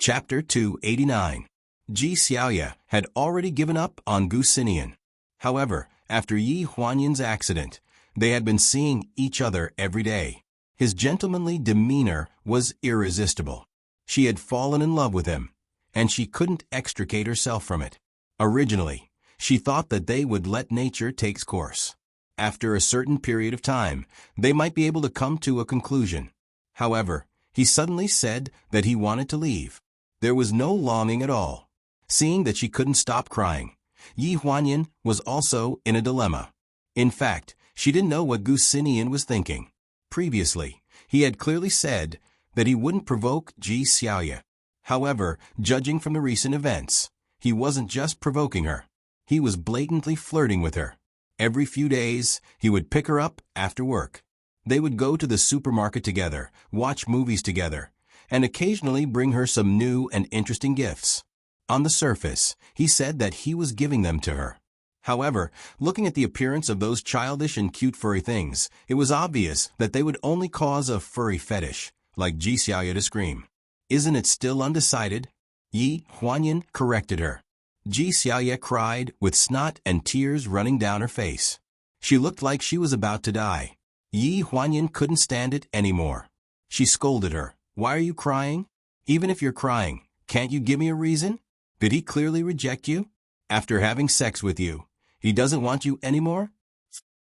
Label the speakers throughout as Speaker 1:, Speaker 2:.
Speaker 1: Chapter 289. Ji Xiaoya had already given up on Gu Xinian. However, after Yi Huanyan's accident, they had been seeing each other every day. His gentlemanly demeanor was irresistible. She had fallen in love with him, and she couldn't extricate herself from it. Originally, she thought that they would let nature take its course. After a certain period of time, they might be able to come to a conclusion. However, he suddenly said that he wanted to leave. There was no longing at all. Seeing that she couldn't stop crying, Yi Huanyan was also in a dilemma. In fact, she didn't know what Gu Xinian was thinking. Previously, he had clearly said that he wouldn't provoke Ji Xiaoya. However, judging from the recent events, he wasn't just provoking her. He was blatantly flirting with her. Every few days, he would pick her up after work. They would go to the supermarket together, watch movies together, and occasionally bring her some new and interesting gifts. On the surface, he said that he was giving them to her. However, looking at the appearance of those childish and cute furry things, it was obvious that they would only cause a furry fetish, like Ji Xiaoya to scream. Isn't it still undecided? Yi Huanyan corrected her. Ji Xiaoya cried with snot and tears running down her face. She looked like she was about to die. Yi Huanyan couldn't stand it anymore. She scolded her. Why are you crying? Even if you're crying, can't you give me a reason? Did he clearly reject you? After having sex with you, he doesn't want you anymore?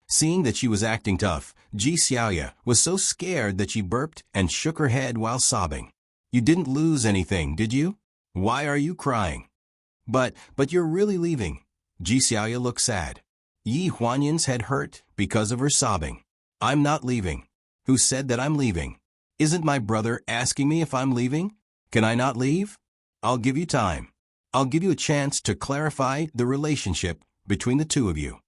Speaker 1: Seeing that she was acting tough, Ji Xiaoya was so scared that she burped and shook her head while sobbing. You didn't lose anything, did you? Why are you crying? But you're really leaving. Ji Xiaoya looked sad. Yi Huanyan's head hurt because of her sobbing. I'm not leaving. Who said that I'm leaving? Isn't my brother asking me if I'm leaving? Can I not leave? I'll give you time. I'll give you a chance to clarify the relationship between the two of you.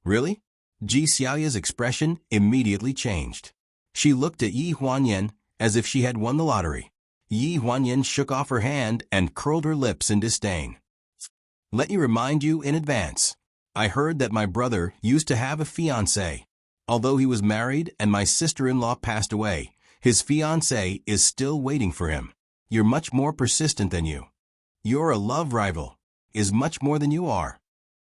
Speaker 1: Really? Ji Xiaoya's expression immediately changed. She looked at Yi Huanyan as if she had won the lottery. Yi Huanyan shook off her hand and curled her lips in disdain. Let me remind you in advance. I heard that my brother used to have a fiancée. Although he was married and my sister-in-law passed away, his fiancée is still waiting for him. You're much more persistent than you. You're a love rival. Is much more than you are.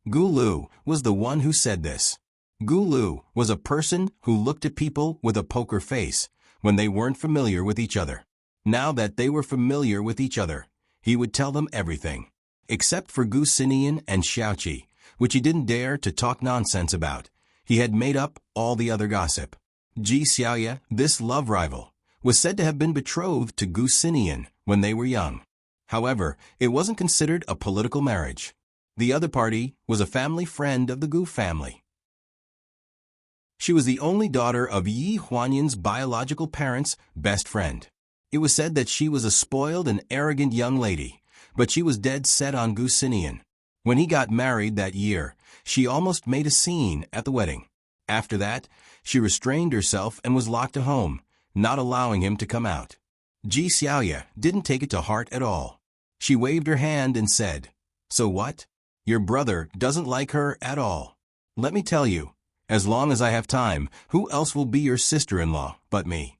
Speaker 1: Gu Lu was the one who said this. Gu Lu was a person who looked at people with a poker face when they weren't familiar with each other. Now that they were familiar with each other, he would tell them everything. Except for Gu Xinian and Xiaoqi, which he didn't dare to talk nonsense about. He had made up all the other gossip. Ji Xiaoya, this love rival, was said to have been betrothed to Gu Xinian when they were young. However, it wasn't considered a political marriage. The other party was a family friend of the Gu family. She was the only daughter of Yi Huanyan's biological parents' best friend. It was said that she was a spoiled and arrogant young lady, but she was dead set on Gu Xinian. When he got married that year, she almost made a scene at the wedding. After that, she restrained herself and was locked at home, not allowing him to come out. Ji Xiaoya didn't take it to heart at all. She waved her hand and said, So what? Your brother doesn't like her at all. Let me tell you, as long as I have time, who else will be your sister-in-law but me?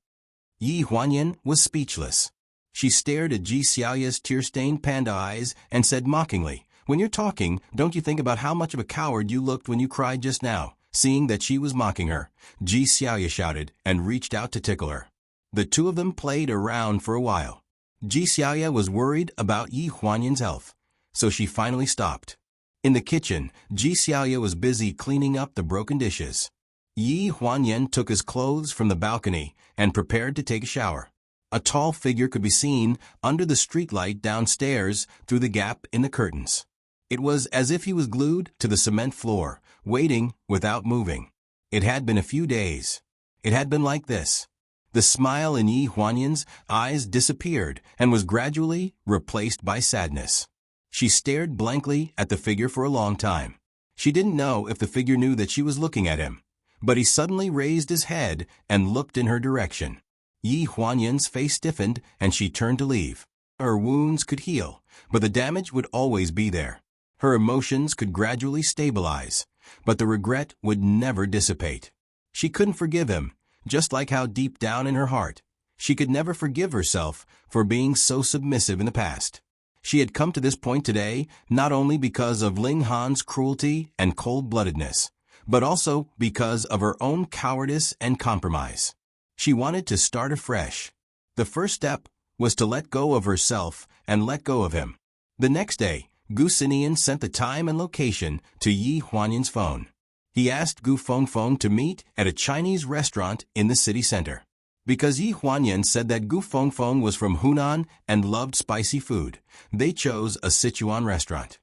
Speaker 1: Yi Huanyan was speechless. She stared at Ji Xiaoya's tear-stained panda eyes and said mockingly, When you're talking, don't you think about how much of a coward you looked when you cried just now? Seeing that she was mocking her, Ji Xiaoya shouted and reached out to tickle her. The two of them played around for a while. Ji Xiaoya was worried about Yi Huanyan's health, so she finally stopped. In the kitchen, Ji Xiaoya was busy cleaning up the broken dishes. Yi Huanyan took his clothes from the balcony and prepared to take a shower. A tall figure could be seen under the streetlight downstairs through the gap in the curtains. It was as if he was glued to the cement floor, waiting without moving. It had been a few days. It had been like this. The smile in Yi Huanyan's eyes disappeared and was gradually replaced by sadness. She stared blankly at the figure for a long time. She didn't know if the figure knew that she was looking at him, but he suddenly raised his head and looked in her direction. Yi Huanyan's face stiffened and she turned to leave. Her wounds could heal, but the damage would always be there. Her emotions could gradually stabilize, but the regret would never dissipate. She couldn't forgive him, just like how deep down in her heart, She could never forgive herself for being so submissive in the past. She had come to this point today not only because of Ling Han's cruelty and cold-bloodedness, but also because of her own cowardice and compromise. She wanted to start afresh. The first step was to let go of herself and let go of him. The next day, Gu Xinian sent the time and location to Yi Huanyan's phone. He asked Gu Fengfeng to meet at a Chinese restaurant in the city center. Because Yi Huanyan said that Gu Fengfeng was from Hunan and loved spicy food, they chose a Sichuan restaurant.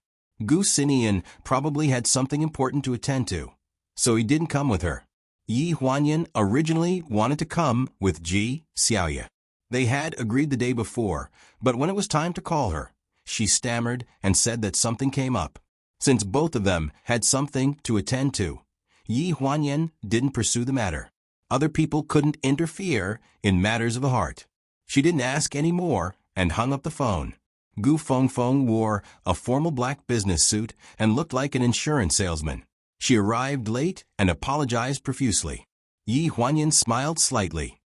Speaker 1: Gu Xinian probably had something important to attend to, so he didn't come with her. Yi Huanyan originally wanted to come with Ji Xiaoya. They had agreed the day before, but when it was time to call her, she stammered and said that something came up. Since both of them had something to attend to, Yi Huanyan didn't pursue the matter. Other people couldn't interfere in matters of the heart. She didn't ask any more and hung up the phone. Gu Fengfeng wore a formal black business suit and looked like an insurance salesman. She arrived late and apologized profusely. Yi Huanyan smiled slightly.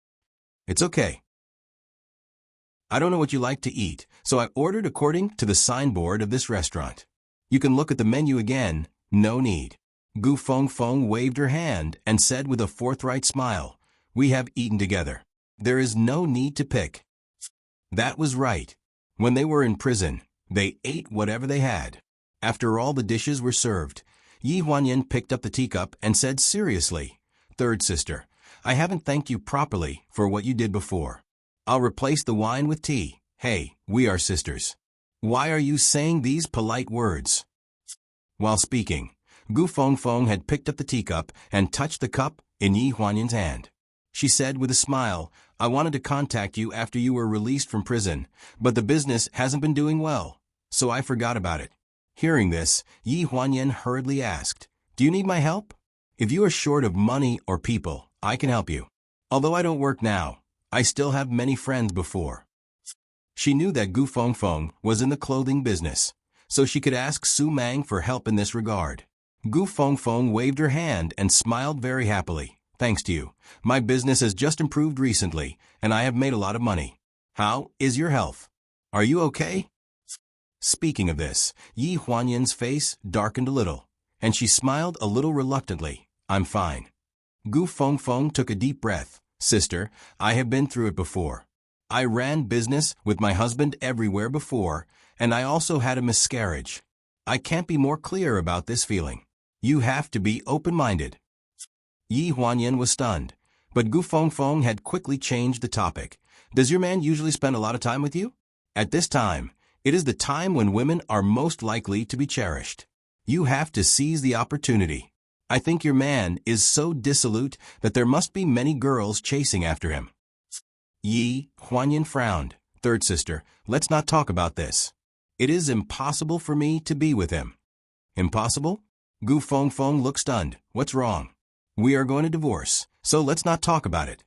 Speaker 1: "It's okay. I don't know what you like to eat, so I ordered according to the signboard of this restaurant. You can look at the menu again, no need." Gu Fengfeng waved her hand and said with a forthright smile, "We have eaten together. There is no need to pick." That was right. When they were in prison, they ate whatever they had. After all the dishes were served, Yi Huanyan picked up the teacup and said seriously, "Third sister, I haven't thanked you properly for what you did before. I'll replace the wine with tea. Hey, we are sisters. Why are you saying these polite words?" While speaking, Gu Fengfeng had picked up the teacup and touched the cup in Yi Huanyan's hand. She said with a smile, "I wanted to contact you after you were released from prison, but the business hasn't been doing well, so I forgot about it." Hearing this, Yi Huanyan hurriedly asked, "Do you need my help? If you are short of money or people, I can help you. Although I don't work now, I still have many friends before." She knew that Gu Fengfeng was in the clothing business, so she could ask Su Mang for help in this regard. Gu Fengfeng waved her hand and smiled very happily. "Thanks to you, my business has just improved recently, and I have made a lot of money. How is your health? Are you okay?" Speaking of this, Yi Huanyan's face darkened a little, and she smiled a little reluctantly. "I'm fine." Gu Fengfeng took a deep breath. "Sister, I have been through it before. I ran business with my husband everywhere before, and I also had a miscarriage. I can't be more clear about this feeling. You have to be open-minded." Yi Huanyan was stunned, but Gu Fengfeng had quickly changed the topic. "Does your man usually spend a lot of time with you? At this time, it is the time when women are most likely to be cherished. You have to seize the opportunity. I think your man is so dissolute that there must be many girls chasing after him." Yi Huanyan frowned. "Third sister, let's not talk about this. It is impossible for me to be with him." "Impossible?" Gu Fengfeng looked stunned. "What's wrong? We are going to divorce, so let's not talk about it."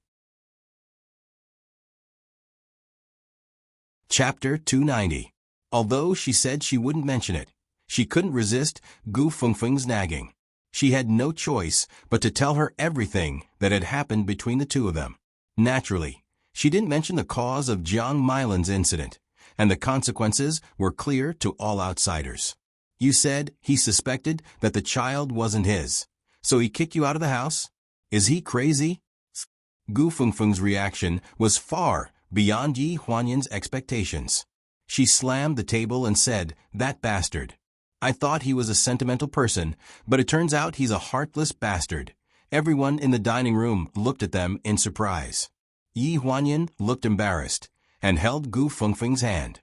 Speaker 1: Chapter 290. Although she said she wouldn't mention it, she couldn't resist Gu Fengfeng's nagging. She had no choice but to tell her everything that had happened between the two of them. Naturally, she didn't mention the cause of Jiang Mailan's incident, and the consequences were clear to all outsiders. "You said he suspected that the child wasn't his, so he kicked you out of the house? Is he crazy?" Gu Fengfeng's reaction was far beyond Yi Huanyan's expectations. She slammed the table and said, "That bastard. I thought he was a sentimental person, but it turns out he's a heartless bastard." Everyone in the dining room looked at them in surprise. Yi Huanyan looked embarrassed and held Gu Fengfeng's hand.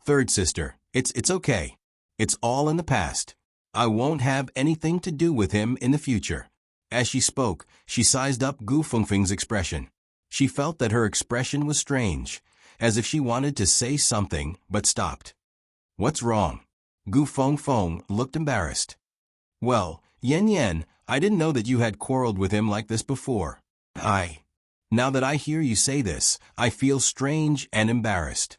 Speaker 1: "Third sister, it's okay. It's all in the past. I won't have anything to do with him in the future." As she spoke, she sized up Gu Fengfeng's expression. She felt that her expression was strange, as if she wanted to say something but stopped. "What's wrong?" Gu Fengfeng looked embarrassed. "Well, Yan, I didn't know that you had quarreled with him like this before. Now that I hear you say this, I feel strange and embarrassed."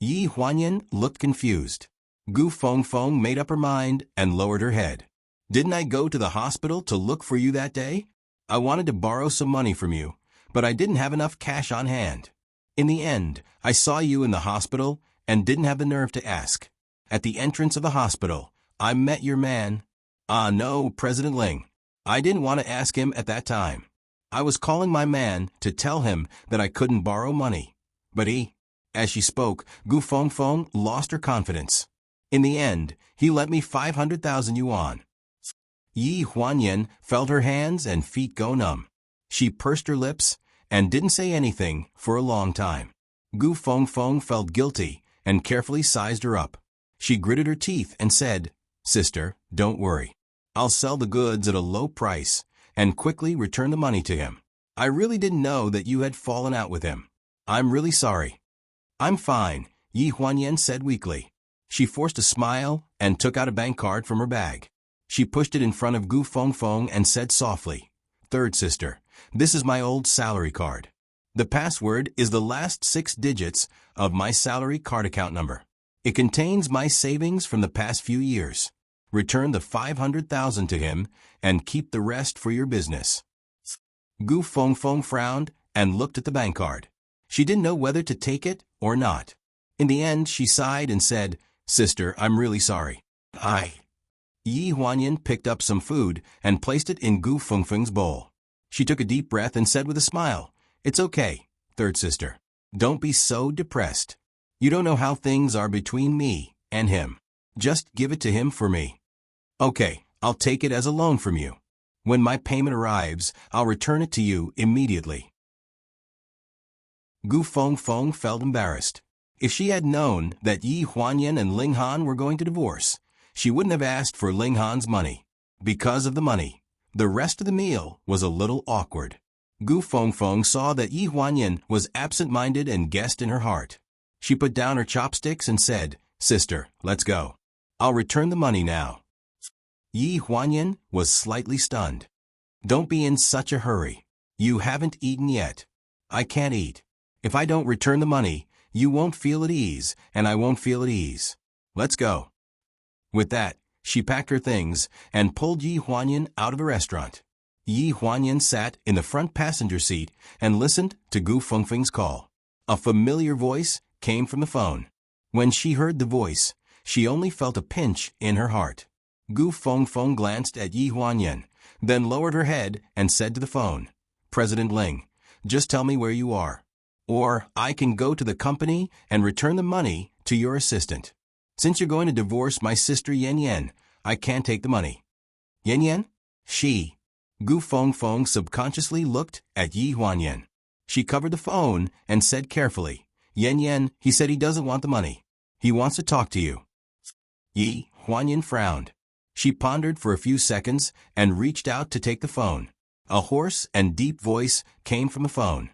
Speaker 1: Yi Huanyan looked confused. Gu Fengfeng made up her mind and lowered her head. "Didn't I go to the hospital to look for you that day? I wanted to borrow some money from you, but I didn't have enough cash on hand. In the end, I saw you in the hospital and didn't have the nerve to ask. At the entrance of the hospital, I met your man. Ah, no, President Ling. I didn't want to ask him at that time. I was calling my man to tell him that I couldn't borrow money. But he, as she spoke, Gu Fengfeng lost her confidence. In the end, he lent me 500,000 yuan. Yi Huanyan felt her hands and feet go numb. She pursed her lips and didn't say anything for a long time. Gu Fengfeng felt guilty and carefully sized her up. She gritted her teeth and said, "Sister, don't worry. I'll sell the goods at a low price and quickly return the money to him. I really didn't know that you had fallen out with him. I'm really sorry." "I'm fine," Yi Huanyan said weakly. She forced a smile and took out a bank card from her bag. She pushed it in front of Gu Fengfeng and said softly, "Third sister, this is my old salary card. The password is the last 6 digits of my salary card account number. It contains my savings from the past few years. Return the 500,000 to him and keep the rest for your business." Gu Fengfeng frowned and looked at the bank card. She didn't know whether to take it or not. In the end, she sighed and said, "Sister, I'm really sorry." Yi Huanyan picked up some food and placed it in Gu Fengfeng's bowl. She took a deep breath and said with a smile, "It's okay, third sister. Don't be so depressed. You don't know how things are between me and him. Just give it to him for me." "Okay, I'll take it as a loan from you. When my payment arrives, I'll return it to you immediately." Gu Fengfeng felt embarrassed. If she had known that Yi Huanyan and Ling Han were going to divorce, she wouldn't have asked for Ling Han's money. Because of the money, the rest of the meal was a little awkward. Gu Fengfeng saw that Yi Huanyan was absent-minded and guessed in her heart. She put down her chopsticks and said, "Sister, let's go. I'll return the money now." Yi Huanyan was slightly stunned. "Don't be in such a hurry. You haven't eaten yet." "I can't eat. If I don't return the money, you won't feel at ease, and I won't feel at ease. Let's go." With that, she packed her things and pulled Yi Huanyan out of the restaurant. Yi Huanyan sat in the front passenger seat and listened to Gu Fengfeng's call. A familiar voice came from the phone. When she heard the voice, she only felt a pinch in her heart. Gu Fengfeng glanced at Yi Huanyan, then lowered her head and said to the phone, "President Ling, just tell me where you are, or I can go to the company and return the money to your assistant. Since you're going to divorce my sister Yan Yan, I can't take the money." "Yan Yan?" "She." Gu Fengfeng subconsciously looked at Yi Huanyan. She covered the phone and said carefully, "Yan Yan, he said he doesn't want the money. He wants to talk to you." Yi Huanyan frowned. She pondered for a few seconds and reached out to take the phone. A hoarse and deep voice came from the phone.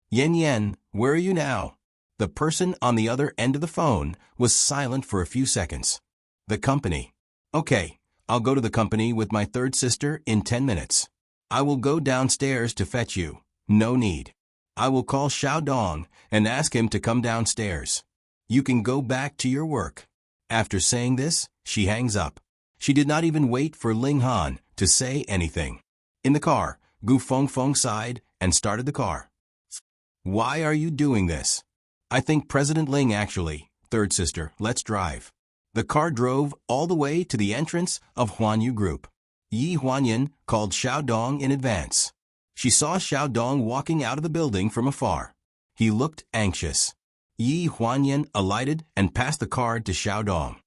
Speaker 1: "Yan Yan, where are you now?" The person on the other end of the phone was silent for a few seconds. "The company." "Okay, I'll go to the company with my third sister in 10 minutes. I will go downstairs to fetch you. No need. I will call Xiaodong and ask him to come downstairs. You can go back to your work." After saying this, she hangs up. She did not even wait for Ling Han to say anything. In the car, Gu Fengfeng sighed and started the car. "Why are you doing this?" "I think President Ling actually. Third sister, let's drive." The car drove all the way to the entrance of Huanyu Group. Yi Huanyan called Xiaodong in advance. She saw Xiaodong walking out of the building from afar. He looked anxious. Yi Huanyan alighted and passed the card to Xiaodong.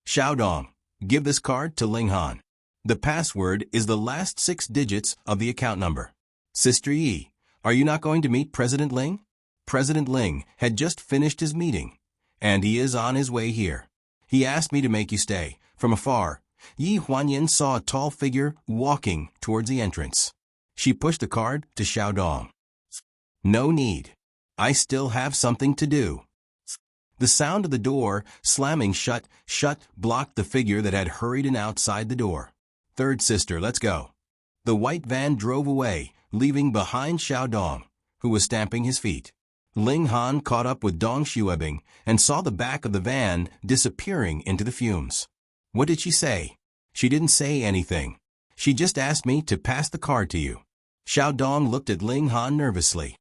Speaker 1: "Xiaodong, give this card to Ling Han. The password is the last 6 digits of the account number." "Sister Yi, are you not going to meet President Ling?" "President Ling had just finished his meeting, and he is on his way here. He asked me to make you stay." From afar, Yi Huanyan saw a tall figure walking towards the entrance. She pushed the card to Xiaodong. "No need. I still have something to do." The sound of the door slamming shut blocked the figure that had hurried in outside the door. "Third sister, let's go." The white van drove away, leaving behind Xiaodong, who was stamping his feet. Ling Han caught up with Dong Xuebing and saw the back of the van disappearing into the fumes. "What did she say?" "She didn't say anything. She just asked me to pass the card to you." Xiaodong looked at Ling Han nervously.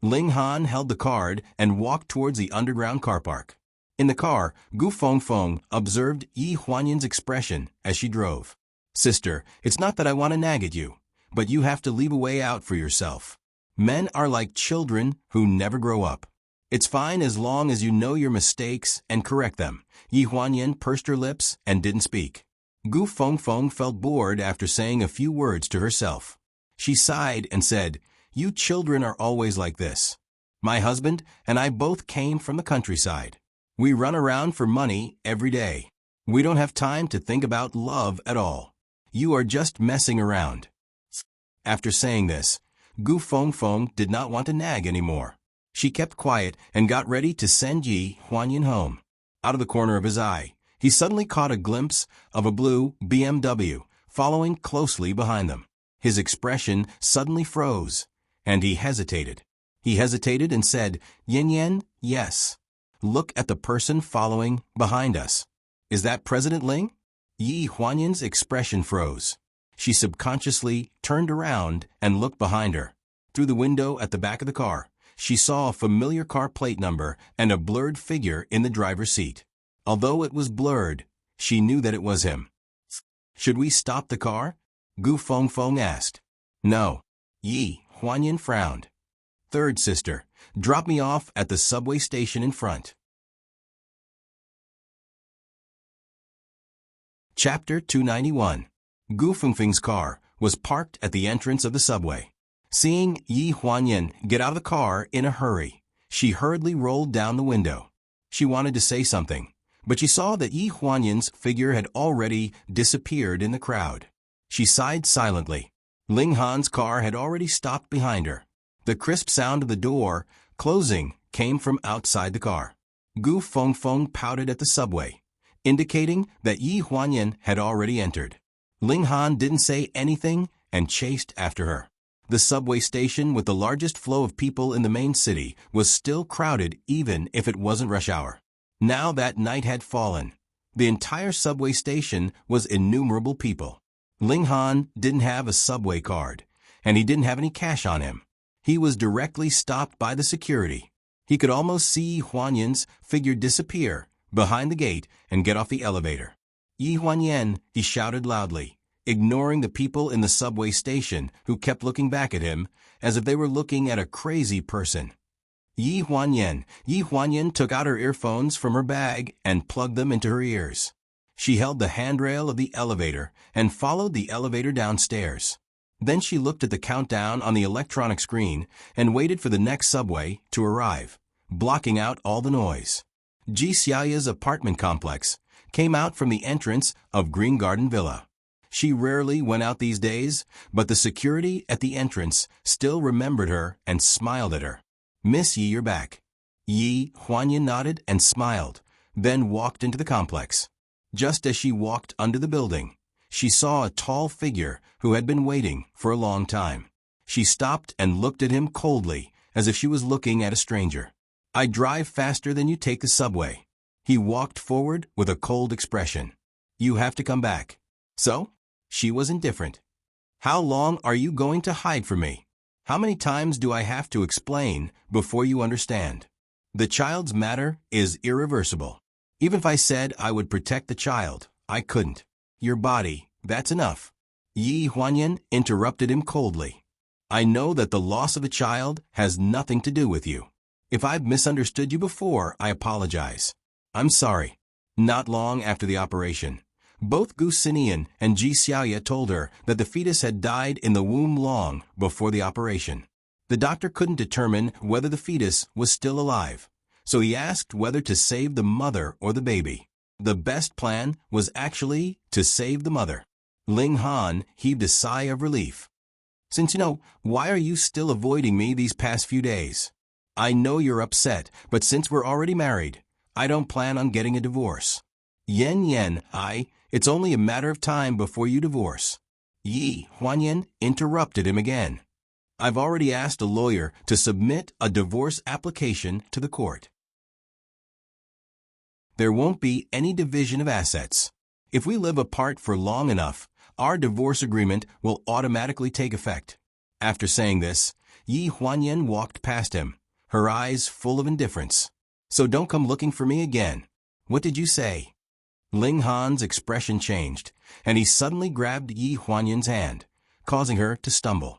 Speaker 1: Ling Han held the card and walked towards the underground car park. In the car, Gu Fengfeng observed Yi Huanyan's expression as she drove. Sister, it's not that I want to nag at you, but you have to leave a way out for yourself. Men are like children who never grow up. It's fine as long as you know your mistakes and correct them. Yi Huanyan pursed her lips and didn't speak. Gu Fengfeng felt bored after saying a few words to herself. She sighed and said, "You children are always like this. My husband and I both came from the countryside. We run around for money every day. We don't have time to think about love at all. You are just messing around." After saying this, Gu Fengfeng did not want to nag anymore. She kept quiet and got ready to send Yi Huanyan home. Out of the corner of his eye, he suddenly caught a glimpse of a blue BMW following closely behind them. His expression suddenly froze, and he hesitated. He hesitated and said, "Yan Yan, yes. Look at the person following behind us. Is that President Ling?" Yi Huanyan's expression froze. She subconsciously turned around and looked behind her. Through the window at the back of the car, she saw a familiar car plate number and a blurred figure in the driver's seat. Although it was blurred, she knew that it was him. "Should we stop the car?" Gu Fengfeng asked. "No." Yi Huanyan frowned. "Third sister, drop me off at the subway station in front." Chapter 291. Gu Fengfeng's car was parked at the entrance of the subway. Seeing Yi Huanyan get out of the car in a hurry, she hurriedly rolled down the window. She wanted to say something, but she saw that Yi Huanyan's figure had already disappeared in the crowd. She sighed silently. Ling Han's car had already stopped behind her. The crisp sound of the door closing came from outside the car. Gu Fengfeng pouted at the subway, indicating that Yi Huanyan had already entered. Ling Han didn't say anything and chased after her. The subway station with the largest flow of people in the main city was still crowded even if it wasn't rush hour. Now that night had fallen. The entire subway station was innumerable people. Ling Han didn't have a subway card, and he didn't have any cash on him. He was directly stopped by the security. He could almost see Huanyan's figure disappear behind the gate and get off the elevator. "Yi Huanyan," he shouted loudly, ignoring the people in the subway station who kept looking back at him as if they were looking at a crazy person. Yi Huanyan took out her earphones from her bag and plugged them into her ears. She held the handrail of the elevator and followed the elevator downstairs. Then she looked at the countdown on the electronic screen and waited for the next subway to arrive, blocking out all the noise. Ji Xiaoya's apartment complex came out from the entrance of Green Garden Villa. She rarely went out these days, but the security at the entrance still remembered her and smiled at her. "Miss Yi, you're back." Yi Huanyan nodded and smiled, then walked into the complex. Just as she walked under the building, she saw a tall figure who had been waiting for a long time. She stopped and looked at him coldly, as if she was looking at a stranger. "I drive faster than you take the subway." He walked forward with a cold expression. "You have to come back." "So?" She was indifferent. "How long are you going to hide from me? How many times do I have to explain before you understand? The child's matter is irreversible. Even if I said I would protect the child, I couldn't. Your body, that's enough." Yi Huanyan interrupted him coldly. "I know that the loss of a child has nothing to do with you. If I've misunderstood you before, I apologize. I'm sorry." Not long after the operation, both Gu Sinian and Ji Xiaoya told her that the fetus had died in the womb long before the operation. The doctor couldn't determine whether the fetus was still alive, so he asked whether to save the mother or the baby. The best plan was actually to save the mother. Ling Han heaved a sigh of relief. "Since you know, why are you still avoiding me these past few days? I know you're upset, but since we're already married, I don't plan on getting a divorce." Yan, it's only a matter of time before you divorce." Yi Huanyan interrupted him again. "I've already asked a lawyer to submit a divorce application to the court. There won't be any division of assets. If we live apart for long enough, our divorce agreement will automatically take effect." After saying this, Yi Huanyan walked past him, her eyes full of indifference. "So don't come looking for me again. What did you say?" Ling Han's expression changed, and he suddenly grabbed Yi Huanyan's hand, causing her to stumble.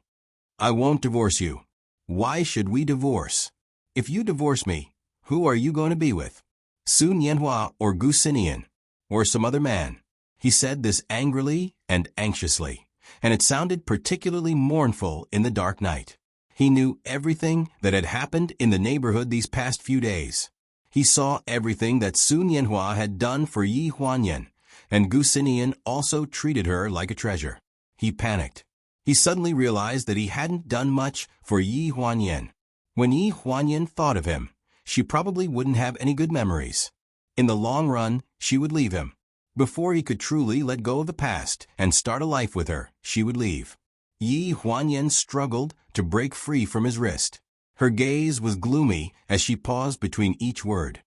Speaker 1: "I won't divorce you. Why should we divorce? If you divorce me, who are you going to be with? Su Nianhua or Gu Sinian? Or some other man?" He said this angrily and anxiously, and it sounded particularly mournful in the dark night. He knew everything that had happened in the neighborhood these past few days. He saw everything that Su Nianhua had done for Yi Huanyan, and Gu Sinian also treated her like a treasure. He panicked. He suddenly realized that he hadn't done much for Yi Huanyan. When Yi Huanyan thought of him, she probably wouldn't have any good memories. In the long run, she would leave him. Before he could truly let go of the past and start a life with her, she would leave. Yi Huanyan struggled to break free from his wrist. Her gaze was gloomy as she paused between each word.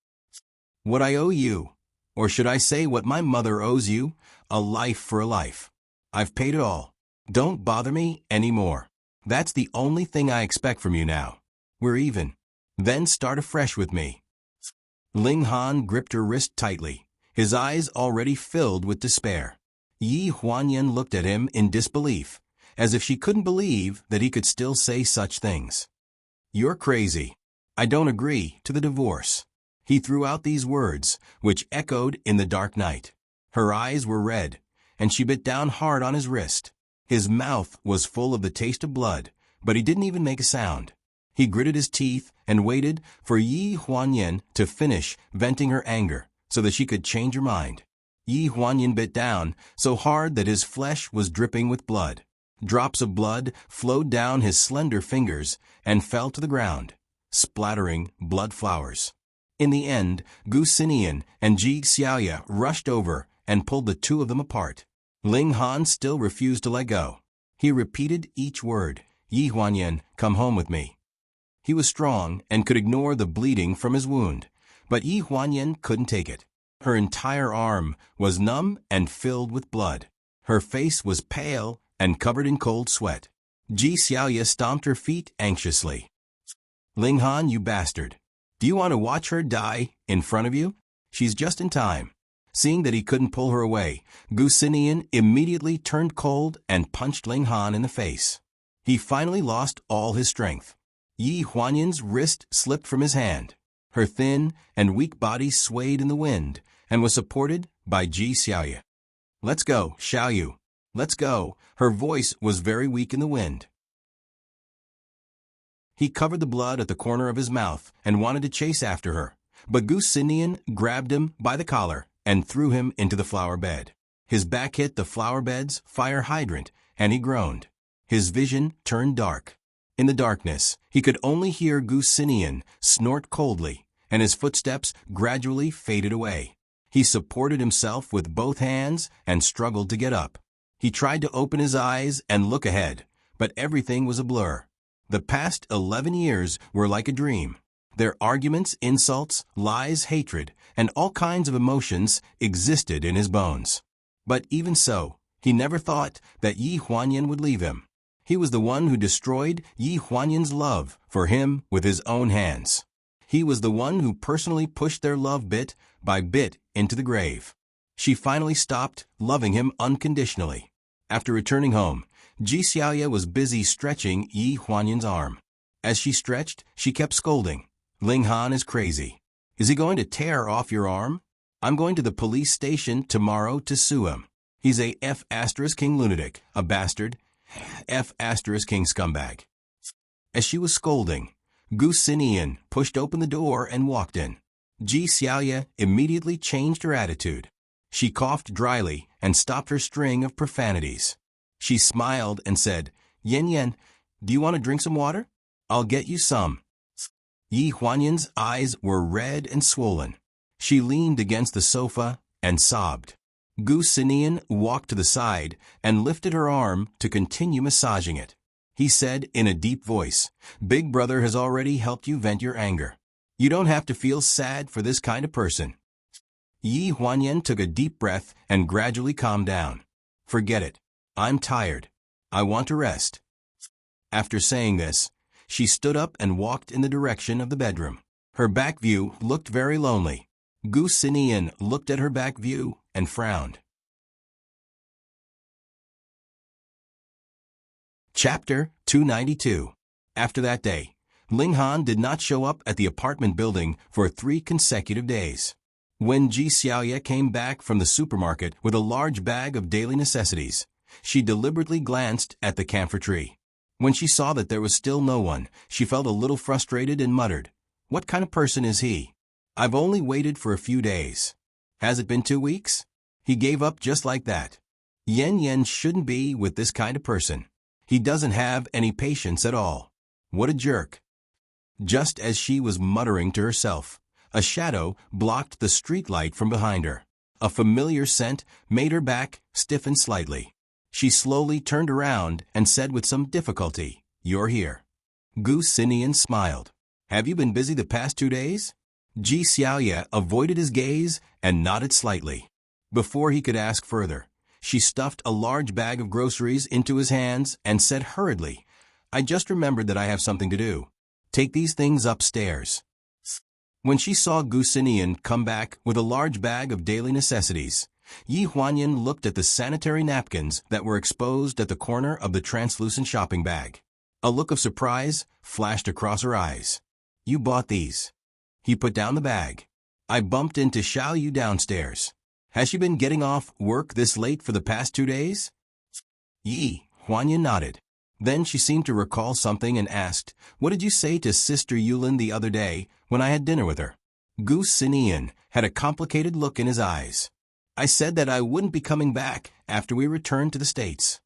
Speaker 1: "What I owe you, or should I say what my mother owes you, a life for a life. I've paid it all. Don't bother me anymore. That's the only thing I expect from you now. We're even. Then start afresh with me." Ling Han gripped her wrist tightly, his eyes already filled with despair. Yi Huanyan looked at him in disbelief, as if she couldn't believe that he could still say such things. "You're crazy. I don't agree to the divorce." He threw out these words, which echoed in the dark night. Her eyes were red, and she bit down hard on his wrist. His mouth was full of the taste of blood, but he didn't even make a sound. He gritted his teeth and waited for Yi Huanyan to finish venting her anger so that she could change her mind. Yi Huanyan bit down so hard that his flesh was dripping with blood. Drops of blood flowed down his slender fingers and fell to the ground, splattering blood flowers. In the end, Gu Sinian and Ji Xiaoya rushed over and pulled the two of them apart. Ling Han still refused to let go. He repeated each word, "Yi Huanyan, come home with me." He was strong and could ignore the bleeding from his wound, but Yi Huanyan couldn't take it. Her entire arm was numb and filled with blood. Her face was pale and covered in cold sweat. Ji Xiaoya stomped her feet anxiously. "Ling Han, you bastard. Do you want to watch her die in front of you? She's just in time." Seeing that he couldn't pull her away, Gu Sinian immediately turned cold and punched Ling Han in the face. He finally lost all his strength. Yi Huanyan's wrist slipped from his hand. Her thin and weak body swayed in the wind and was supported by Ji Xiaoya. "Let's go, Xiaoyu. Let's go." Her voice was very weak in the wind. He covered the blood at the corner of his mouth and wanted to chase after her, but Gu Sinian grabbed him by the collar and threw him into the flower bed. His back hit the flower bed's fire hydrant, and he groaned. His vision turned dark. In the darkness, he could only hear Gu Sinian snort coldly, and his footsteps gradually faded away. He supported himself with both hands and struggled to get up. He tried to open his eyes and look ahead, but everything was a blur. The past 11 years were like a dream. Their arguments, insults, lies, hatred, and all kinds of emotions existed in his bones. But even so, he never thought that Yi Huanyan would leave him. He was the one who destroyed Yi Huanyan's love for him with his own hands. He was the one who personally pushed their love bit by bit into the grave. She finally stopped loving him unconditionally. After returning home, Ji Xiaoya was busy stretching Yi Huanyan's arm. As she stretched, she kept scolding. "Ling Han is crazy. Is he going to tear off your arm? I'm going to the police station tomorrow to sue him. He's a F***king lunatic, a bastard, F***king scumbag." As she was scolding, Gu Sinian pushed open the door and walked in. Ji Xiaoya immediately changed her attitude. She coughed dryly and stopped her string of profanities. She smiled and said, "Yan Yan, do you want to drink some water? I'll get you some." Yi Huanyan's eyes were red and swollen. She leaned against the sofa and sobbed. Gu Sinian walked to the side and lifted her arm to continue massaging it. He said in a deep voice, "Big Brother has already helped you vent your anger. You don't have to feel sad for this kind of person." Yi Huanyan took a deep breath and gradually calmed down. "Forget it. I'm tired. I want to rest. After saying this, she stood up and walked in the direction of the bedroom. Her back view looked very lonely. Gu Xinian looked at her back view and frowned. Chapter 292. After that day, Ling Han did not show up at the apartment building for 3 consecutive days. When Ji Xiaoye came back from the supermarket with a large bag of daily necessities, she deliberately glanced at the camphor tree. When she saw that there was still no one, she felt a little frustrated and muttered, "What kind of person is he? I've only waited for a few days. Has it been 2 weeks? He gave up just like that. Yan shouldn't be with this kind of person. He doesn't have any patience at all. What a jerk." Just as she was muttering to herself, a shadow blocked the streetlight from behind her. A familiar scent made her back stiffen slightly. She slowly turned around and said with some difficulty, "You're here." Gu Xinian smiled. "Have you been busy the past 2 days?" Ji Xiaoye avoided his gaze and nodded slightly. Before he could ask further, she stuffed a large bag of groceries into his hands and said hurriedly, "I just remembered that I have something to do. Take these things upstairs." When she saw Gu Xinian come back with a large bag of daily necessities, Yi Huanyan looked at the sanitary napkins that were exposed at the corner of the translucent shopping bag. A look of surprise flashed across her eyes. "You bought these?" He put down the bag. "I bumped into Xiao Yu downstairs. Has she been getting off work this late for the past 2 days?" Yi Huanyan nodded. Then she seemed to recall something and asked, "What did you say to Sister Yulin the other day when I had dinner with her?" Gu Xinian had a complicated look in his eyes. "I said that I wouldn't be coming back after we returned to the States."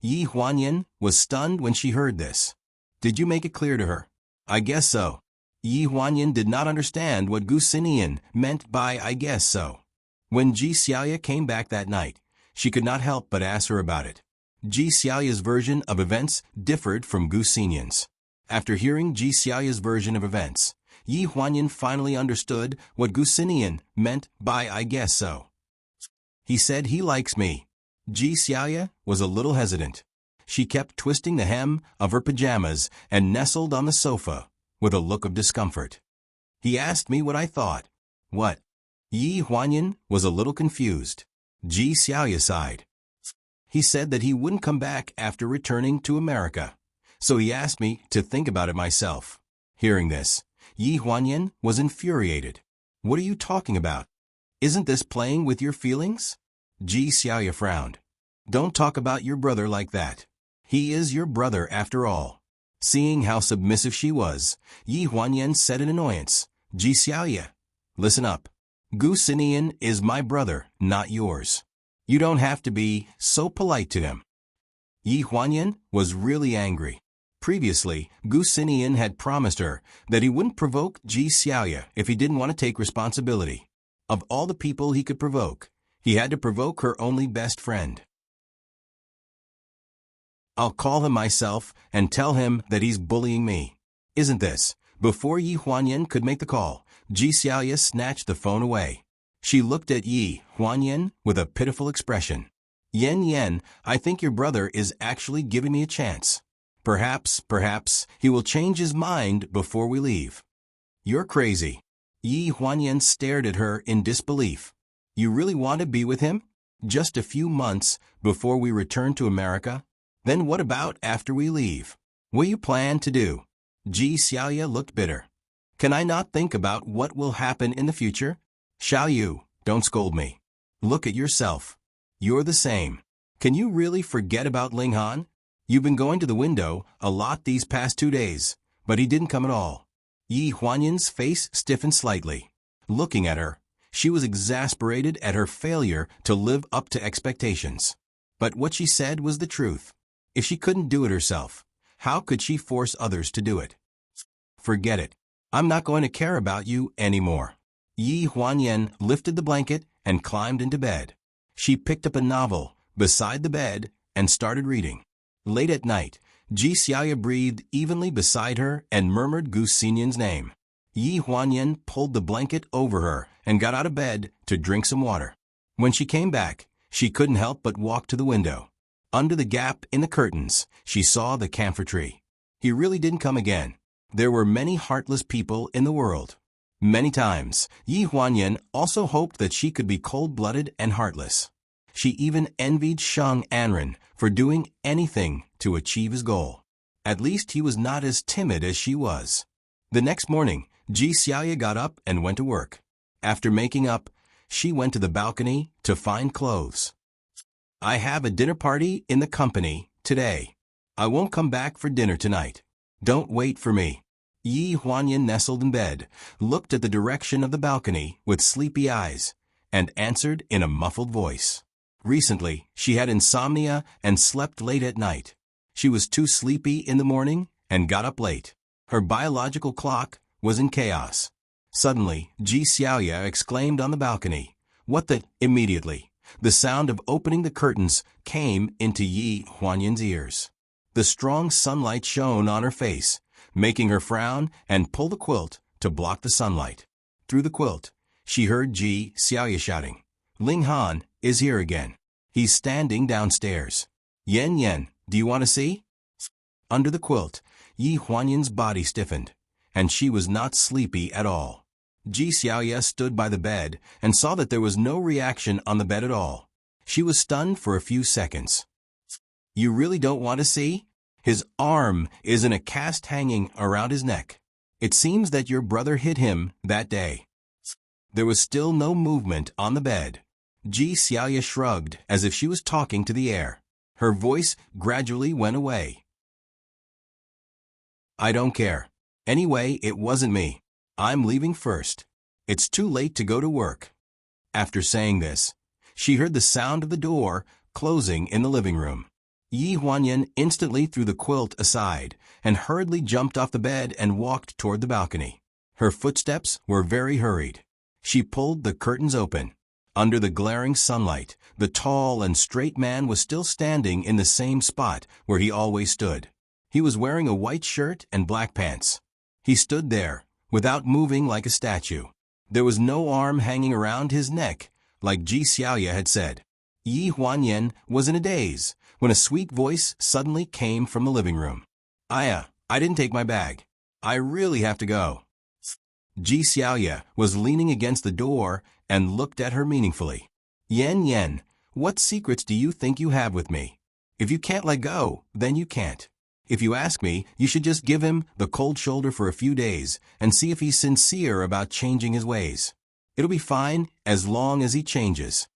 Speaker 1: Yi Huanyan was stunned when she heard this. "Did you make it clear to her?" "I guess so." Yi Huanyan did not understand what Gu Xinian meant by "I guess so." When Ji Xiaoye came back that night, she could not help but ask her about it. Ji Xiaoye's version of events differed from Gu Xinian's. After hearing Ji Xiaoye's version of events, Yi Huanyan finally understood what Gu Xinian meant by "I guess so." "He said he likes me." Ji Xiaoye was a little hesitant. She kept twisting the hem of her pajamas and nestled on the sofa with a look of discomfort. "He asked me what I thought." "What?" Yi Huanyan was a little confused. Ji Xiaoye sighed. "He said that he wouldn't come back after returning to America, so he asked me to think about it myself." Hearing this, Yi Huanyan was infuriated. "What are you talking about? Isn't this playing with your feelings?" Ji Xiaoye frowned. "Don't talk about your brother like that. He is your brother after all." Seeing how submissive she was, Yi Huanyan said in annoyance, "Ji Xiaoye, listen up. Gu Xinian is my brother, not yours. You don't have to be so polite to him." Yi Huanyan was really angry. Previously, Gu Xinian had promised her that he wouldn't provoke Ji Xiaoye if he didn't want to take responsibility. Of all the people he could provoke, he had to provoke her only best friend. "I'll call him myself and tell him that he's bullying me. Isn't this?" Before Yi Huanyan could make the call, Ji Xiaoye snatched the phone away. She looked at Yi Huanyan with a pitiful expression. Yan, I think your brother is actually giving me a chance. Perhaps he will change his mind before we leave." "You're crazy." Yi Huanyan stared at her in disbelief. "You really want to be with him? Just a few months before we return to America? Then what about after we leave? What do you plan to do?" Ji Xiaoye looked bitter. "Can I not think about what will happen in the future? Xiao Yu, don't scold me. Look at yourself. You're the same. Can you really forget about Ling Han? You've been going to the window a lot these past 2 days, but he didn't come at all." Yi Huanyan's face stiffened slightly. Looking at her, she was exasperated at her failure to live up to expectations. But what she said was the truth. If she couldn't do it herself, how could she force others to do it? "Forget it. I'm not going to care about you anymore." Yi Huanyan lifted the blanket and climbed into bed. She picked up a novel beside the bed and started reading. Late at night, Ji Xiaoye breathed evenly beside her and murmured Gu Xinian's name. Yi Huanyan pulled the blanket over her and got out of bed to drink some water. When she came back, she couldn't help but walk to the window. Under the gap in the curtains, she saw the camphor tree. He really didn't come again. There were many heartless people in the world. Many times, Yi Huanyan also hoped that she could be cold-blooded and heartless. She even envied Sheng Anren for doing anything to achieve his goal. At least he was not as timid as she was. The next morning, Ji Xiaoya got up and went to work. After making up, she went to the balcony to find clothes. I have a dinner party in the company today. I won't come back for dinner tonight. Don't wait for me. Yi Huanyan nestled in bed, looked at the direction of the balcony with sleepy eyes, and answered in a muffled voice. Recently, she had insomnia and slept late at night. She was too sleepy in the morning and got up late. Her biological clock was in chaos. Suddenly, Ji Xiaoya exclaimed on the balcony, "What the?" Immediately, the sound of opening the curtains came into Yi Huanyan's ears. The strong sunlight shone on her face, making her frown and pull the quilt to block the sunlight. Through the quilt, she heard Ji Xiaoya shouting, "Ling Han is here again. He's standing downstairs. Yan Yan, do you want to see?" Under the quilt, Yi Huanyan's body stiffened, and she was not sleepy at all. Ji Xiaoya stood by the bed and saw that there was no reaction on the bed at all. She was stunned for a few seconds. "You really don't want to see? His arm is in a cast hanging around his neck. It seems that your brother hit him that day." There was still no movement on the bed. Ji Xiaoya shrugged as if she was talking to the air. Her voice gradually went away. "I don't care. Anyway, it wasn't me. I'm leaving first. It's too late to go to work." After saying this, she heard the sound of the door closing in the living room. Yi Huanyan instantly threw the quilt aside and hurriedly jumped off the bed and walked toward the balcony. Her footsteps were very hurried. She pulled the curtains open. Under the glaring sunlight, the tall and straight man was still standing in the same spot where he always stood. He was wearing a white shirt and black pants. He stood there, without moving, like a statue. There was no arm hanging around his neck, like Ji Xiaoya had said. Yi Huanyan was in a daze when a sweet voice suddenly came from the living room. "Aya, I didn't take my bag. I really have to go." Ji Xiaoya was leaning against the door and looked at her meaningfully. "Yan Yan, what secrets do you think you have with me? If you can't let go, then you can't. If you ask me, you should just give him the cold shoulder for a few days and see if he's sincere about changing his ways. It'll be fine as long as he changes."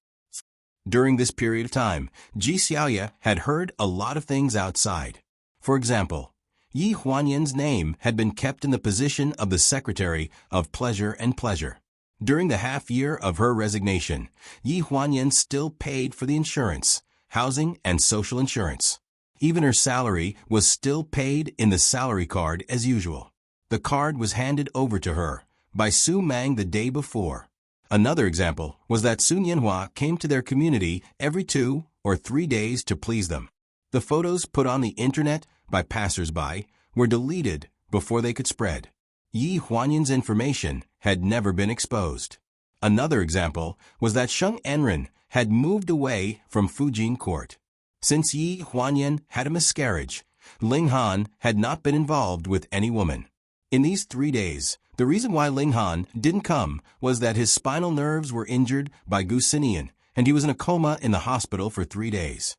Speaker 1: During this period of time, Ji Xiaoya had heard a lot of things outside. For example, Yi Huanyan's name had been kept in the position of the Secretary of Pleasure and Pleasure. During the half-year of her resignation, Yi Huanyan still paid for the insurance, housing, and social insurance. Even her salary was still paid in the salary card as usual. The card was handed over to her by Su Mang the day before. Another example was that Sun Yanhua came to their community every 2 or 3 days to please them. The photos put on the internet by passers-by were deleted before they could spread. Yi Huanyan's information had never been exposed. Another example was that Sheng Anren had moved away from Fujin Court. Since Yi Huanyan had a miscarriage, Ling Han had not been involved with any woman. In these 3 days, the reason why Ling Han didn't come was that his spinal nerves were injured by Gusinian, and he was in a coma in the hospital for 3 days.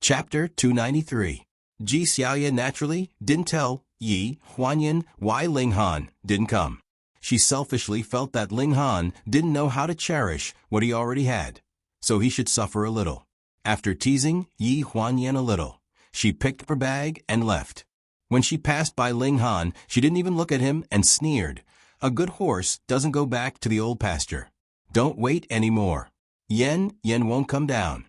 Speaker 1: Chapter 293. Ji Xiaoya naturally didn't tell Yi Huanyan why Ling Han didn't come. She selfishly felt that Ling Han didn't know how to cherish what he already had, so he should suffer a little. After teasing Yi Huanyan a little, she picked up her bag and left. When she passed by Ling Han, she didn't even look at him and sneered, "A good horse doesn't go back to the old pasture. Don't wait any more. Yan won't come down."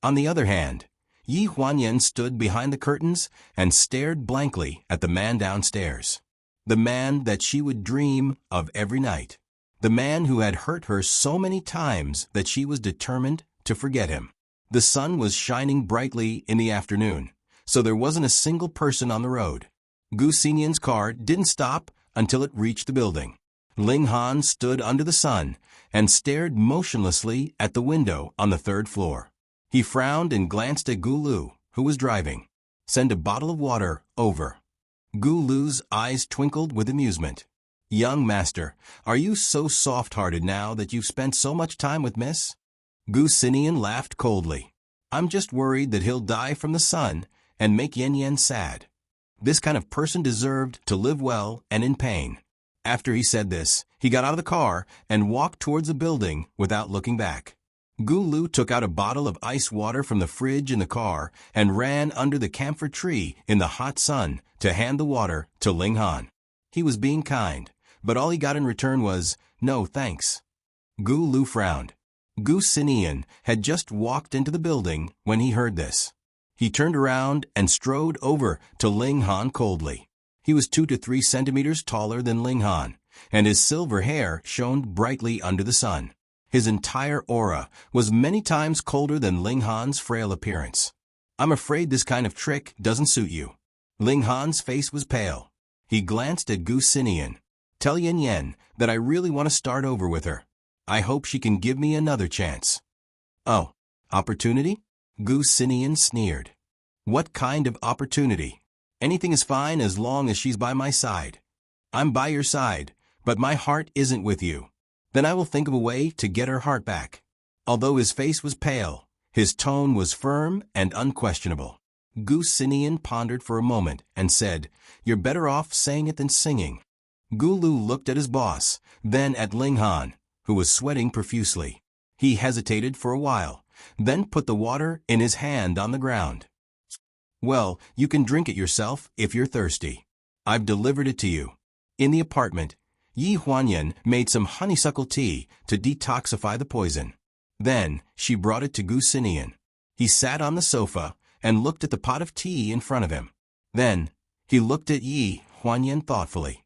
Speaker 1: On the other hand, Yi Huanyan stood behind the curtains and stared blankly at the man downstairs. The man that she would dream of every night. The man who had hurt her so many times that she was determined to forget him. The sun was shining brightly in the afternoon, so there wasn't a single person on the road. Gu Xinyan's car didn't stop until it reached the building. Ling Han stood under the sun and stared motionlessly at the window on the third floor. He frowned and glanced at Gu Lu, who was driving. "Send a bottle of water over." Gu Lu's eyes twinkled with amusement. "Young master, are you so soft-hearted now that you've spent so much time with Miss?" Gu Sinian laughed coldly. "I'm just worried that he'll die from the sun and make Yen Yen sad. This kind of person deserved to live well and in pain." After he said this, he got out of the car and walked towards the building without looking back. Gu Lu took out a bottle of ice water from the fridge in the car and ran under the camphor tree in the hot sun to hand the water to Ling Han. He was being kind, but all he got in return was, "No, thanks." Gu Lu frowned. Gu Sinian had just walked into the building when he heard this. He turned around and strode over to Ling Han coldly. He was 2 to 3 centimeters taller than Ling Han, and his silver hair shone brightly under the sun. His entire aura was many times colder than Ling Han's frail appearance. "I'm afraid this kind of trick doesn't suit you." Ling Han's face was pale. He glanced at Gu Sinian. "Tell Yen Yen that I really want to start over with her. I hope she can give me another chance." "Oh, opportunity?" Gu Sinian sneered. "What kind of opportunity? Anything is fine as long as she's by my side." "I'm by your side, but my heart isn't with you." "Then I will think of a way to get her heart back." Although his face was pale, his tone was firm and unquestionable. Gu Sinian pondered for a moment and said, "You're better off saying it than singing." Gu Lu looked at his boss, then at Ling Han, who was sweating profusely. He hesitated for a while, then put the water in his hand on the ground. "Well, you can drink it yourself if you're thirsty. I've delivered it to you." In the apartment, Yi Huanyan made some honeysuckle tea to detoxify the poison. Then she brought it to Gu Sinian. He sat on the sofa and looked at the pot of tea in front of him. Then he looked at Yi Huanyan thoughtfully.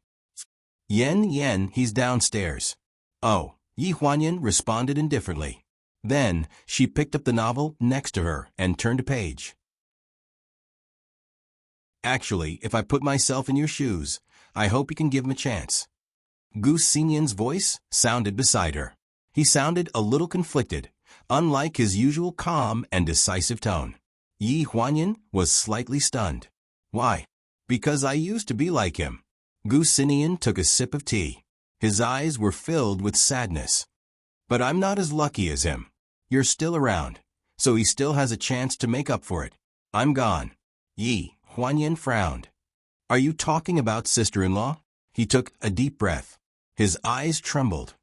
Speaker 1: "Yen Yen, he's downstairs." "Oh," Yi Huanyan responded indifferently. Then she picked up the novel next to her and turned a page. "Actually, if I put myself in your shoes, I hope you can give him a chance." Gu Sinian's voice sounded beside her. He sounded a little conflicted, unlike his usual calm and decisive tone. Yi Huanyan was slightly stunned. "Why?" "Because I used to be like him." Gu Sinian took a sip of tea. His eyes were filled with sadness. "But I'm not as lucky as him. You're still around, so he still has a chance to make up for it. I'm gone." Yi Huanyan frowned. "Are you talking about sister-in-law?" He took a deep breath. His eyes trembled.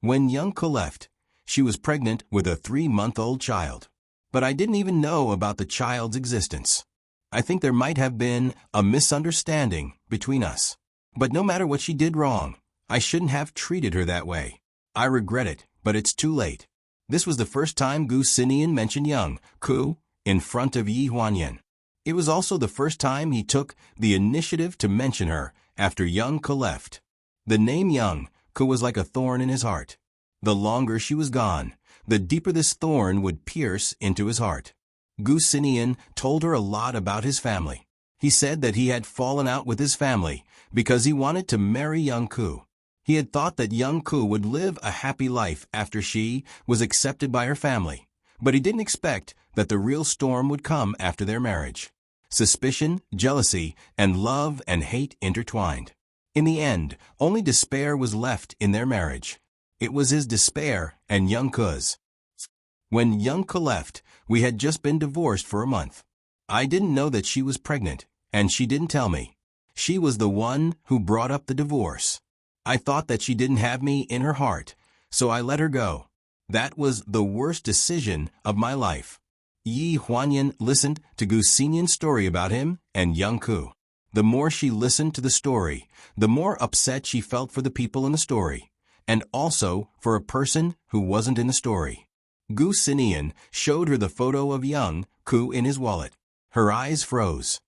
Speaker 1: "When young Ko left, she was pregnant with a 3-month-old child. But I didn't even know about the child's existence. I think there might have been a misunderstanding between us. But no matter what she did wrong, I shouldn't have treated her that way. I regret it, but it's too late." This was the first time Gu Sinian mentioned young Ku in front of Yi Huanyan. It was also the first time he took the initiative to mention her after young Ko left. The name young Ku was like a thorn in his heart. The longer she was gone, the deeper this thorn would pierce into his heart. Gu Sinian told her a lot about his family. He said that he had fallen out with his family because he wanted to marry young Ku. He had thought that young Ku would live a happy life after she was accepted by her family, but he didn't expect that the real storm would come after their marriage. Suspicion, jealousy, and love and hate intertwined. In the end, only despair was left in their marriage. It was his despair and young Ku's. When young Ku left, we had just been divorced for a month. I didn't know that she was pregnant, and she didn't tell me. She was the one who brought up the divorce. I thought that she didn't have me in her heart, so I let her go. That was the worst decision of my life. Yi Huanyan listened to Gu Sinian's story about him and young Ku. The more she listened to the story, the more upset she felt for the people in the story, and also for a person who wasn't in the story. Gu Sinian showed her the photo of young Ku in his wallet. Her eyes froze.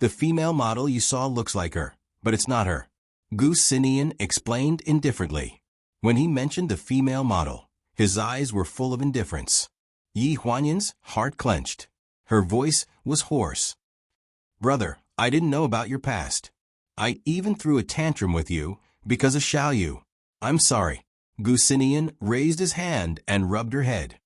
Speaker 1: The female model you saw looks like her, but it's not her." Gu Sinian explained indifferently. When he mentioned the female model, his eyes were full of indifference. Yi Huanyan's heart clenched. Her voice was hoarse. "Brother, I didn't know about your past. I even threw a tantrum with you Because of Xiaoyu. I'm sorry. Gu Xinian raised his hand and rubbed her head.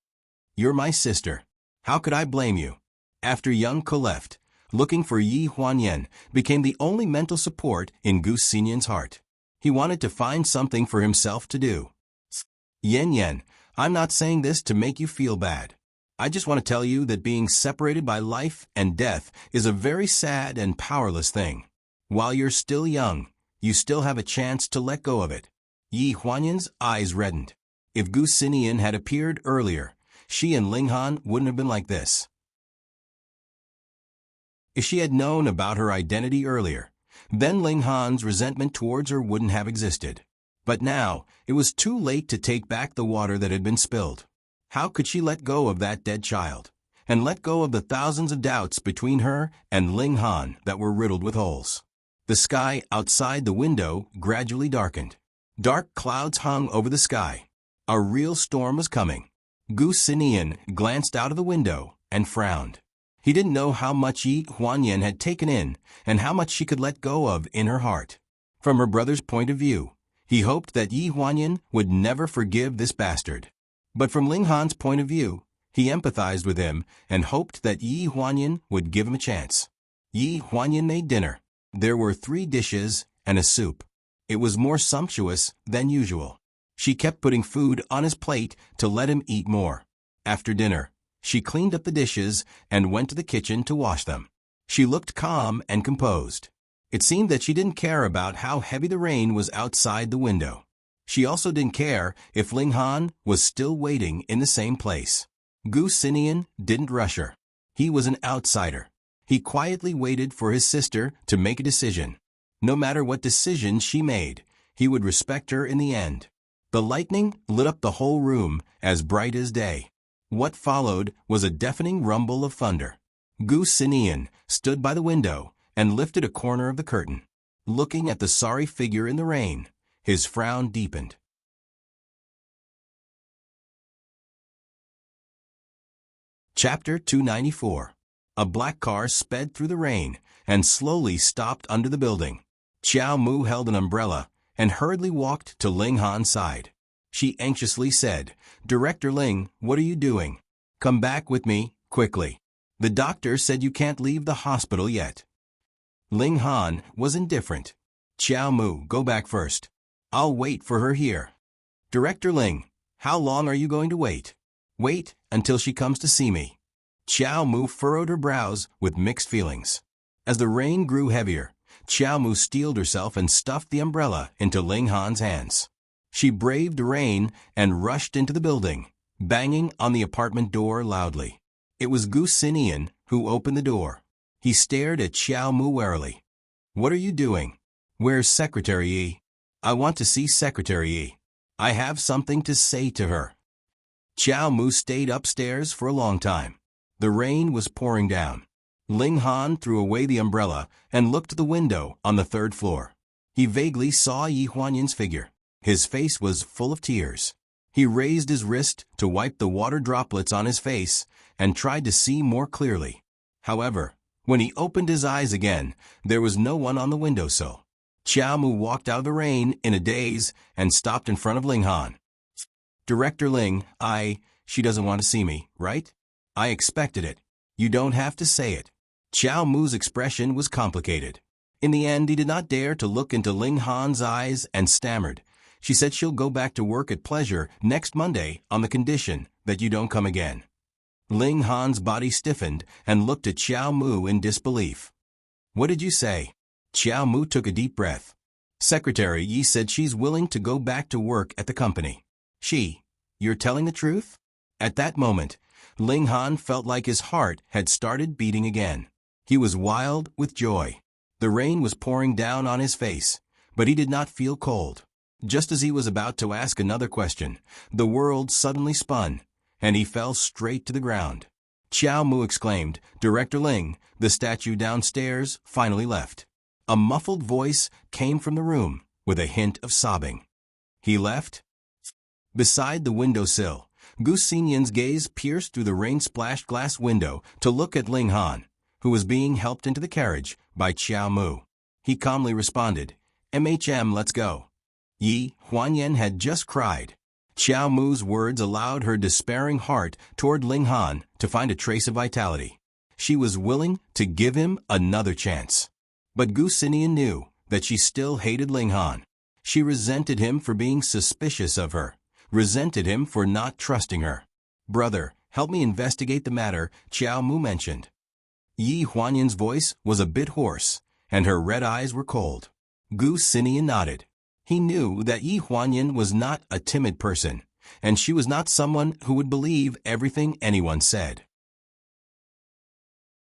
Speaker 1: You're my sister. How could I blame you? After young Ko left, looking for Yi Huanyan became the only mental support in Gu Xinian's heart. He wanted to find something for himself to do. Yen, I'm not saying this to make you feel bad. I just want to tell you that being separated by life and death is a very sad and powerless thing. While you're still young, you still have a chance to let go of it. Yi Huanyan's eyes reddened. If Gu Xinian had appeared earlier, she and Ling Han wouldn't have been like this. If she had known about her identity earlier, then Ling Han's resentment towards her wouldn't have existed. But now, it was too late to take back the water that had been spilled. How could she let go of that dead child, and let go of the thousands of doubts between her and Ling Han that were riddled with holes? The sky outside the window gradually darkened. Dark clouds hung over the sky. A real storm was coming. Gu Xinian glanced out of the window and frowned. He didn't know how much Yi Huanyan had taken in and how much she could let go of in her heart. From her brother's point of view, he hoped that Yi Huanyan would never forgive this bastard. But from Ling Han's point of view, he empathized with him and hoped that Yi Huanyan would give him a chance. Yi Huanyan made dinner. There were 3 dishes and a soup. It was more sumptuous than usual. She kept putting food on his plate to let him eat more. After dinner, she cleaned up the dishes and went to the kitchen to wash them. She looked calm and composed. It seemed that she didn't care about how heavy the rain was outside the window. She also didn't care if Ling Han was still waiting in the same place. Gu Xinian didn't rush her. He was an outsider. He quietly waited for his sister to make a decision. No matter what decision she made, he would respect her in the end. The lightning lit up the whole room as bright as day. What followed was a deafening rumble of thunder. Gu Xinian stood by the window and lifted a corner of the curtain. Looking at the sorry figure in the rain, his frown deepened. Chapter 294. A black car sped through the rain and slowly stopped under the building. Xiao Mu held an umbrella and hurriedly walked to Ling Han's side. She anxiously said, "Director Ling, what are you doing? Come back with me, quickly. The doctor said you can't leave the hospital yet." Ling Han was indifferent. "Xiao Mu, go back first. I'll wait for her here." "Director Ling, how long are you going to wait?" "Wait until she comes to see me." Xiao Mu furrowed her brows with mixed feelings. As the rain grew heavier, Xiao Mu steeled herself and stuffed the umbrella into Ling Han's hands. She braved the rain and rushed into the building, banging on the apartment door loudly. It was Gu Xinian who opened the door. He stared at Xiao Mu warily. "What are you doing? Where's Secretary Yi? I want to see Secretary Yi. I have something to say to her." Xiao Mu stayed upstairs for a long time. The rain was pouring down. Ling Han threw away the umbrella and looked at the window on the 3rd floor. He vaguely saw Yi Huanyan's figure. His face was full of tears. He raised his wrist to wipe the water droplets on his face and tried to see more clearly. However, when he opened his eyes again, there was no one on the windowsill. Xiao Mu walked out of the rain in a daze and stopped in front of Ling Han. "Director Ling, she doesn't want to see me, right? I expected it. You don't have to say it." Xiao Mu's expression was complicated. In the end, he did not dare to look into Ling Han's eyes and stammered. "She said she'll go back to work at pleasure next Monday on the condition that you don't come again." Ling Han's body stiffened and looked at Xiao Mu in disbelief. "What did you say?" Xiao Mu took a deep breath. "Secretary Yi said she's willing to go back to work at the company." You're telling the truth?" At that moment, Ling Han felt like his heart had started beating again. He was wild with joy. The rain was pouring down on his face, but he did not feel cold. Just as he was about to ask another question, the world suddenly spun, and he fell straight to the ground. Xiao Mu exclaimed, "Director Ling, the statue downstairs finally left." A muffled voice came from the room, with a hint of sobbing. "He left?" Beside the windowsill, Gu Xinian's gaze pierced through the rain-splashed glass window to look at Ling Han, who was being helped into the carriage by Xiao Mu. He calmly responded, "MHM, let's go." Yi Huanyan had just cried. Xiao Mu's words allowed her despairing heart toward Ling Han to find a trace of vitality. She was willing to give him another chance. But Gu Xinian knew that she still hated Ling Han. She resented him for being suspicious of her, resented him for not trusting her. "Brother, help me investigate the matter," Xiao Mu mentioned. Yi Huanyan's voice was a bit hoarse, and her red eyes were cold. Gu Xinian nodded. He knew that Yi Huanyan was not a timid person, and she was not someone who would believe everything anyone said.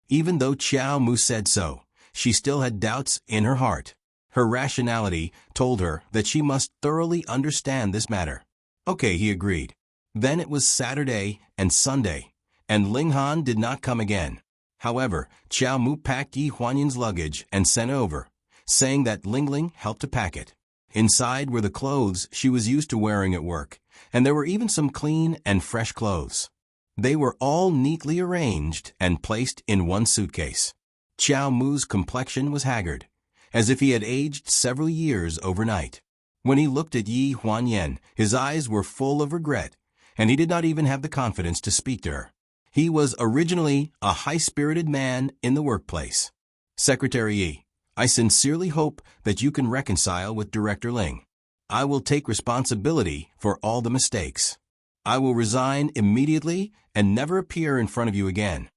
Speaker 1: Even though Xiao Mu said so, she still had doubts in her heart. Her rationality told her that she must thoroughly understand this matter. Okay, he agreed. Then it was Saturday and Sunday, and Ling Han did not come again. However, Xiao Mu packed Yi Huanyan's luggage and sent over, saying that Ling Ling helped to pack it. Inside were the clothes she was used to wearing at work, and there were even some clean and fresh clothes. They were all neatly arranged and placed in one suitcase. Xiao Mu's complexion was haggard, as if he had aged several years overnight. When he looked at Yi Huanyan, his eyes were full of regret, and he did not even have the confidence to speak to her. He was originally a high-spirited man in the workplace. "Secretary Yi, I sincerely hope that you can reconcile with Director Ling. I will take responsibility for all the mistakes. I will resign immediately and never appear in front of you again."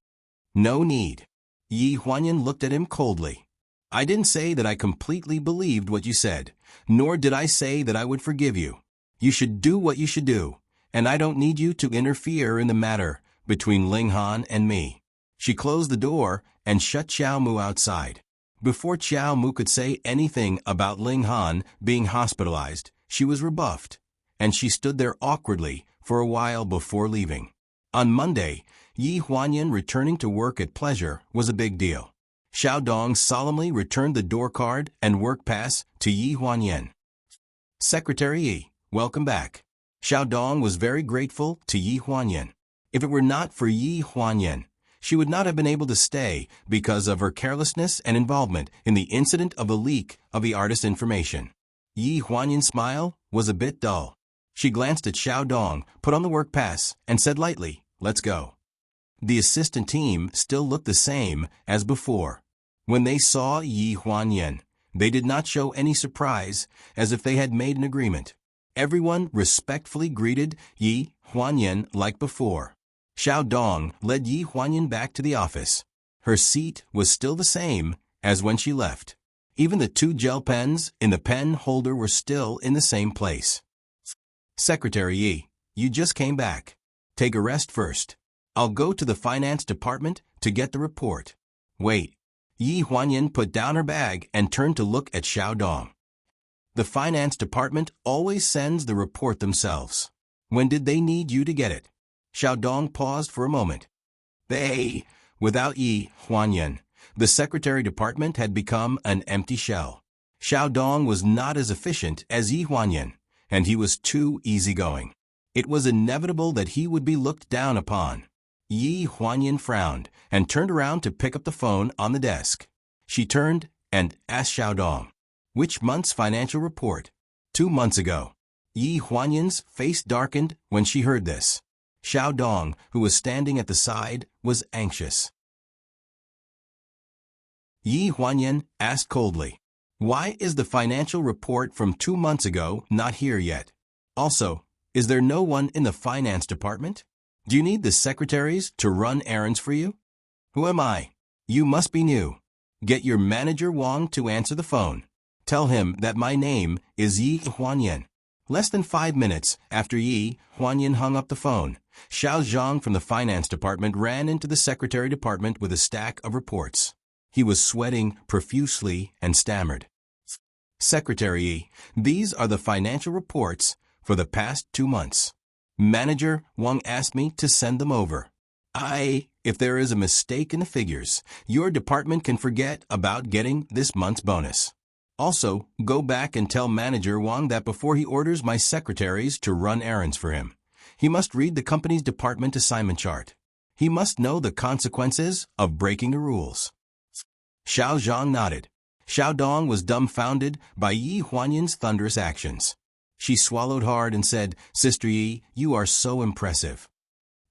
Speaker 1: "No need." Yi Huanyan looked at him coldly. "I didn't say that I completely believed what you said, nor did I say that I would forgive you. You should do what you should do, and I don't need you to interfere in the matter between Ling Han and me." She closed the door and shut Xiao Mu outside. Before Xiao Mu could say anything about Ling Han being hospitalized, she was rebuffed, and she stood there awkwardly for a while before leaving. On Monday, Yi Huanyan returning to work at pleasure was a big deal. Xiao Dong solemnly returned the door card and work pass to Yi Huanyan. "Secretary Yi, welcome back." Xiao Dong was very grateful to Yi Huanyan. If it were not for Yi Huanyan, she would not have been able to stay because of her carelessness and involvement in the incident of the leak of the artist's information. Yi Huanyan's smile was a bit dull. She glanced at Xiao Dong, put on the work pass, and said lightly, "Let's go." The assistant team still looked the same as before. When they saw Yi Huanyan, they did not show any surprise, as if they had made an agreement. Everyone respectfully greeted Yi Huanyan like before. Xiao Dong led Yi Huanyan back to the office. Her seat was still the same as when she left. Even the 2 gel pens in the pen holder were still in the same place. "Secretary Yi, you just came back. Take a rest first. I'll go to the finance department to get the report." "Wait." Yi Huanyan put down her bag and turned to look at Xiao Dong. "The finance department always sends the report themselves. When did they need you to get it?" Xiao Dong paused for a moment. Without Yi Huanyan, the secretary department had become an empty shell. Xiao Dong was not as efficient as Yi Huanyan, and he was too easygoing. It was inevitable that he would be looked down upon. Yi Huanyan frowned and turned around to pick up the phone on the desk. She turned and asked Xiao Dong, "Which month's financial report?" 2 months ago." Yi Huanyan's face darkened when she heard this. Xiao Dong, who was standing at the side, was anxious. Yi Huanyan asked coldly, "Why is the financial report from 2 months ago not here yet? Also, is there no one in the finance department? Do you need the secretaries to run errands for you?" "Who am I? You must be new. Get your manager Wang to answer the phone. Tell him that my name is Yi Huanyan." Less than 5 minutes after Yi Huanyan hung up the phone, Xiao Zhang from the finance department ran into the secretary department with a stack of reports. He was sweating profusely and stammered, "Secretary Yi, these are the financial reports for the past 2 months. Manager Wang asked me to send them over. If there is a mistake in the figures, your department can forget about getting this month's bonus. Also, go back and tell Manager Wang that before he orders my secretaries to run errands for him, he must read the company's department assignment chart. He must know the consequences of breaking the rules." Xiao Zhang nodded. Xiaodong was dumbfounded by Yi Huanyan's thunderous actions. She swallowed hard and said, "Sister Yi, you are so impressive."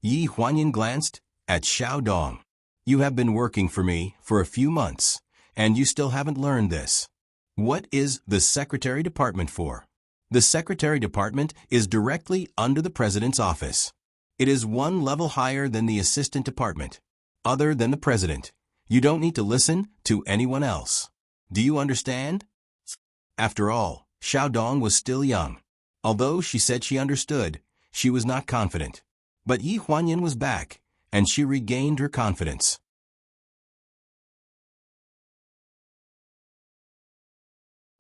Speaker 1: Yi Huanyan glanced at Xiaodong. "You have been working for me for a few months, and you still haven't learned this. What is the Secretary Department for?" The Secretary Department is directly under the President's office. It is one level higher than the Assistant Department. Other than the President, you don't need to listen to anyone else. Do you understand? After all, Xiaodong was still young. Although she said she understood, she was not confident. But Yi Huanyan was back, and she regained her confidence.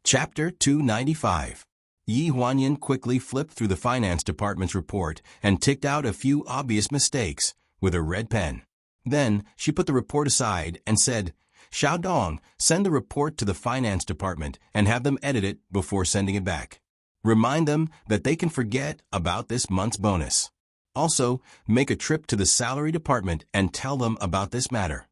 Speaker 1: Chapter 295. Yi Huanyan quickly flipped through the Finance Department's report and ticked out a few obvious mistakes with a red pen. Then she put the report aside and said, "Xiaodong, send the report to the Finance Department and have them edit it before sending it back. Remind them that they can forget about this month's bonus. Also, make a trip to the Salary Department and tell them about this matter."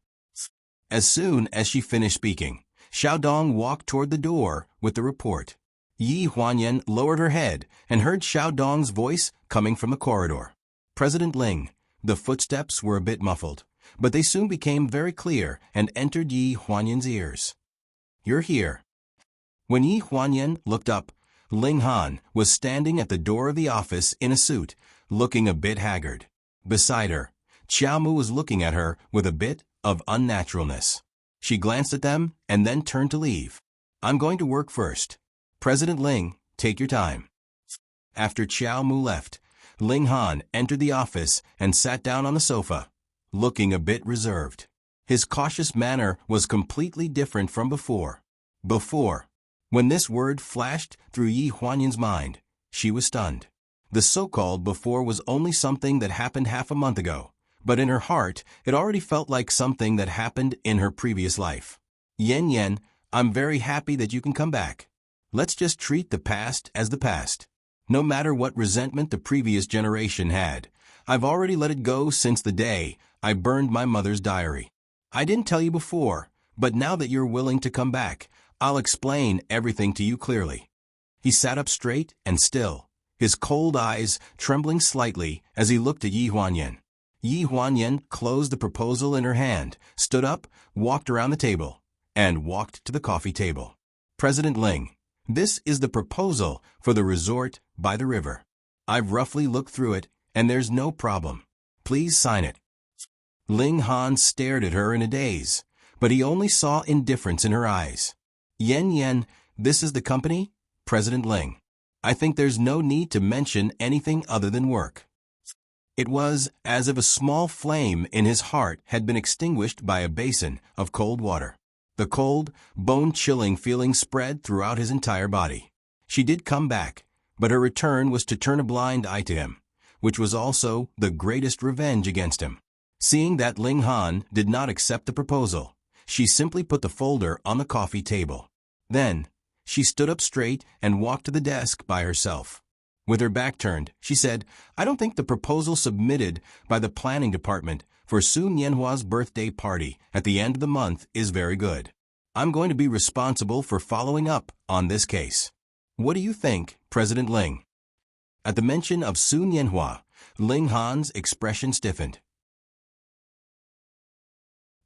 Speaker 1: As soon as she finished speaking, Xiaodong walked toward the door with the report. Yi Huanyan lowered her head and heard Xiaodong's voice coming from the corridor. "President Ling." The footsteps were a bit muffled, but they soon became very clear and entered Yi Huanyan's ears. "You're here." When Yi Huanyan looked up, Ling Han was standing at the door of the office in a suit, looking a bit haggard. Beside her, Qiao Mu was looking at her with a bit of unnaturalness. She glanced at them and then turned to leave. "I'm going to work first. President Ling, take your time." After Qiao Mu left, Ling Han entered the office and sat down on the sofa, looking a bit reserved. His cautious manner was completely different from before. When this word flashed through Yi Huanyan's mind, she was stunned. The so-called before was only something that happened half a month ago, but in her heart, it already felt like something that happened in her previous life. "Yan, I'm very happy that you can come back. Let's just treat the past as the past. No matter what resentment the previous generation had, I've already let it go since the day I burned my mother's diary. I didn't tell you before, but now that you're willing to come back, I'll explain everything to you clearly." He sat up straight and still, his cold eyes trembling slightly as he looked at Yi Huanyan. Yi Huanyan closed the proposal in her hand, stood up, walked around the table, and walked to the coffee table. "President Ling, this is the proposal for the resort by the river. I've roughly looked through it, and there's no problem. Please sign it." Ling Han stared at her in a daze, but he only saw indifference in her eyes. Yan, this is the company? President Ling. I think there's no need to mention anything other than work." It was as if a small flame in his heart had been extinguished by a basin of cold water. The cold, bone-chilling feeling spread throughout his entire body. She did come back, but her return was to turn a blind eye to him, which was also the greatest revenge against him. Seeing that Ling Han did not accept the proposal, she simply put the folder on the coffee table. Then, she stood up straight and walked to the desk by herself. With her back turned, she said, "I don't think the proposal submitted by the planning department for Su Nianhua's birthday party at the end of the month is very good. I'm going to be responsible for following up on this case. What do you think, President Ling?" At the mention of Su Nianhua, Ling Han's expression stiffened.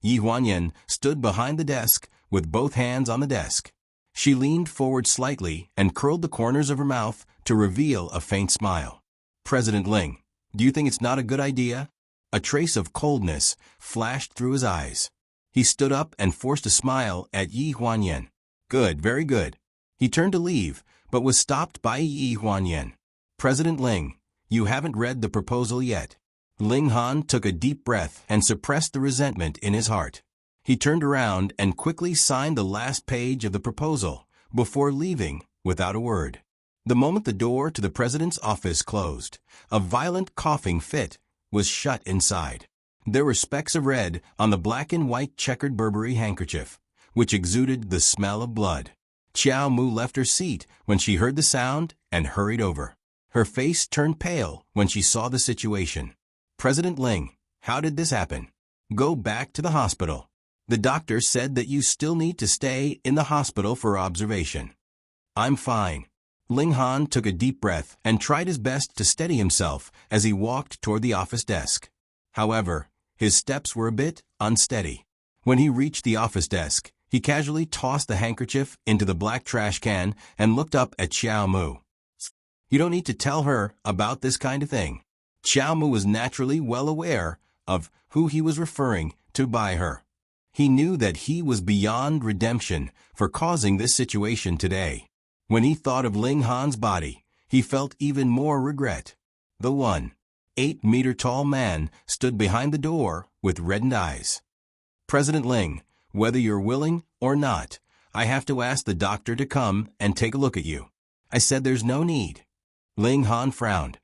Speaker 1: Yi Huanyan stood behind the desk with both hands on the desk. She leaned forward slightly and curled the corners of her mouth to reveal a faint smile. "President Ling, do you think it's not a good idea?" A trace of coldness flashed through his eyes. He stood up and forced a smile at Yi Huanyan. "Good, very good." He turned to leave, but was stopped by Yi Huanyan. "President Ling, you haven't read the proposal yet." Ling Han took a deep breath and suppressed the resentment in his heart. He turned around and quickly signed the last page of the proposal before leaving without a word. The moment the door to the president's office closed, a violent coughing fit was shut inside. There were specks of red on the black and white checkered Burberry handkerchief, which exuded the smell of blood. Qiao Mu left her seat when she heard the sound and hurried over. Her face turned pale when she saw the situation. "President Ling, how did this happen?" "Go back to the hospital." The doctor said that you still need to stay in the hospital for observation. I'm fine. Ling Han took a deep breath and tried his best to steady himself as he walked toward the office desk. However, his steps were a bit unsteady. When he reached the office desk, he casually tossed the handkerchief into the black trash can and looked up at Xiao Mu. You don't need to tell her about this kind of thing. Xiao Mu was naturally well aware of who he was referring to by her. He knew that he was beyond redemption for causing this situation today. When he thought of Ling Han's body, he felt even more regret. The 1.8-meter-tall man stood behind the door with reddened eyes. President Ling, whether you're willing or not, I have to ask the doctor to come and take a look at you. I said there's no need. Ling Han frowned.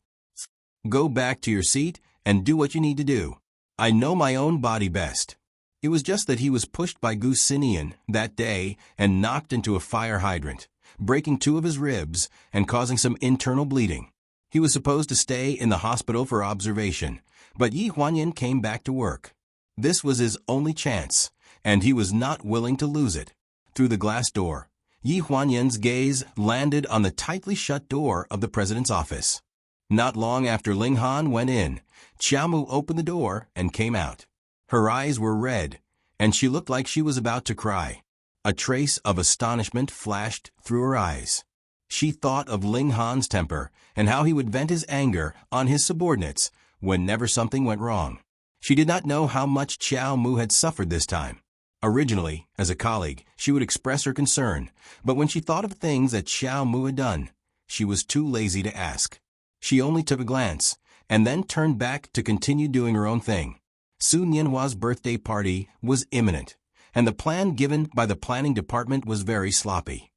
Speaker 1: Go back to your seat and do what you need to do. I know my own body best. It was just that he was pushed by Gu Xinian that day and knocked into a fire hydrant, breaking 2 of his ribs and causing some internal bleeding. He was supposed to stay in the hospital for observation, but Yi Huanyan came back to work. This was his only chance, and he was not willing to lose it. Through the glass door, Yi Huanyan's gaze landed on the tightly shut door of the president's office. Not long after Ling Han went in, Xiao Mu opened the door and came out. Her eyes were red, and she looked like she was about to cry. A trace of astonishment flashed through her eyes. She thought of Ling Han's temper and how he would vent his anger on his subordinates whenever something went wrong. She did not know how much Xiao Mu had suffered this time. Originally, as a colleague, she would express her concern, but when she thought of things that Xiao Mu had done, she was too lazy to ask. She only took a glance, and then turned back to continue doing her own thing. Su Nianhua's birthday party was imminent, and the plan given by the planning department was very sloppy.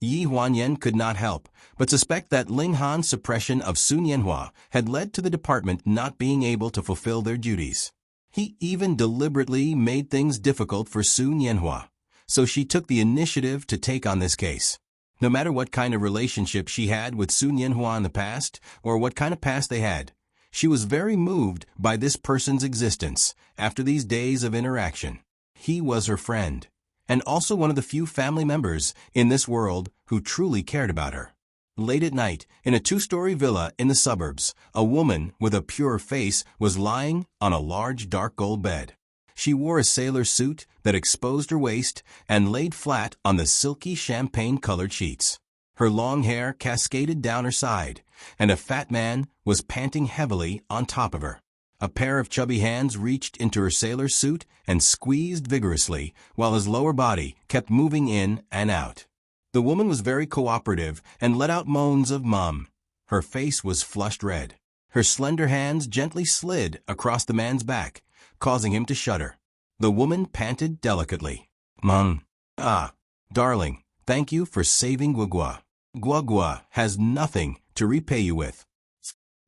Speaker 1: Yi Huanyan could not help but suspect that Ling Han's suppression of Su Nianhua had led to the department not being able to fulfill their duties. He even deliberately made things difficult for Su Nianhua, so she took the initiative to take on this case. No matter what kind of relationship she had with Su Nianhua in the past, or what kind of past they had, she was very moved by this person's existence after these days of interaction. He was her friend, and also one of the few family members in this world who truly cared about her. Late at night, in a 2-story villa in the suburbs, a woman with a pure face was lying on a large dark gold bed. She wore a sailor suit that exposed her waist and laid flat on the silky champagne-colored sheets. Her long hair cascaded down her side, and a fat man was panting heavily on top of her. A pair of chubby hands reached into her sailor suit and squeezed vigorously, while his lower body kept moving in and out. The woman was very cooperative and let out moans of "Mom." Her face was flushed red. Her slender hands gently slid across the man's back, causing him to shudder. The woman panted delicately. "Mom. Ah, darling, thank you for saving Guagua. Guagua has nothing to repay you with."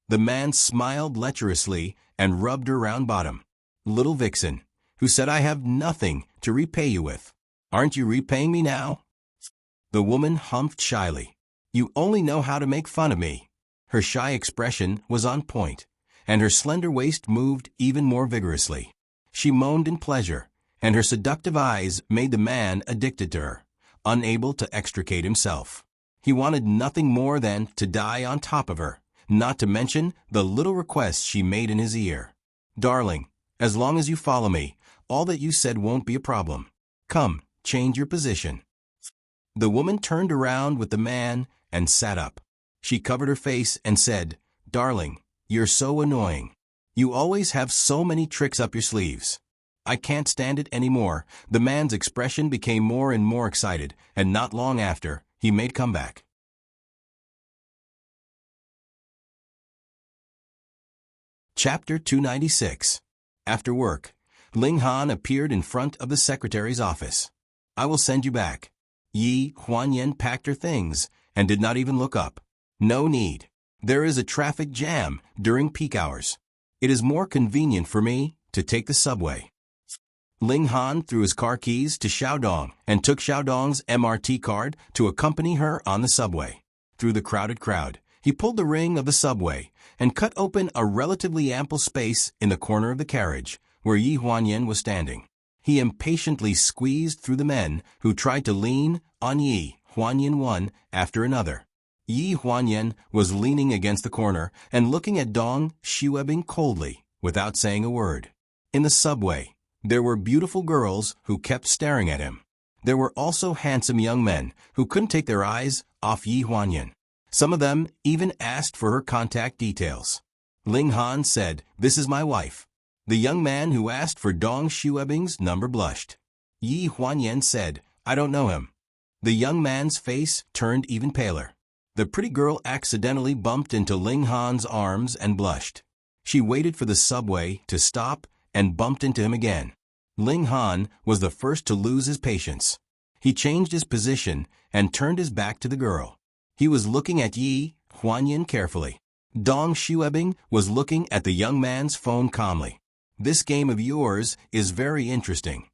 Speaker 1: The man smiled lecherously and rubbed her round bottom. "Little vixen, who said I have nothing to repay you with. Aren't you repaying me now?" The woman humphed shyly. "You only know how to make fun of me." Her shy expression was on point, and her slender waist moved even more vigorously. She moaned in pleasure, and her seductive eyes made the man addicted to her, unable to extricate himself. He wanted nothing more than to die on top of her, not to mention the little requests she made in his ear. "Darling, as long as you follow me, all that you said won't be a problem. Come, change your position." The woman turned around with the man and sat up. She covered her face and said, "Darling, you're so annoying. You always have so many tricks up your sleeves." "I can't stand it anymore." The man's expression became more and more excited, and not long after, he made comeback. Chapter 296. After work, Ling Han appeared in front of the secretary's office. "I will send you back." Yi Huanyan packed her things and did not even look up. "No need. There is a traffic jam during peak hours. It is more convenient for me to take the subway." Ling Han threw his car keys to Xiaodong and took Xiaodong's MRT card to accompany her on the subway. Through the crowded crowd, he pulled the ring of the subway and cut open a relatively ample space in the corner of the carriage, where Yi Huanyan was standing. He impatiently squeezed through the men who tried to lean on Yi Huanyan one after another. Yi Huanyan was leaning against the corner and looking at Dong Xuebing coldly, without saying a word. In the subway, there were beautiful girls who kept staring at him. There were also handsome young men who couldn't take their eyes off Yi Huanyan. Some of them even asked for her contact details. Ling Han said, "This is my wife." The young man who asked for Dong Xuebing's number blushed. Yi Huanyan said, "I don't know him." The young man's face turned even paler. The pretty girl accidentally bumped into Ling Han's arms and blushed. She waited for the subway to stop and bumped into him again. Ling Han was the first to lose his patience. He changed his position and turned his back to the girl. He was looking at Yi Huanyan carefully. Dong Xuebing was looking at the young man's phone calmly. "This game of yours is very interesting."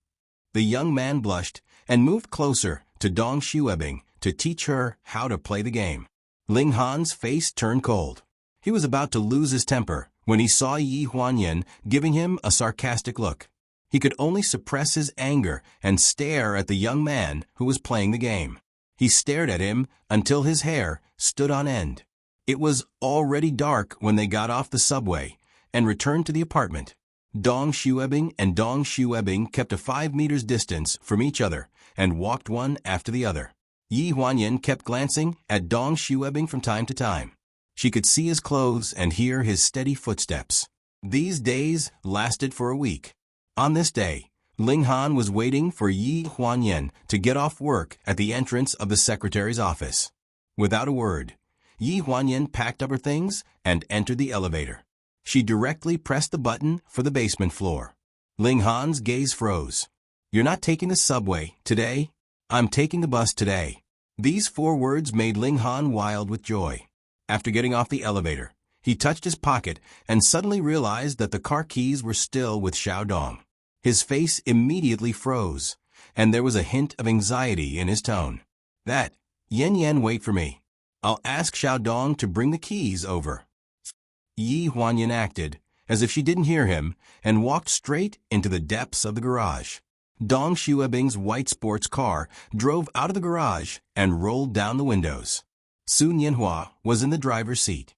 Speaker 1: The young man blushed and moved closer to Dong Xuebing to teach her how to play the game. Ling Han's face turned cold. He was about to lose his temper when he saw Yi Huanyan giving him a sarcastic look. He could only suppress his anger and stare at the young man who was playing the game. He stared at him until his hair stood on end. It was already dark when they got off the subway and returned to the apartment. Dong Xuebing and Dong Xuebing kept a 5 meters distance from each other and walked one after the other. Yi Huanyan kept glancing at Dong Xuebing from time to time. She could see his clothes and hear his steady footsteps. These days lasted for a week. On this day, Ling Han was waiting for Yi Huanyan to get off work at the entrance of the secretary's office. Without a word, Yi Huanyan packed up her things and entered the elevator. She directly pressed the button for the basement floor. Ling Han's gaze froze. "You're not taking the subway today?" "I'm taking the bus today." These 4 words made Ling Han wild with joy. After getting off the elevator, he touched his pocket and suddenly realized that the car keys were still with Xiaodong. His face immediately froze, and there was a hint of anxiety in his tone. "That, Yan, wait for me. I'll ask Xiaodong to bring the keys over." Yi Huanyan acted as if she didn't hear him and walked straight into the depths of the garage. Dong Xuebing's white sports car drove out of the garage and rolled down the windows. Su Nianhua was in the driver's seat.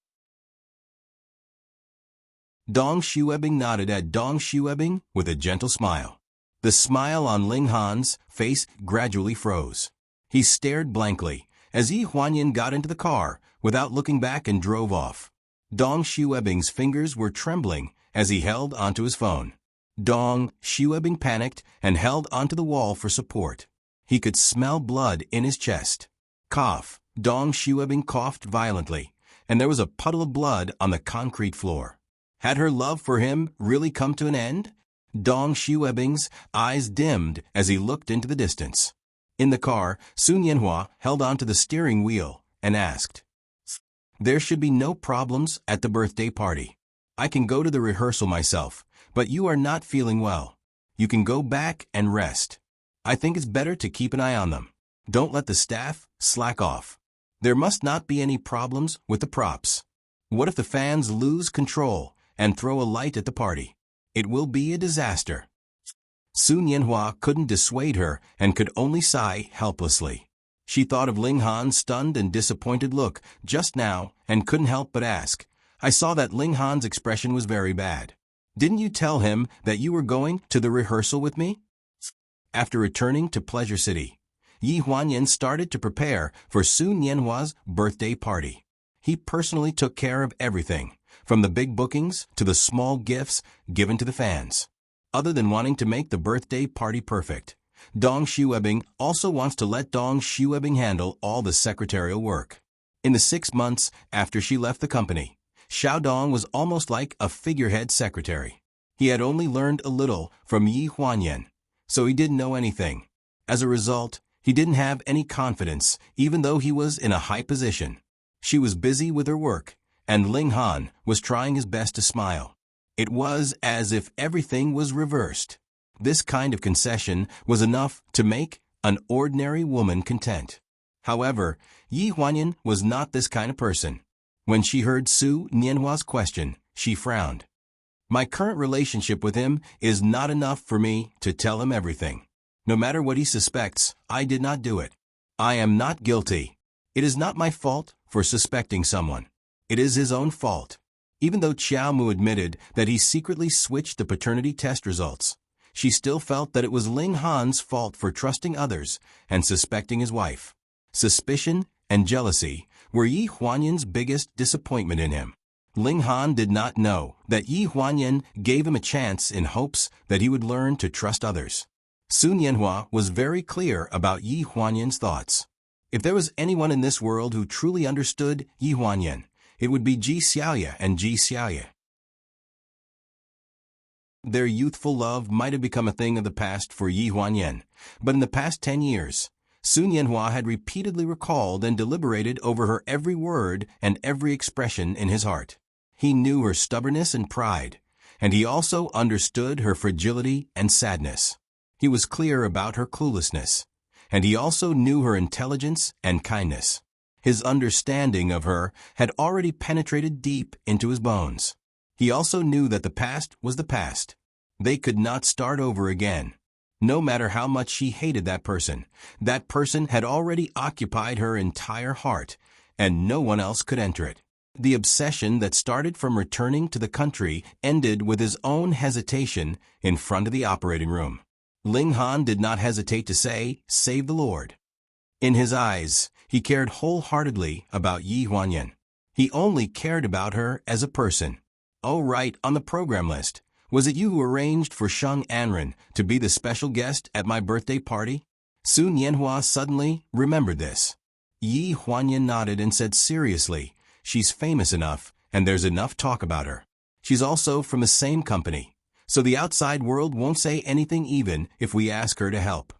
Speaker 1: Dong Xuebing nodded at Dong Xuebing with a gentle smile. The smile on Ling Han's face gradually froze. He stared blankly as Yi Huanyan got into the car without looking back and drove off. Dong Xuebing's fingers were trembling as he held onto his phone. Dong Xuebing panicked and held onto the wall for support. He could smell blood in his chest. Cough. Dong Xuebing coughed violently, and there was a puddle of blood on the concrete floor. Had her love for him really come to an end? Dong Xuebing's eyes dimmed as he looked into the distance. In the car, Su Nianhua held onto the steering wheel and asked, "There should be no problems at the birthday party. I can go to the rehearsal myself, but you are not feeling well. You can go back and rest. I think it's better to keep an eye on them. Don't let the staff slack off. There must not be any problems with the props. What if the fans lose control and throw a light at the party? It will be a disaster." Su Nianhua couldn't dissuade her and could only sigh helplessly. She thought of Ling Han's stunned and disappointed look just now and couldn't help but ask, "I saw that Ling Han's expression was very bad. Didn't you tell him that you were going to the rehearsal with me?" After returning to Pleasure City, Yi Huanyan started to prepare for Su Nianhua's birthday party. He personally took care of everything, from the big bookings to the small gifts given to the fans. Other than wanting to make the birthday party perfect, Dong Xuebing also wants to let Dong Xuebing handle all the secretarial work. In the 6 months after she left the company, Xiaodong was almost like a figurehead secretary. He had only learned a little from Yi Huanyan, so he didn't know anything. As a result, he didn't have any confidence, even though he was in a high position. She was busy with her work, and Ling Han was trying his best to smile. It was as if everything was reversed. This kind of concession was enough to make an ordinary woman content. However, Yi Huanyan was not this kind of person. When she heard Su Nianhua's question, she frowned. My current relationship with him is not enough for me to tell him everything. No matter what he suspects, I did not do it. I am not guilty. It is not my fault for suspecting someone. It is his own fault. Even though Xiao Mu admitted that he secretly switched the paternity test results, she still felt that it was Ling Han's fault for trusting others and suspecting his wife. Suspicion and jealousy were Yi Huanyan's biggest disappointment in him. Ling Han did not know that Yi Huanyan gave him a chance in hopes that he would learn to trust others. Sun Yanhua was very clear about Yi Huanyan's thoughts. If there was anyone in this world who truly understood Yi Huanyan, it would be Ji Xiaoya and Ji Xiaoya. Their youthful love might have become a thing of the past for Yi Huanyan, but in the past 10 years, Sun Yanhua had repeatedly recalled and deliberated over her every word and every expression in his heart. He knew her stubbornness and pride, and he also understood her fragility and sadness. He was clear about her cluelessness, and he also knew her intelligence and kindness. His understanding of her had already penetrated deep into his bones. He also knew that the past was the past. They could not start over again. No matter how much she hated that person had already occupied her entire heart, and no one else could enter it. The obsession that started from returning to the country ended with his own hesitation in front of the operating room. Ling Han did not hesitate to say, "Save the Lord." In his eyes, he cared wholeheartedly about Yi Huanyan. He only cared about her as a person. Oh, right, on the program list. Was it you who arranged for Sheng Anren to be the special guest at my birthday party? Sun Yanhua suddenly remembered this. Yi Huanyan nodded and said seriously, "She's famous enough, and there's enough talk about her. She's also from the same company, so the outside world won't say anything even if we ask her to help."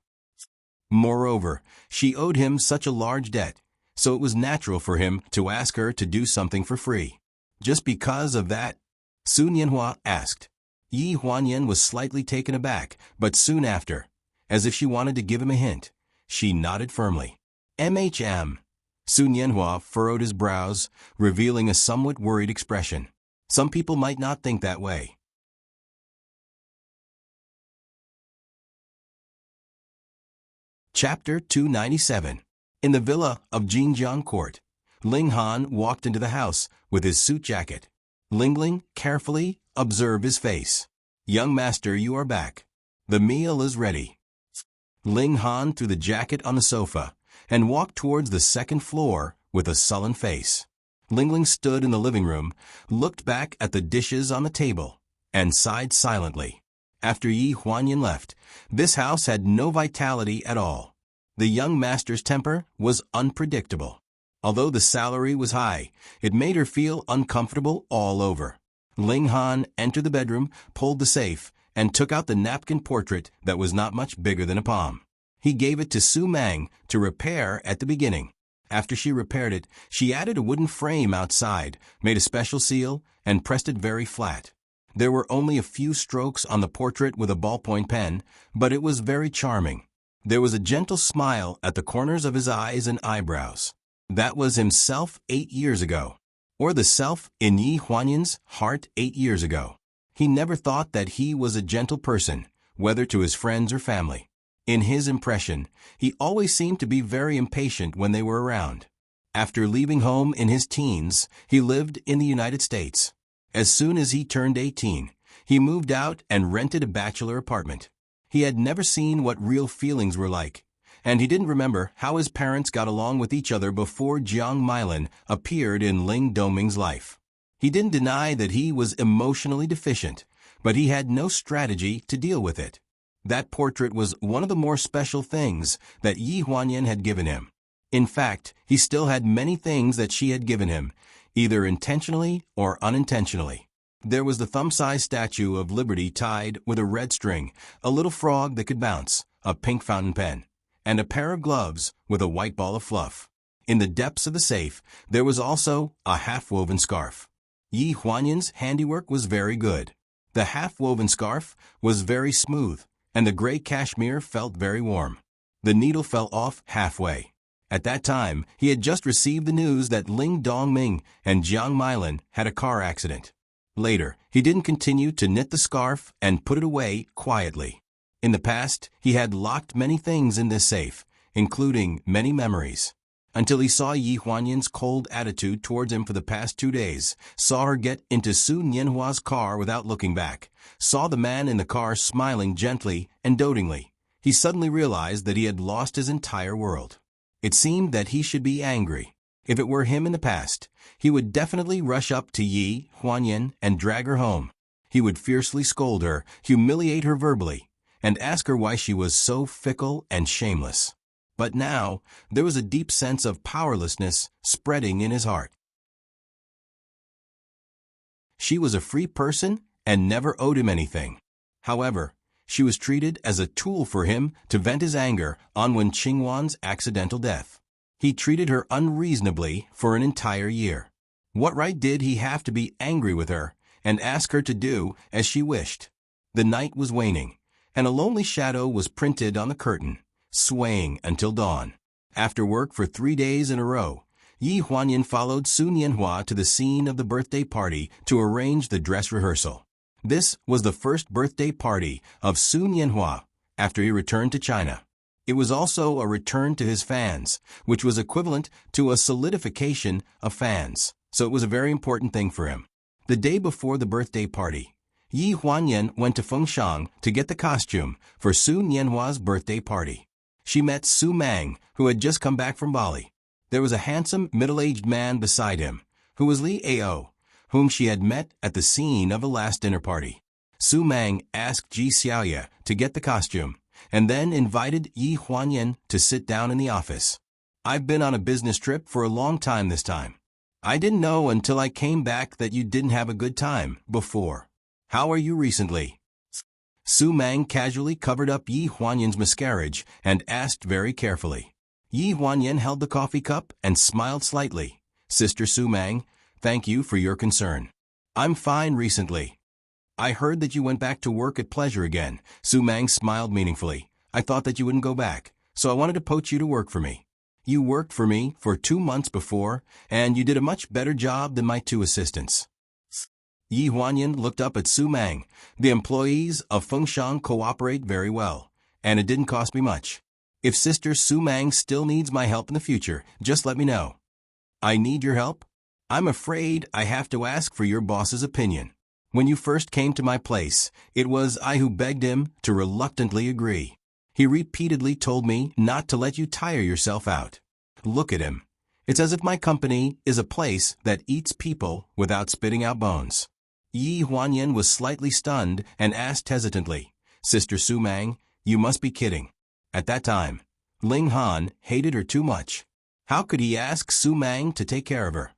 Speaker 1: Moreover, she owed him such a large debt, so it was natural for him to ask her to do something for free. Just because of that? Sun Yanhua asked. Yi Huanyan was slightly taken aback, but soon after, as if she wanted to give him a hint, she nodded firmly. "MHM." Sun Yanhua furrowed his brows, revealing a somewhat worried expression. Some people might not think that way. Chapter 297. In the villa of Jinjiang Court, Ling Han walked into the house with his suit jacket. Ling carefully observed his face. "Young master, you are back. The meal is ready." Ling Han threw the jacket on the sofa and walked towards the second floor with a sullen face. Ling stood in the living room, looked back at the dishes on the table, and sighed silently. After Yi Huanyan left, this house had no vitality at all. The young master's temper was unpredictable. Although the salary was high, it made her feel uncomfortable all over. Ling Han entered the bedroom, pulled the safe, and took out the napkin portrait that was not much bigger than a palm. He gave it to Su Mang to repair at the beginning. After she repaired it, she added a wooden frame outside, made a special seal, and pressed it very flat. There were only a few strokes on the portrait with a ballpoint pen, but it was very charming. There was a gentle smile at the corners of his eyes and eyebrows. That was himself 8 years ago, or the self in Yi Huanyan's heart 8 years ago. He never thought that he was a gentle person, whether to his friends or family. In his impression, he always seemed to be very impatient when they were around. After leaving home in his teens, he lived in the United States. As soon as he turned 18, he moved out and rented a bachelor apartment. He had never seen what real feelings were like, and he didn't remember how his parents got along with each other before Jiang Milan appeared in Ling Doming's life. He didn't deny that he was emotionally deficient, but he had no strategy to deal with it. That portrait was one of the more special things that Yi Huanyan had given him. In fact, he still had many things that she had given him, either intentionally or unintentionally. There was the thumb-sized statue of Liberty tied with a red string, a little frog that could bounce, a pink fountain pen, and a pair of gloves with a white ball of fluff. In the depths of the safe, there was also a half-woven scarf. Yi Huanyan's handiwork was very good. The half-woven scarf was very smooth, and the gray cashmere felt very warm. The needle fell off halfway. At that time, he had just received the news that Ling Dongming and Jiang Milan had a car accident. Later, he didn't continue to knit the scarf and put it away quietly. In the past, he had locked many things in this safe, including many memories. Until he saw Yi Huanyin's cold attitude towards him for the past 2 days, saw her get into Su Nianhua's car without looking back, saw the man in the car smiling gently and dotingly. He suddenly realized that he had lost his entire world. It seemed that he should be angry. If it were him in the past, he would definitely rush up to Yi Huanyin and drag her home. He would fiercely scold her, humiliate her verbally, and ask her why she was so fickle and shameless. But now, there was a deep sense of powerlessness spreading in his heart. She was a free person and never owed him anything. However, she was treated as a tool for him to vent his anger on Wen Qingwan's accidental death. He treated her unreasonably for an entire year. What right did he have to be angry with her and ask her to do as she wished? The night was waning, and a lonely shadow was printed on the curtain, swaying until dawn. After work for 3 days in a row, Yi Huanyin followed Su Nianhua to the scene of the birthday party to arrange the dress rehearsal. This was the first birthday party of Su Nianhua after he returned to China. It was also a return to his fans, which was equivalent to a solidification of fans, so it was a very important thing for him. The day before the birthday party, Yi Huanyin went to Fengshan to get the costume for Su Nianhua's birthday party. She met Su Mang, who had just come back from Bali. There was a handsome, middle-aged man beside him, who was Li Ao, whom she had met at the scene of a last dinner party. Su Mang asked Ji Xiaoya to get the costume, and then invited Yi Huanyin to sit down in the office. "I've been on a business trip for a long time this time. I didn't know until I came back that you didn't have a good time before. How are you recently?" Su Mang casually covered up Yi Huanyin's miscarriage and asked very carefully. Yi Huanyin held the coffee cup and smiled slightly. "Sister Su Mang, thank you for your concern. I'm fine recently." "I heard that you went back to work at Pleasure again." Su Mang smiled meaningfully. "I thought that you wouldn't go back, so I wanted to poach you to work for me. You worked for me for 2 months before, and you did a much better job than my 2 assistants." Yi Huanyin looked up at Su Mang. "The employees of Fengshan cooperate very well, and it didn't cost me much. If Sister Su Mang still needs my help in the future, just let me know." "I need your help? I'm afraid I have to ask for your boss's opinion. When you first came to my place, it was I who begged him to reluctantly agree. He repeatedly told me not to let you tire yourself out. Look at him. It's as if my company is a place that eats people without spitting out bones." Yi Huanyin was slightly stunned and asked hesitantly, "Sister Su Mang, you must be kidding." At that time, Ling Han hated her too much. How could he ask Su Mang to take care of her?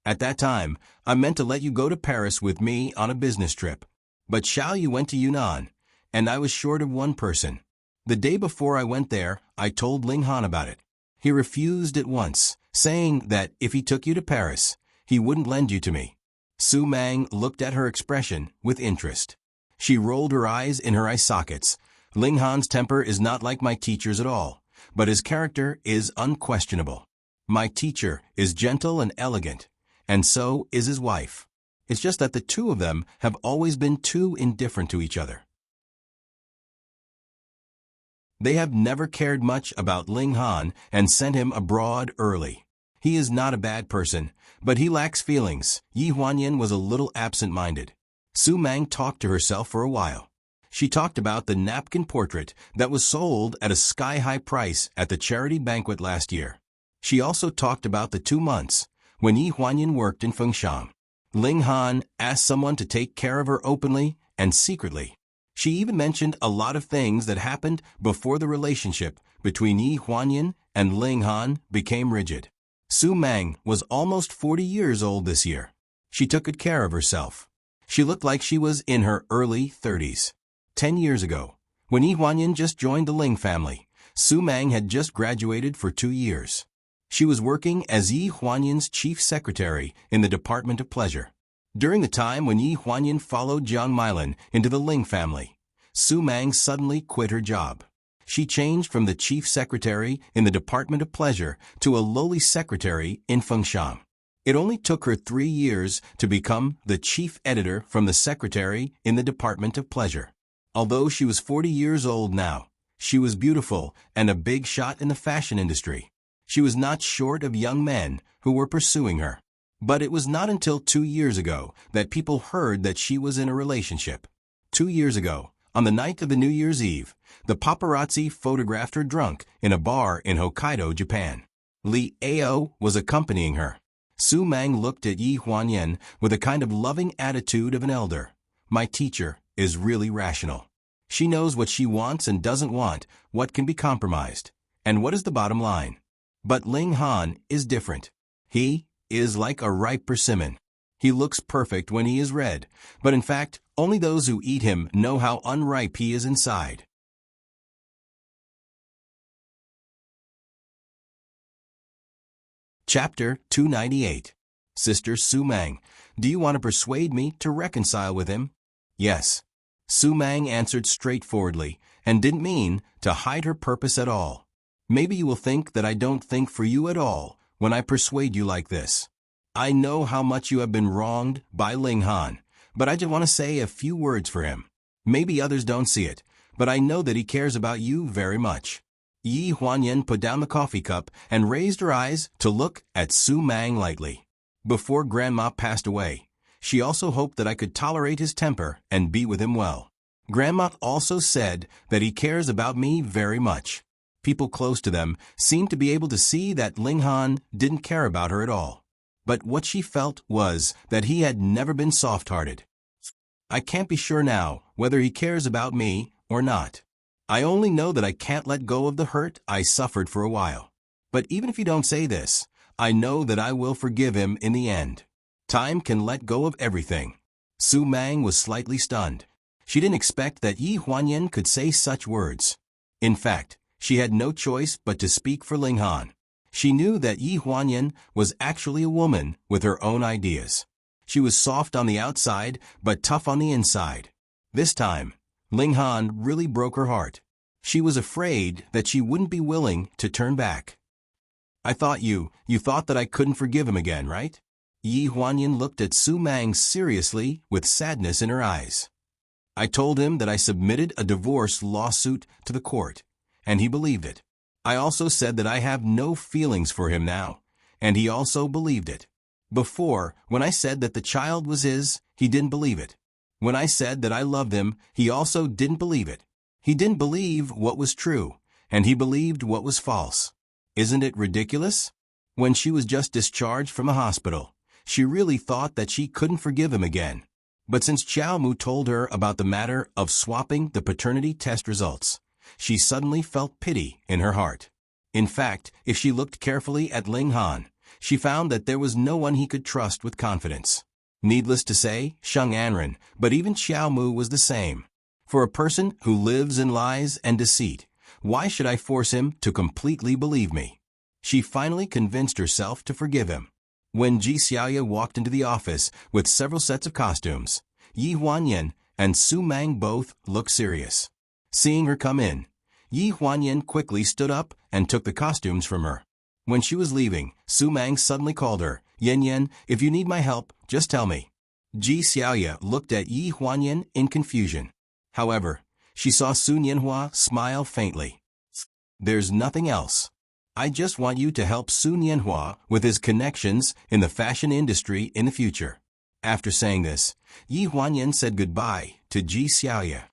Speaker 1: "At that time, I meant to let you go to Paris with me on a business trip. But Xiao Yu went to Yunnan, and I was short of 1 person. The day before I went there, I told Ling Han about it. He refused at once, saying that if he took you to Paris, he wouldn't lend you to me." Su Mang looked at her expression with interest. She rolled her eyes in her eye sockets. "Ling Han's temper is not like my teacher's at all, but his character is unquestionable. My teacher is gentle and elegant, and so is his wife. It's just that the 2 of them have always been too indifferent to each other. They have never cared much about Ling Han and sent him abroad early. He is not a bad person, but he lacks feelings." Yi Huanyin was a little absent-minded. Su Mang talked to herself for a while. She talked about the napkin portrait that was sold at a sky-high price at the charity banquet last year. She also talked about the 2 months when Yi Huanyin worked in Fengshan. Ling Han asked someone to take care of her openly and secretly. She even mentioned a lot of things that happened before the relationship between Yi Huanyin and Ling Han became rigid. Su Mang was almost 40 years old this year. She took good care of herself. She looked like she was in her early 30s. 10 years ago, when Yi Huanyin just joined the Ling family, Su Mang had just graduated for 2 years. She was working as Yi Huanyin's chief secretary in the Department of Pleasure. During the time when Yi Huanyin followed Jiang Milan into the Ling family, Su Mang suddenly quit her job. She changed from the chief secretary in the Department of Pleasure to a lowly secretary in Fengshan. It only took her 3 years to become the chief editor from the secretary in the Department of Pleasure. Although she was 40 years old now, she was beautiful and a big shot in the fashion industry. She was not short of young men who were pursuing her. But it was not until 2 years ago that people heard that she was in a relationship. 2 years ago, on the night of the New Year's Eve, the paparazzi photographed her drunk in a bar in Hokkaido, Japan. Li Ao was accompanying her. Su Mang looked at Yi Huanyan with a kind of loving attitude of an elder. My teacher is really rational. She knows what she wants and doesn't want, what can be compromised, and what is the bottom line. But Ling Han is different. He is like a ripe persimmon. He looks perfect when he is red, but in fact, only those who eat him know how unripe he is inside. Chapter 298. Sister Su Mang, do you want to persuade me to reconcile with him? Yes. Su Mang answered straightforwardly and didn't mean to hide her purpose at all. Maybe you will think that I don't think for you at all when I persuade you like this. I know how much you have been wronged by Ling Han, but I just want to say a few words for him. Maybe others don't see it, but I know that he cares about you very much. Yi Huanyan put down the coffee cup and raised her eyes to look at Su Mang lightly. Before Grandma passed away, she also hoped that I could tolerate his temper and be with him well. Grandma also said that he cares about me very much. People close to them seemed to be able to see that Ling Han didn't care about her at all. But what she felt was that he had never been soft-hearted. I can't be sure now whether he cares about me or not. I only know that I can't let go of the hurt I suffered for a while. But even if you don't say this, I know that I will forgive him in the end. Time can let go of everything. Su Mang was slightly stunned. She didn't expect that Yi Huanyan could say such words. In fact, she had no choice but to speak for Ling Han. She knew that Yi Huanyan was actually a woman with her own ideas. She was soft on the outside, but tough on the inside. This time, Ling Han really broke her heart. She was afraid that she wouldn't be willing to turn back. I thought you thought that I couldn't forgive him again, right? Yi Huanyan looked at Su Mang seriously with sadness in her eyes. I told him that I submitted a divorce lawsuit to the court, and he believed it. I also said that I have no feelings for him now, and he also believed it. Before, when I said that the child was his, he didn't believe it. When I said that I loved him, he also didn't believe it. He didn't believe what was true, and he believed what was false. Isn't it ridiculous? When she was just discharged from a hospital, she really thought that she couldn't forgive him again. But since Xiao Mu told her about the matter of swapping the paternity test results, she suddenly felt pity in her heart. In fact, if she looked carefully at Ling Han, she found that there was no one he could trust with confidence. Needless to say, Sheng Anren, but even Xiao Mu was the same. For a person who lives in lies and deceit, why should I force him to completely believe me? She finally convinced herself to forgive him. When Ji Xiaoya walked into the office with several sets of costumes, Yi Huanyan and Su Mang both looked serious. Seeing her come in, Yi Huanyan quickly stood up and took the costumes from her. When she was leaving, Su Mang suddenly called her, Yan Yan, if you need my help, just tell me. Ji Xiaoya looked at Yi Huanyan in confusion. However, she saw Sun Yanhua smile faintly. There's nothing else. I just want you to help Sun Yanhua with his connections in the fashion industry in the future. After saying this, Yi Huanyan said goodbye to Ji Xiaoya.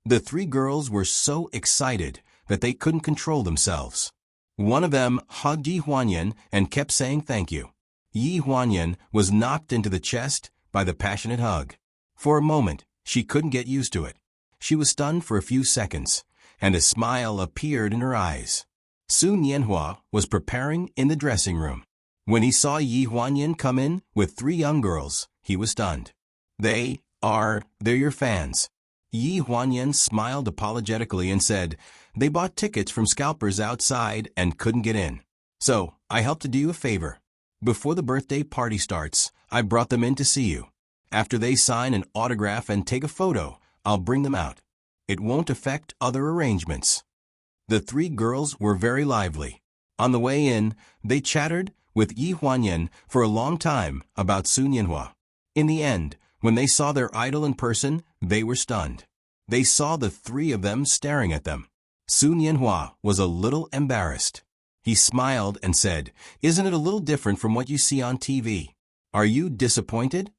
Speaker 1: The three girls were so excited that they couldn't control themselves. One of them hugged Yi Huanyan and kept saying thank you. Yi Huanyan was knocked into the chest by the passionate hug. For a moment, she couldn't get used to it. She was stunned for a few seconds, and a smile appeared in her eyes. Sun Yanhua was preparing in the dressing room. When he saw Yi Huanyan come in with three young girls, he was stunned. They're your fans. Yi Huanyan smiled apologetically and said, they bought tickets from scalpers outside and couldn't get in. So, I helped to do you a favor. Before the birthday party starts, I brought them in to see you. After they sign an autograph and take a photo, I'll bring them out. It won't affect other arrangements. The three girls were very lively. On the way in, they chattered with Yi Huanyan for a long time about Sun Yanhua. In the end, when they saw their idol in person, they were stunned. They saw the three of them staring at them. Sun Yanhua was a little embarrassed. He smiled and said, "Isn't it a little different from what you see on TV? Are you disappointed?"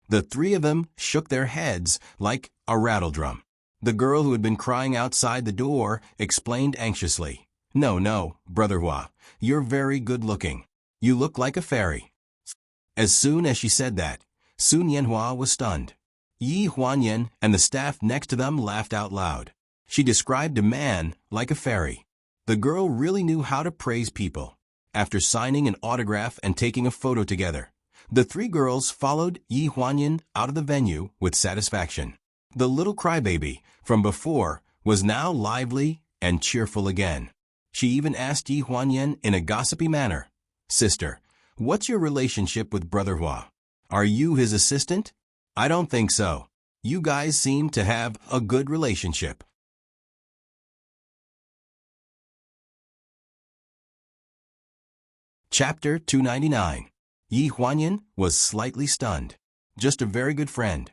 Speaker 1: The three of them shook their heads like a rattledrum. The girl who had been crying outside the door explained anxiously, No, Brother Hua, you're very good-looking. You look like a fairy." As soon as she said that, Sun Yanhua was stunned. Yi Huanyan and the staff next to them laughed out loud. She described a man like a fairy. The girl really knew how to praise people. After signing an autograph and taking a photo together, the three girls followed Yi Huanyan out of the venue with satisfaction. The little crybaby from before was now lively and cheerful again. She even asked Yi Huanyan in a gossipy manner, "Sister, what's your relationship with Brother Hua? Are you his assistant?" "I don't think so. You guys seem to have a good relationship." Chapter 299. Yi Huanyan was slightly stunned. Just a very good friend.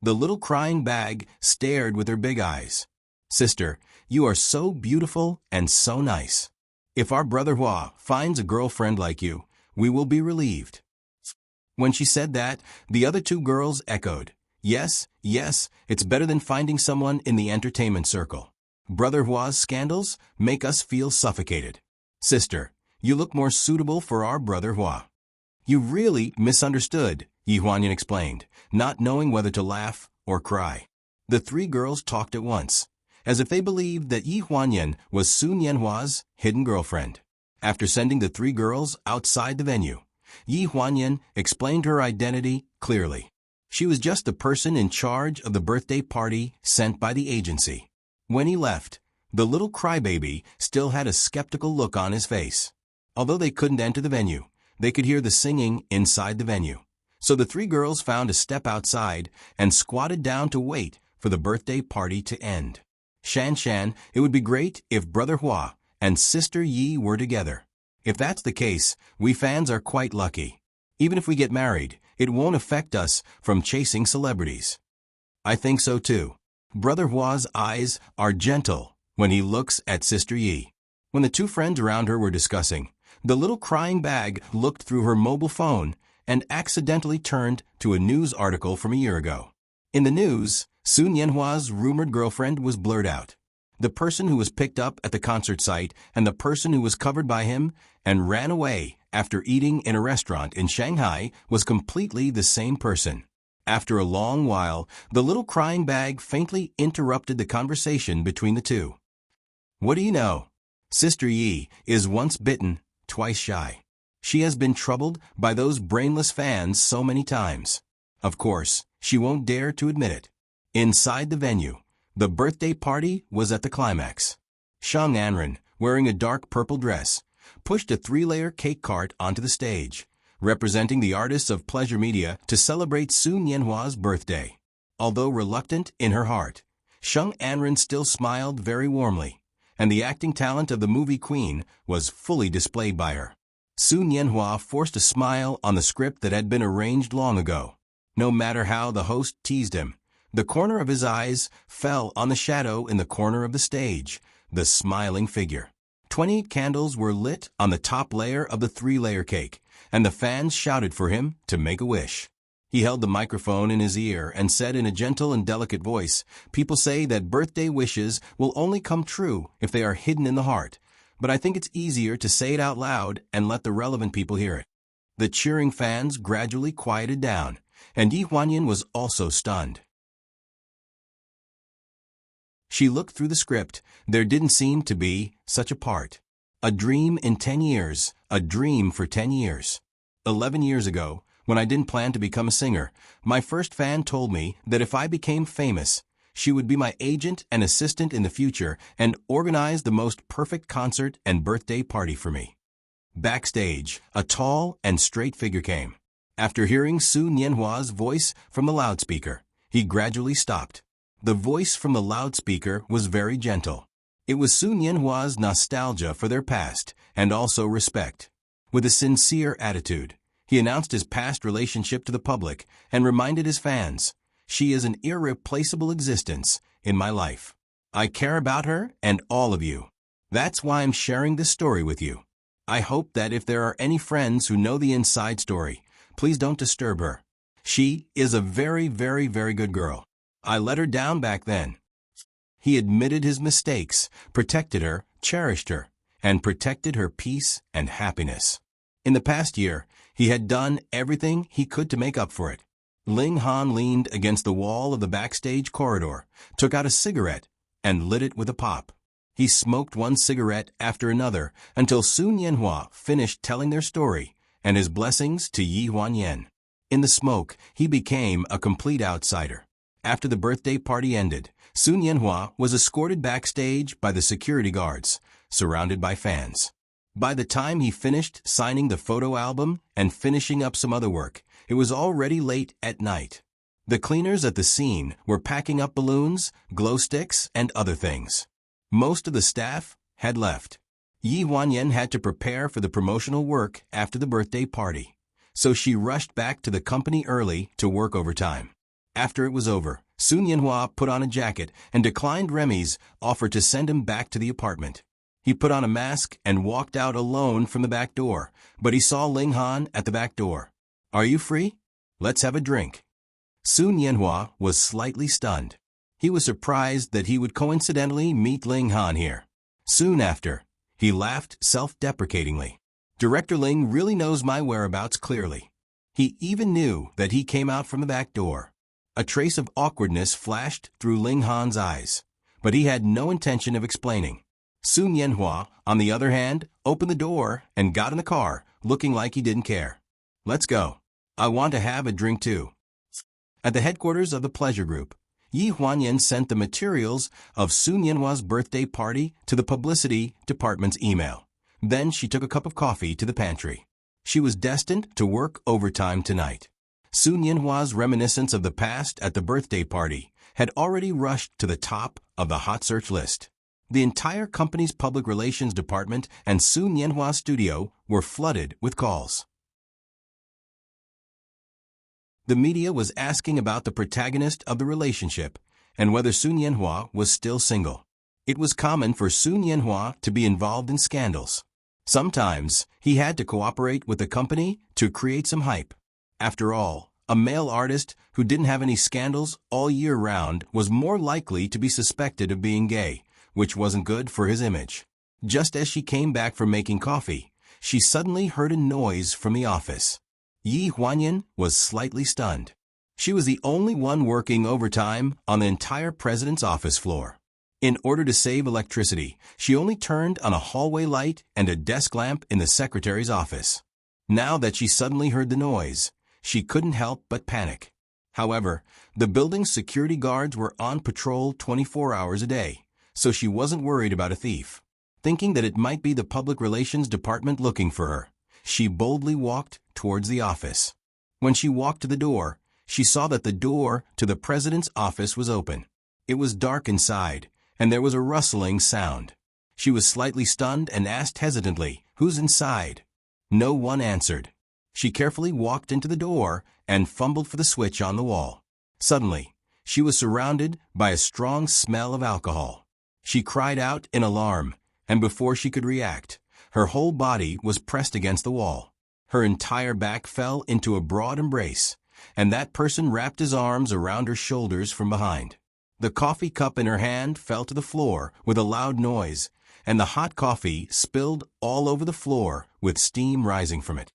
Speaker 1: The little crying bag stared with her big eyes. "Sister, you are so beautiful and so nice. If our Brother Hua finds a girlfriend like you, we will be relieved." When she said that, the other two girls echoed, Yes, it's better than finding someone in the entertainment circle. Brother Hua's scandals make us feel suffocated. Sister, you look more suitable for our Brother Hua." "You really misunderstood," Yi Huanyan explained, not knowing whether to laugh or cry. The three girls talked at once, as if they believed that Yi Huanyan was Sun Yanhua's hidden girlfriend. After sending the three girls outside the venue, Yi Huanyan explained her identity clearly. She was just the person in charge of the birthday party sent by the agency. When he left, the little crybaby still had a skeptical look on his face. Although they couldn't enter the venue, they could hear the singing inside the venue. So the three girls found a step outside and squatted down to wait for the birthday party to end. Shan, it would be great if Brother Hua and Sister Yi were together. If that's the case, we fans are quite lucky. Even if we get married, it won't affect us from chasing celebrities. I think so too. Brother Hua's eyes are gentle when he looks at Sister Yi. When the two friends around her were discussing, the little crying bag looked through her mobile phone and accidentally turned to a news article from a year ago. In the news, Sun Yanhua's rumored girlfriend was blurred out. The person who was picked up at the concert site and the person who was covered by him and ran away after eating in a restaurant in Shanghai was completely the same person. After a long while, the little crying bag faintly interrupted the conversation between the two. "What do you know? Sister Yi is once bitten, twice shy. She has been troubled by those brainless fans so many times. Of course, she won't dare to admit it." Inside the venue, the birthday party was at the climax. Sheng Anren, wearing a dark purple dress, pushed a 3-layer cake cart onto the stage, representing the artists of Pleasure Media to celebrate Sun Yanhua's birthday. Although reluctant in her heart, Sheng Anren still smiled very warmly, and the acting talent of the movie queen was fully displayed by her. Sun Yanhua forced a smile on the script that had been arranged long ago. No matter how the host teased him, the corner of his eyes fell on the shadow in the corner of the stage, the smiling figure. 28 candles were lit on the top layer of the 3-layer cake, and the fans shouted for him to make a wish. He held the microphone in his ear and said in a gentle and delicate voice, "People say that birthday wishes will only come true if they are hidden in the heart, but I think it's easier to say it out loud and let the relevant people hear it." The cheering fans gradually quieted down, and Yi Huanyan was also stunned. She looked through the script. There didn't seem to be such a part. A dream in 10 years, a dream for 10 years. 11 years ago, when I didn't plan to become a singer, my first fan told me that if I became famous, she would be my agent and assistant in the future and organize the most perfect concert and birthday party for me. Backstage, a tall and straight figure came. After hearing Sun Yanhua's voice from the loudspeaker, he gradually stopped. The voice from the loudspeaker was very gentle. It was Sun Yanhua's nostalgia for their past and also respect. With a sincere attitude, he announced his past relationship to the public and reminded his fans, "She is an irreplaceable existence in my life. I care about her and all of you. That's why I'm sharing this story with you. I hope that if there are any friends who know the inside story, please don't disturb her. She is a very, very, very good girl. I let her down back then." He admitted his mistakes, protected her, cherished her, and protected her peace and happiness. In the past year, he had done everything he could to make up for it. Ling Han leaned against the wall of the backstage corridor, took out a cigarette, and lit it with a pop. He smoked one cigarette after another until Sun Yanhua finished telling their story and his blessings to Yi Huanyan. In the smoke, he became a complete outsider. After the birthday party ended, Sun Yanhua was escorted backstage by the security guards, surrounded by fans. By the time he finished signing the photo album and finishing up some other work, it was already late at night. The cleaners at the scene were packing up balloons, glow sticks, and other things. Most of the staff had left. Yi Huanyan had to prepare for the promotional work after the birthday party, so she rushed back to the company early to work overtime. After it was over, Sun Yanhua put on a jacket and declined Remy's offer to send him back to the apartment. He put on a mask and walked out alone from the back door, but he saw Ling Han at the back door. "Are you free? Let's have a drink." Sun Yanhua was slightly stunned. He was surprised that he would coincidentally meet Ling Han here. Soon after, he laughed self-deprecatingly. "Director Ling really knows my whereabouts clearly. He even knew that he came out from the back door." A trace of awkwardness flashed through Ling Han's eyes, but he had no intention of explaining. Sun Yanhua, on the other hand, opened the door and got in the car, looking like he didn't care. "Let's go. I want to have a drink too." At the headquarters of the pleasure group, Yi Huanyan sent the materials of Sun Yanhua's birthday party to the publicity department's email. Then she took a cup of coffee to the pantry. She was destined to work overtime tonight. Sun Yanhua's reminiscence of the past at the birthday party had already rushed to the top of the hot search list. The entire company's public relations department and Sun Yanhua's studio were flooded with calls. The media was asking about the protagonist of the relationship and whether Sun Yanhua was still single. It was common for Sun Yanhua to be involved in scandals. Sometimes, he had to cooperate with the company to create some hype. After all, a male artist who didn't have any scandals all year round was more likely to be suspected of being gay, which wasn't good for his image. Just as she came back from making coffee, she suddenly heard a noise from the office. Yi Huanyan was slightly stunned. She was the only one working overtime on the entire president's office floor. In order to save electricity, she only turned on a hallway light and a desk lamp in the secretary's office. Now that she suddenly heard the noise, she couldn't help but panic. However, the building's security guards were on patrol 24 hours a day, so she wasn't worried about a thief. Thinking that it might be the public relations department looking for her, she boldly walked towards the office. When she walked to the door, she saw that the door to the president's office was open. It was dark inside, and there was a rustling sound. She was slightly stunned and asked hesitantly, "Who's inside?" No one answered. She carefully walked into the door and fumbled for the switch on the wall. Suddenly, she was surrounded by a strong smell of alcohol. She cried out in alarm, and before she could react, her whole body was pressed against the wall. Her entire back fell into a broad embrace, and that person wrapped his arms around her shoulders from behind. The coffee cup in her hand fell to the floor with a loud noise, and the hot coffee spilled all over the floor with steam rising from it.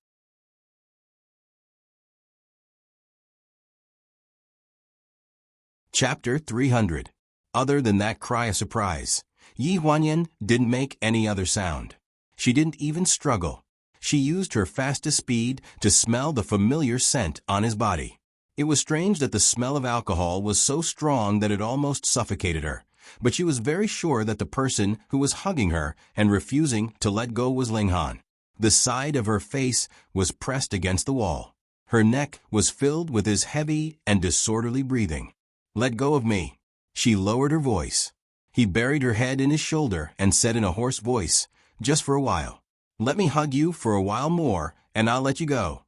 Speaker 1: Chapter 300. Other than that cry of surprise, Yi Huanyan didn't make any other sound. She didn't even struggle. She used her fastest speed to smell the familiar scent on his body. It was strange that the smell of alcohol was so strong that it almost suffocated her, but she was very sure that the person who was hugging her and refusing to let go was Ling Han. The side of her face was pressed against the wall. Her neck was filled with his heavy and disorderly breathing. "Let go of me." She lowered her voice. He buried her head in his shoulder and said in a hoarse voice, "Just for a while. Let me hug you for a while more, and I'll let you go."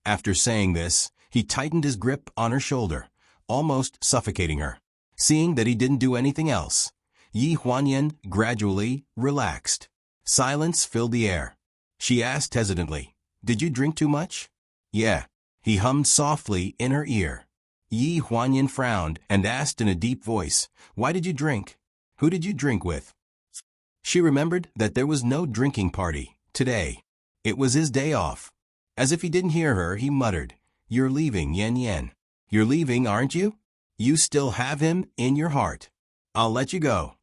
Speaker 1: After saying this, he tightened his grip on her shoulder, almost suffocating her. Seeing that he didn't do anything else, Yi Huanyan gradually relaxed. Silence filled the air. She asked hesitantly, "Did you drink too much?" "Yeah." He hummed softly in her ear. Yi Huanyan frowned and asked in a deep voice, "Why did you drink? Who did you drink with?" She remembered that there was no drinking party today. It was his day off. As if he didn't hear her, he muttered, "You're leaving, Yan Yan. You're leaving, aren't you? You still have him in your heart. I'll let you go."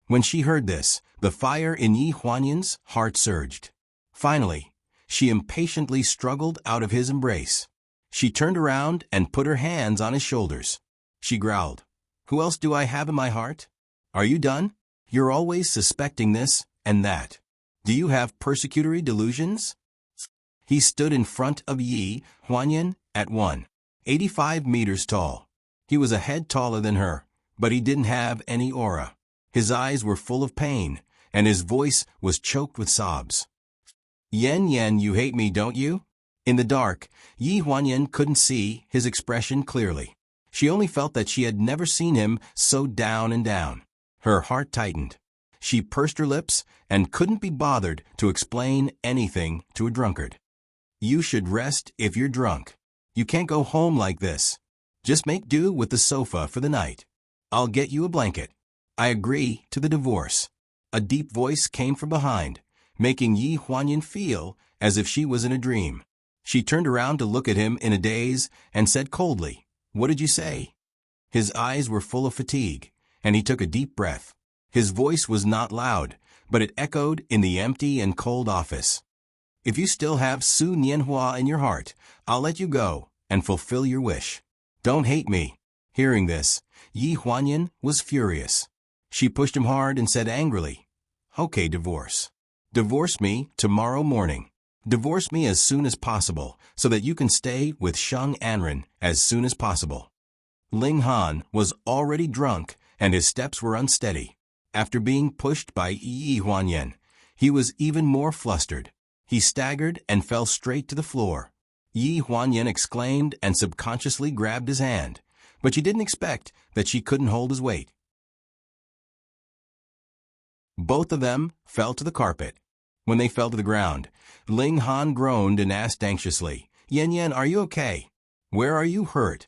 Speaker 1: When she heard this, the fire in Yi Huanyan's heart surged. Finally, she impatiently struggled out of his embrace. She turned around and put her hands on his shoulders. She growled, "Who else do I have in my heart? Are you done? You're always suspecting this and that. Do you have persecutory delusions?" He stood in front of Yi Huanyan at 185 meters tall. He was a head taller than her, but he didn't have any aura. His eyes were full of pain, and his voice was choked with sobs. "Yan Yan, you hate me, don't you?" In the dark, Yi Huanyan couldn't see his expression clearly. She only felt that she had never seen him so down and down. Her heart tightened. She pursed her lips and couldn't be bothered to explain anything to a drunkard. "You should rest if you're drunk. You can't go home like this. Just make do with the sofa for the night. I'll get you a blanket. I agree to the divorce." A deep voice came from behind, making Yi Huanyan feel as if she was in a dream. She turned around to look at him in a daze and said coldly, "What did you say?" His eyes were full of fatigue, and he took a deep breath. His voice was not loud, but it echoed in the empty and cold office. "If you still have Su Nianhua in your heart, I'll let you go and fulfill your wish. Don't hate me." Hearing this, Yi Huanyan was furious. She pushed him hard and said angrily, "Okay, divorce. Divorce me tomorrow morning. Divorce me as soon as possible so that you can stay with Sheng Anren as soon as possible." Ling Han was already drunk and his steps were unsteady. After being pushed by Yi Huanyan, he was even more flustered. He staggered and fell straight to the floor. Yi Huanyan exclaimed and subconsciously grabbed his hand, but she didn't expect that she couldn't hold his weight. Both of them fell to the carpet. When they fell to the ground, Ling Han groaned and asked anxiously, "Yan Yan, are you okay? Where are you hurt?"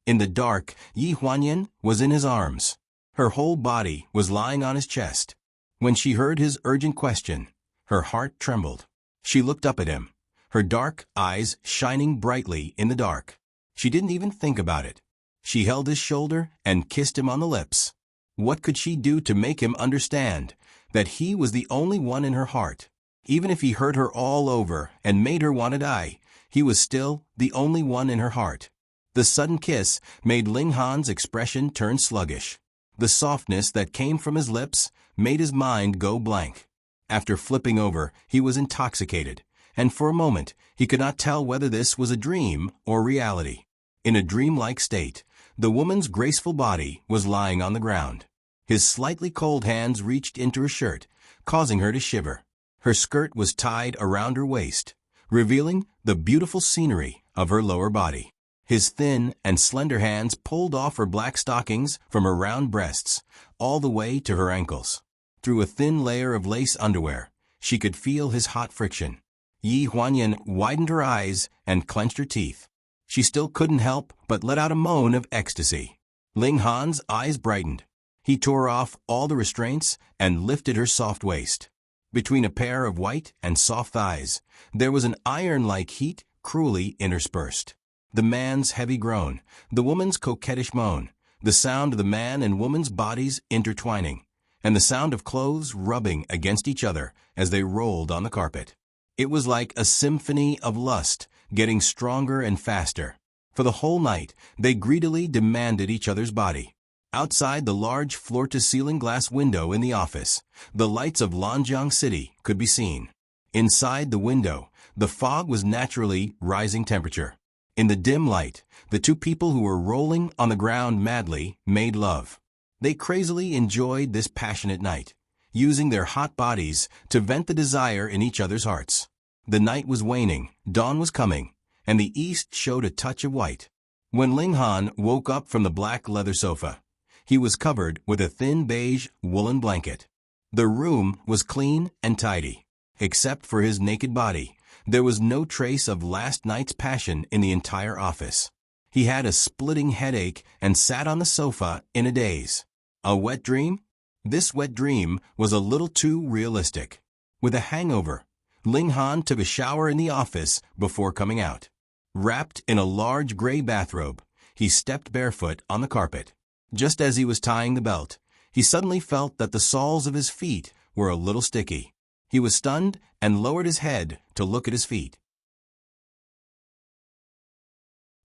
Speaker 1: In the dark, Yi Huanyan was in his arms. Her whole body was lying on his chest. When she heard his urgent question, her heart trembled. She looked up at him, her dark eyes shining brightly in the dark. She didn't even think about it. She held his shoulder and kissed him on the lips. What could she do to make him understand that he was the only one in her heart? Even if he hurt her all over and made her want to die, he was still the only one in her heart. The sudden kiss made Ling Han's expression turn sluggish. The softness that came from his lips made his mind go blank. After flipping over, he was intoxicated, and for a moment he could not tell whether this was a dream or reality. In a dreamlike state, the woman's graceful body was lying on the ground. His slightly cold hands reached into her shirt, causing her to shiver. Her skirt was tied around her waist, revealing the beautiful scenery of her lower body. His thin and slender hands pulled off her black stockings from her round breasts, all the way to her ankles. Through a thin layer of lace underwear, she could feel his hot friction. Yi Huanyan widened her eyes and clenched her teeth. She still couldn't help but let out a moan of ecstasy. Ling Han's eyes brightened. He tore off all the restraints and lifted her soft waist. Between a pair of white and soft thighs, there was an iron-like heat cruelly interspersed. The man's heavy groan, the woman's coquettish moan, the sound of the man and woman's bodies intertwining, and the sound of clothes rubbing against each other as they rolled on the carpet. It was like a symphony of lust, getting stronger and faster. For the whole night, they greedily demanded each other's body. Outside the large floor-to-ceiling glass window in the office, the lights of Lanjiang City could be seen. Inside the window, the fog was naturally rising temperature. In the dim light, the two people who were rolling on the ground madly made love. They crazily enjoyed this passionate night, using their hot bodies to vent the desire in each other's hearts. The night was waning, dawn was coming, and the east showed a touch of white. When Ling Han woke up from the black leather sofa, he was covered with a thin beige woolen blanket. The room was clean and tidy. Except for his naked body, there was no trace of last night's passion in the entire office. He had a splitting headache and sat on the sofa in a daze. A wet dream? This wet dream was a little too realistic. With a hangover, Ling Han took a shower in the office before coming out. Wrapped in a large gray bathrobe, he stepped barefoot on the carpet. Just as he was tying the belt, he suddenly felt that the soles of his feet were a little sticky. He was stunned and lowered his head to look at his feet.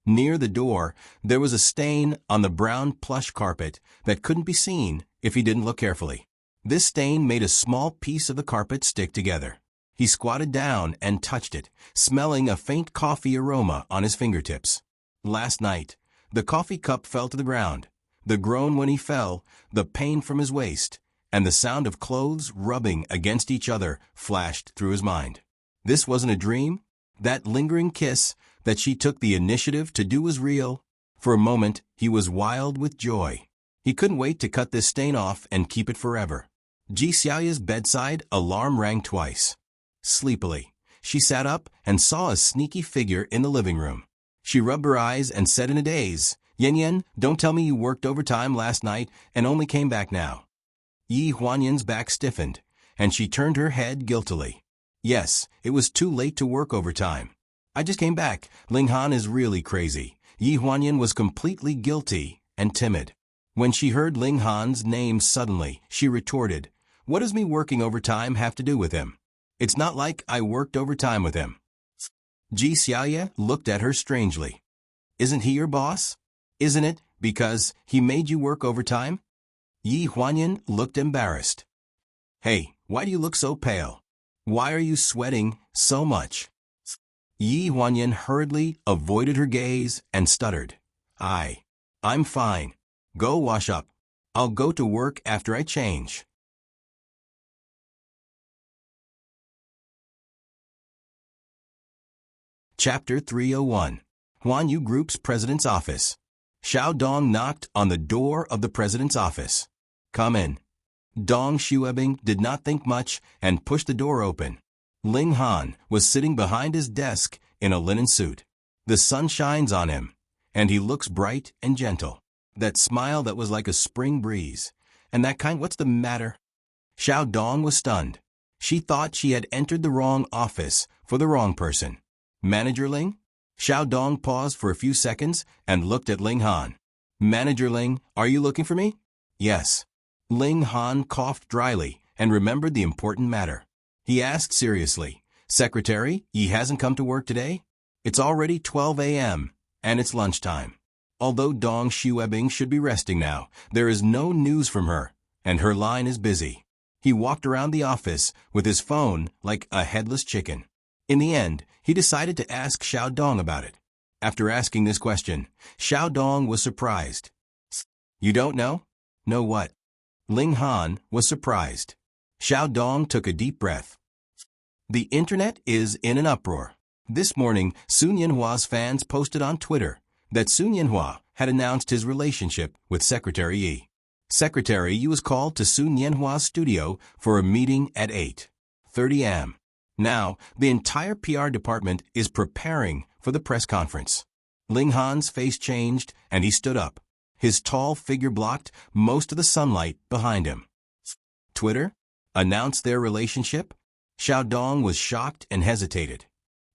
Speaker 1: Near the door, there was a stain on the brown plush carpet that couldn't be seen if he didn't look carefully. This stain made a small piece of the carpet stick together. He squatted down and touched it, smelling a faint coffee aroma on his fingertips. Last night, the coffee cup fell to the ground. The groan when he fell, the pain from his waist, and the sound of clothes rubbing against each other flashed through his mind. This wasn't a dream. That lingering kiss that she took the initiative to do was real. For a moment, he was wild with joy. He couldn't wait to cut this stain off and keep it forever. Ji Xiaoya's bedside alarm rang twice. Sleepily, she sat up and saw a sneaky figure in the living room. She rubbed her eyes and said in a daze, "Yan Yan, don't tell me you worked overtime last night and only came back now." Yi Huanyan's back stiffened, and she turned her head guiltily. "Yes, it was too late to work overtime. I just came back. Ling Han is really crazy." Yi Huanyan was completely guilty and timid. When she heard Ling Han's name suddenly, she retorted, "What does me working overtime have to do with him? It's not like I worked overtime with him." Ji Xiaoya looked at her strangely. "Isn't he your boss? Isn't it because he made you work overtime?" Yi Huanyan looked embarrassed. "Hey, why do you look so pale? Why are you sweating so much?" Yi Huanyan hurriedly avoided her gaze and stuttered, I'm fine. Go wash up. I'll go to work after I change." Chapter 301. Huan Yu Group's President's Office. Xiao Dong knocked on the door of the President's office. "Come in." Dong Xuebing did not think much and pushed the door open. Ling Han was sitting behind his desk in a linen suit. The sun shines on him, and he looks bright and gentle. That smile that was like a spring breeze, and that kind, "What's the matter?" Xiao Dong was stunned. She thought she had entered the wrong office for the wrong person. "Manager Ling?" Xiao Dong paused for a few seconds and looked at Ling Han. "Manager Ling, are you looking for me?" "Yes." Ling Han coughed dryly and remembered the important matter. He asked seriously, "Secretary, he hasn't come to work today? It's already 12 a.m., and it's lunchtime." Although Dong Xuebing should be resting now, there is no news from her, and her line is busy. He walked around the office with his phone like a headless chicken. In the end, he decided to ask Xiao Dong about it. After asking this question, Xiao Dong was surprised. "You don't know?" "Know what?" Ling Han was surprised. Xiao Dong took a deep breath. The internet is in an uproar. This morning, Sun Yanhua's fans posted on Twitter that Sun Yanhua had announced his relationship with Secretary Yi. Secretary Yi was called to Sun Yanhua's studio for a meeting at 8:30 a.m. Now, the entire PR department is preparing for the press conference. Ling Han's face changed and he stood up. His tall figure blocked most of the sunlight behind him. Twitter announced their relationship? Xiao Dong was shocked and hesitated.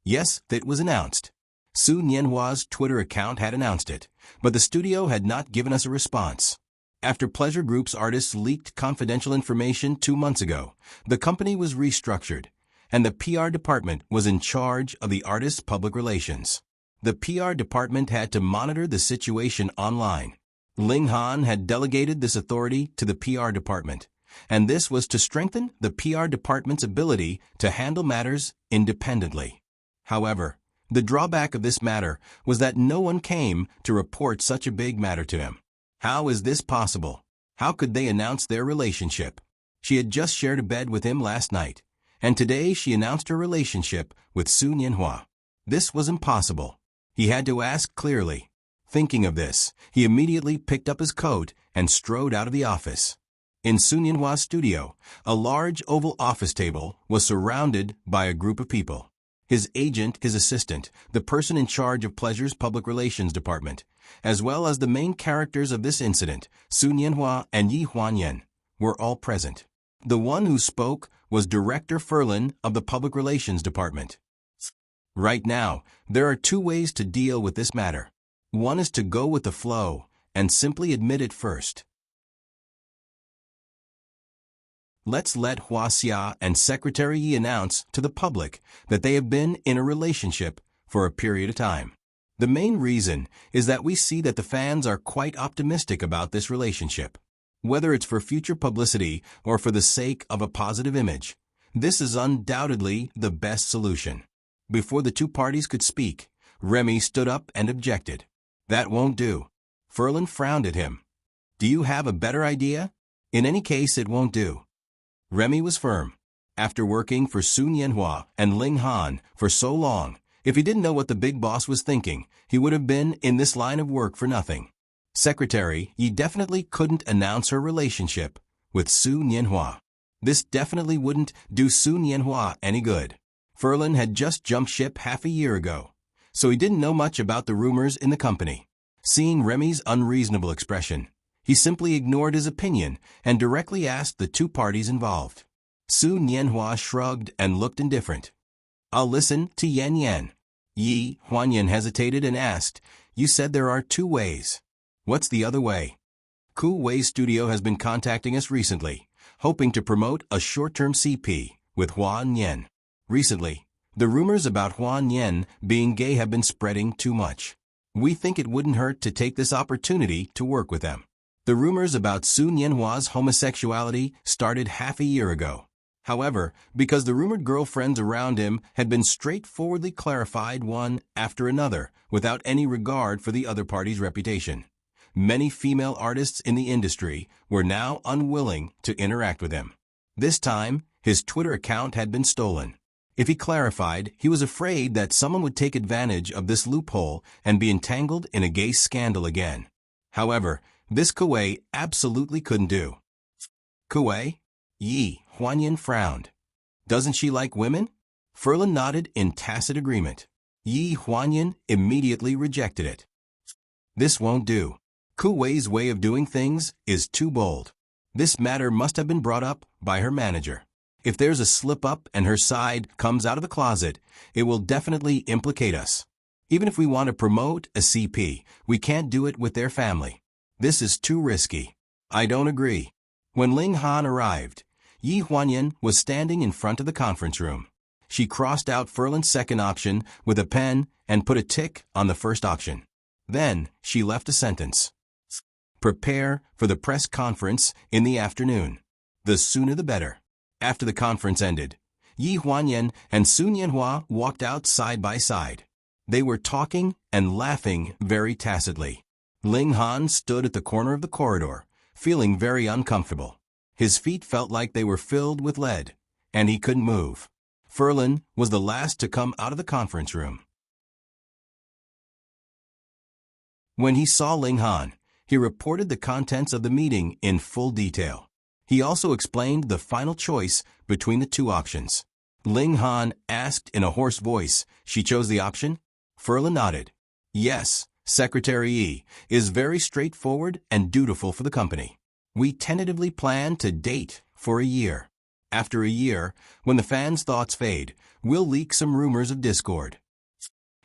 Speaker 1: Yes, it was announced. Sun Yanhua's Twitter account had announced it, but the studio had not given us a response. After Pleasure Group's artists leaked confidential information 2 months ago, the company was restructured, and the PR department was in charge of the artists' public relations. The PR department had to monitor the situation online. Ling Han had delegated this authority to the PR department, and this was to strengthen the PR department's ability to handle matters independently. However, the drawback of this matter was that no one came to report such a big matter to him. How is this possible? How could they announce their relationship? She had just shared a bed with him last night, and today she announced her relationship with Su Nianhua. This was impossible. He had to ask clearly. Thinking of this, he immediately picked up his coat and strode out of the office. In Su Nianhua's studio, a large oval office table was surrounded by a group of people. His agent, his assistant, the person in charge of Pleasure's public relations department, as well as the main characters of this incident, Su Nianhua and Yi Huanyan, were all present. The one who spoke was Director Ferlin of the public relations department. Right now, there are two ways to deal with this matter. One is to go with the flow and simply admit it first. Let's let Hua Xia and Secretary Yi announce to the public that they have been in a relationship for a period of time. The main reason is that we see that the fans are quite optimistic about this relationship. Whether it's for future publicity or for the sake of a positive image, this is undoubtedly the best solution. Before the two parties could speak, Remy stood up and objected. That won't do. Ferlin frowned at him. Do you have a better idea? In any case, it won't do. Remy was firm. After working for Su Nianhua and Ling Han for so long, if he didn't know what the big boss was thinking, he would have been in this line of work for nothing. Secretary Yi definitely couldn't announce her relationship with Su Nianhua. This definitely wouldn't do Su Nianhua any good. Ferlin had just jumped ship half a year ago, so he didn't know much about the rumors in the company. Seeing Remy's unreasonable expression, he simply ignored his opinion and directly asked the two parties involved. Su Nianhua shrugged and looked indifferent. I'll listen to Yan Yan. Yi Huanyan hesitated and asked, You said there are two ways. What's the other way? Ku Wei's studio has been contacting us recently, hoping to promote a short-term CP with Huan Yan. Recently, the rumors about Huan Yan being gay have been spreading too much. We think it wouldn't hurt to take this opportunity to work with them. The rumors about Su Nianhua's homosexuality started half a year ago. However, because the rumored girlfriends around him had been straightforwardly clarified one after another without any regard for the other party's reputation, many female artists in the industry were now unwilling to interact with him. This time, his Twitter account had been stolen. If he clarified, he was afraid that someone would take advantage of this loophole and be entangled in a gay scandal again. However, this Ku Wei absolutely couldn't do. Ku Wei? Yi Huanyan frowned. Doesn't she like women? Ferlin nodded in tacit agreement. Yi Huanyan immediately rejected it. This won't do. Ku Wei's way of doing things is too bold. This matter must have been brought up by her manager. If there's a slip-up and her side comes out of the closet, it will definitely implicate us. Even if we want to promote a CP, we can't do it with their family. This is too risky. I don't agree. When Ling Han arrived, Yi Huanyan was standing in front of the conference room. She crossed out Ferlin's second option with a pen and put a tick on the first option. Then she left a sentence. Prepare for the press conference in the afternoon. The sooner the better. After the conference ended, Yi Huanyan and Su Nianhua walked out side by side. They were talking and laughing very tacitly. Ling Han stood at the corner of the corridor, feeling very uncomfortable. His feet felt like they were filled with lead, and he couldn't move. Ferlin was the last to come out of the conference room. When he saw Ling Han, he reported the contents of the meeting in full detail. He also explained the final choice between the two options. Ling Han asked in a hoarse voice, She chose the option? Ferlin nodded. Yes, Secretary Yi is very straightforward and dutiful for the company. We tentatively plan to date for a year. After a year, when the fans' thoughts fade, we'll leak some rumors of discord.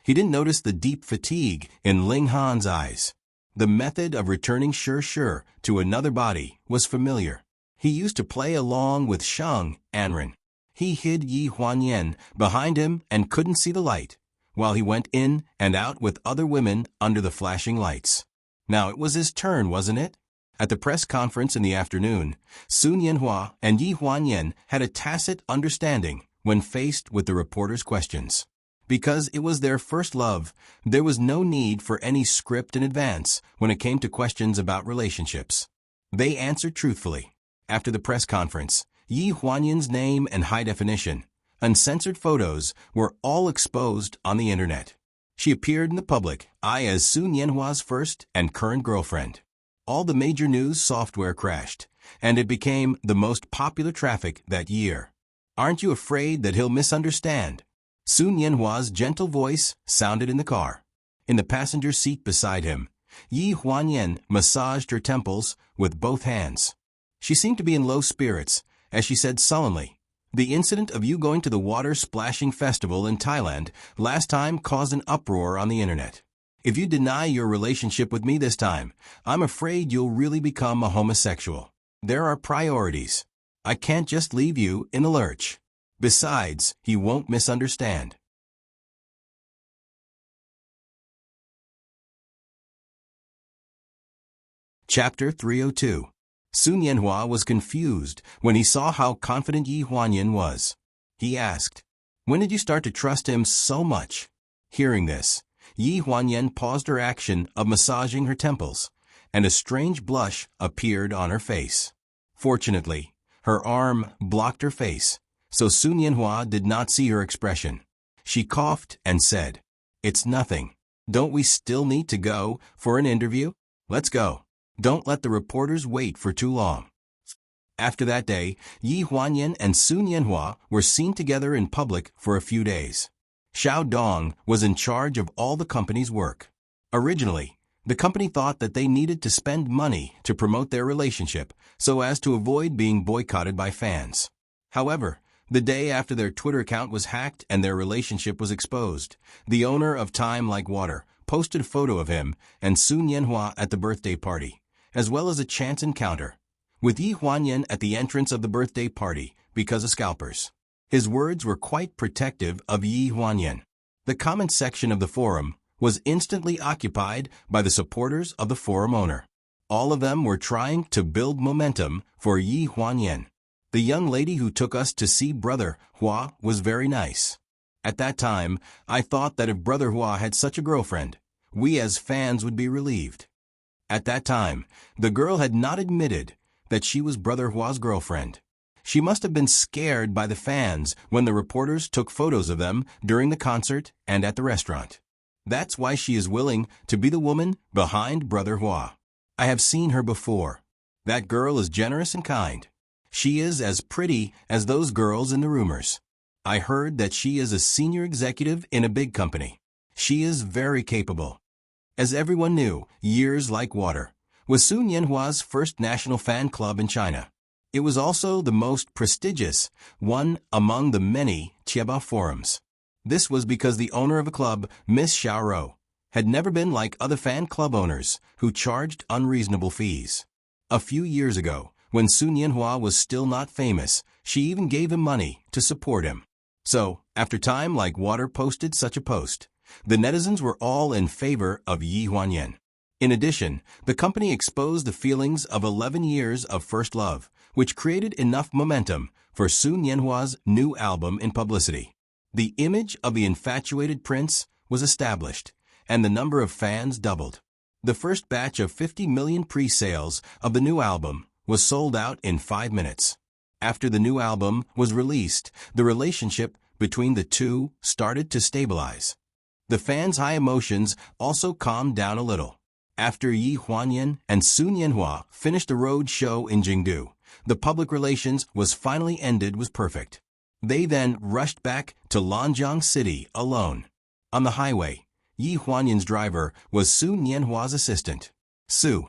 Speaker 1: He didn't notice the deep fatigue in Ling Han's eyes. The method of returning sure to another body was familiar. He used to play along with Shang Anren. He hid Yi Huanyan behind him and couldn't see the light, while he went in and out with other women under the flashing lights. Now it was his turn, wasn't it? At the press conference in the afternoon, Su Nianhua and Yi Huanyan had a tacit understanding when faced with the reporters' questions. Because it was their first love, there was no need for any script in advance when it came to questions about relationships. They answered truthfully. After the press conference, Yi Huanyan's name and high-definition, uncensored photos were all exposed on the internet. She appeared in the public eye as Sun Yanhua's first and current girlfriend. All the major news software crashed, and it became the most popular traffic that year. Aren't you afraid that he'll misunderstand? Sun Yanhua's gentle voice sounded in the car. In the passenger seat beside him, Yi Huanyan massaged her temples with both hands. She seemed to be in low spirits, as she said sullenly, "The incident of you going to the water splashing festival in Thailand last time caused an uproar on the internet. If you deny your relationship with me this time, I'm afraid you'll really become a homosexual. There are priorities. I can't just leave you in the lurch. Besides, he won't misunderstand." Chapter 302. Sun Yanhua was confused when he saw how confident Yi Huanyan was. He asked, "When did you start to trust him so much?" Hearing this, Yi Huanyan paused her action of massaging her temples, and a strange blush appeared on her face. Fortunately, her arm blocked her face, so Sun Yanhua did not see her expression. She coughed and said, "It's nothing. Don't we still need to go for an interview? Let's go. Don't let the reporters wait for too long." After that day, Yi Huanyan and Sun Yanhua were seen together in public for a few days. Xiao Dong was in charge of all the company's work. Originally, the company thought that they needed to spend money to promote their relationship so as to avoid being boycotted by fans. However, the day after their Twitter account was hacked and their relationship was exposed, the owner of Time Like Water posted a photo of him and Sun Yanhua at the birthday party, as well as a chance encounter with Yi Huanyan at the entrance of the birthday party because of scalpers. His words were quite protective of Yi Huanyan. The comment section of the forum was instantly occupied by the supporters of the forum owner. All of them were trying to build momentum for Yi Huanyan. "The young lady who took us to see Brother Hua was very nice. At that time, I thought that if Brother Hua had such a girlfriend, we as fans would be relieved." At that time, the girl had not admitted that she was Brother Hua's girlfriend. She must have been scared by the fans when the reporters took photos of them during the concert and at the restaurant. That's why she is willing to be the woman behind Brother Hua. I have seen her before. That girl is generous and kind. She is as pretty as those girls in the rumors. I heard that she is a senior executive in a big company. She is very capable. As everyone knew, Years Like Water was Sun Yanhua's first national fan club in China. It was also the most prestigious one among the many Chieba forums. This was because the owner of a club, Miss Xiaoro, had never been like other fan club owners who charged unreasonable fees. A few years ago, when Sun Yanhua was still not famous, she even gave him money to support him. So, after Time Like Water posted such a post, the netizens were all in favor of Yi Huanyan. In addition, the company exposed the feelings of 11 years of first love, which created enough momentum for Sun Yanhua's new album in publicity. The image of the infatuated prince was established, and the number of fans doubled. The first batch of 50 million pre-sales of the new album was sold out in 5 minutes. After the new album was released, the relationship between the two started to stabilize. The fans' high emotions also calmed down a little. After Yi Huanyan and Sun Yanhua finished the road show in Jingdu, the public relations was finally ended was perfect. They then rushed back to Lanjiang City alone. On the highway, Yi Huanyan's driver was Sun Yanhua's assistant, Su.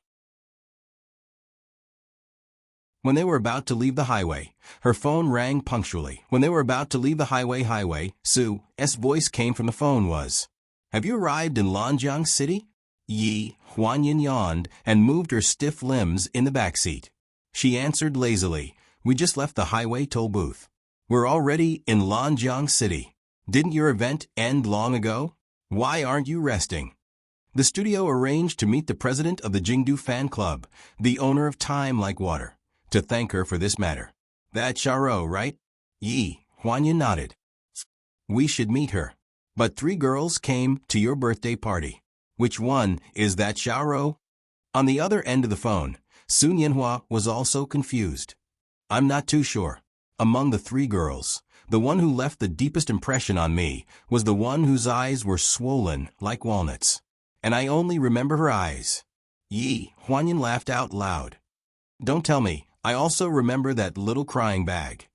Speaker 1: When they were about to leave the highway, her phone rang punctually. When they were about to leave the highway, Su's voice came from the phone was, "Have you arrived in Lanjiang City?" Yi Huanyan yawned and moved her stiff limbs in the back seat. She answered lazily, "We just left the highway toll booth. We're already in Lanjiang City. Didn't your event end long ago? Why aren't you resting?" The studio arranged to meet the president of the Jingdu fan club, the owner of Time Like Water, to thank her for this matter. "That Xiaoro, right?" Yi Huanyan nodded. "We should meet her. But 3 girls came to your birthday party. Which one is that Xiaoro?" On the other end of the phone, Sun Yanhua was also confused. I'm not too sure. Among the three girls, the one who left the deepest impression on me was the one whose eyes were swollen like walnuts. And I only remember her eyes. Yi Huanyan laughed out loud. Don't tell me, I also remember that little crying bag.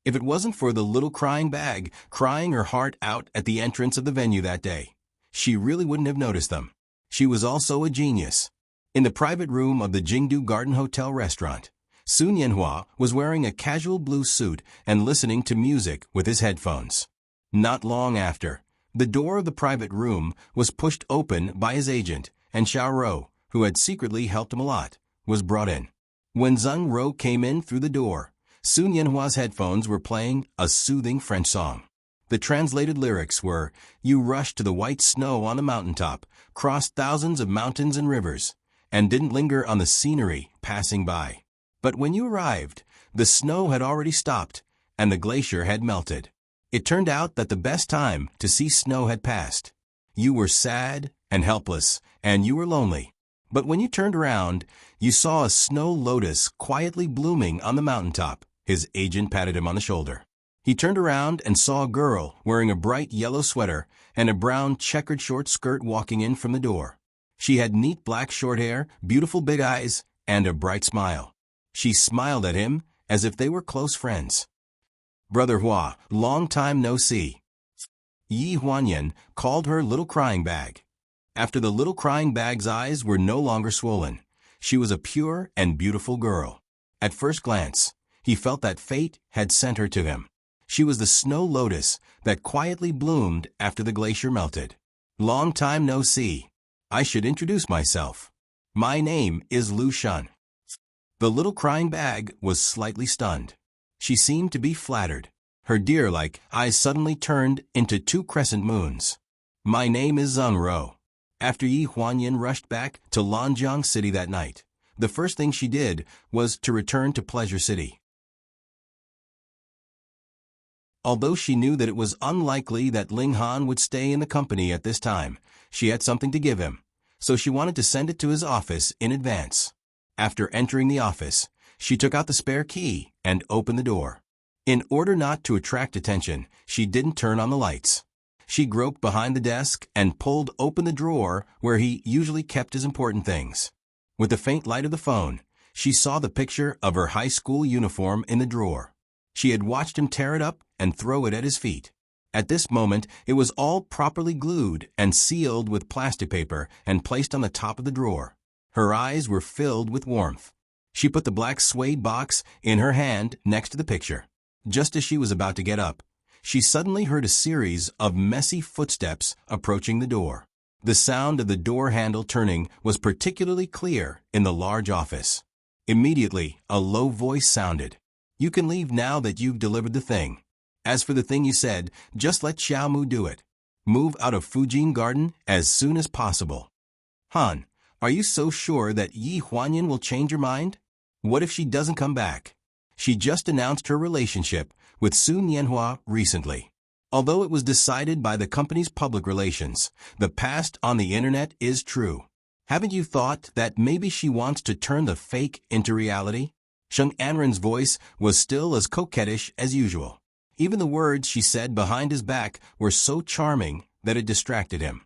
Speaker 1: If it wasn't for the little crying bag crying her heart out at the entrance of the venue that day, she really wouldn't have noticed them. She was also a genius. In the private room of the Jingdu Garden Hotel restaurant, Sun Yanhua was wearing a casual blue suit and listening to music with his headphones. Not long after, the door of the private room was pushed open by his agent, and Xiao Rou, who had secretly helped him a lot, was brought in. When Zheng Rou came in through the door, Sun Yanhua's headphones were playing a soothing French song. The translated lyrics were, "You rushed to the white snow on the mountaintop, crossed thousands of mountains and rivers, and didn't linger on the scenery passing by. But when you arrived, the snow had already stopped, and the glacier had melted. It turned out that the best time to see snow had passed. You were sad and helpless, and you were lonely. But when you turned around, you saw a snow lotus quietly blooming on the mountaintop." His agent patted him on the shoulder. He turned around and saw a girl wearing a bright yellow sweater and a brown checkered short skirt walking in from the door. She had neat black short hair, beautiful big eyes, and a bright smile. She smiled at him as if they were close friends. "Brother Hua, long time no see." Yi Huanyan called her little crying bag. After the little crying bag's eyes were no longer swollen, she was a pure and beautiful girl. At first glance, he felt that fate had sent her to him. She was the snow lotus that quietly bloomed after the glacier melted. "Long time no see. I should introduce myself. My name is Lu Shun." The little crying bag was slightly stunned. She seemed to be flattered. Her deer-like eyes suddenly turned into two crescent moons. "My name is Zheng Rou." After Yi Huanyan rushed back to Lanjiang City that night, the first thing she did was to return to Pleasure City. Although she knew that it was unlikely that Ling Han would stay in the company at this time, she had something to give him, so she wanted to send it to his office in advance. After entering the office, she took out the spare key and opened the door. In order not to attract attention, she didn't turn on the lights. She groped behind the desk and pulled open the drawer where he usually kept his important things. With the faint light of the phone, she saw the picture of her high school uniform in the drawer. She had watched him tear it up and throw it at his feet. At this moment, it was all properly glued and sealed with plastic paper and placed on the top of the drawer. Her eyes were filled with warmth. She put the black suede box in her hand next to the picture. Just as she was about to get up, she suddenly heard a series of messy footsteps approaching the door. The sound of the door handle turning was particularly clear in the large office. Immediately, a low voice sounded. "You can leave now that you've delivered the thing. As for the thing you said, just let Xiaomu do it. Move out of Fujin Garden as soon as possible." "Han, are you so sure that Yi Huanyan will change her mind? What if she doesn't come back? She just announced her relationship with Sun Yanhua recently. Although it was decided by the company's public relations, the past on the internet is true. Haven't you thought that maybe she wants to turn the fake into reality?" Sheng Anren's voice was still as coquettish as usual. Even the words she said behind his back were so charming that it distracted him.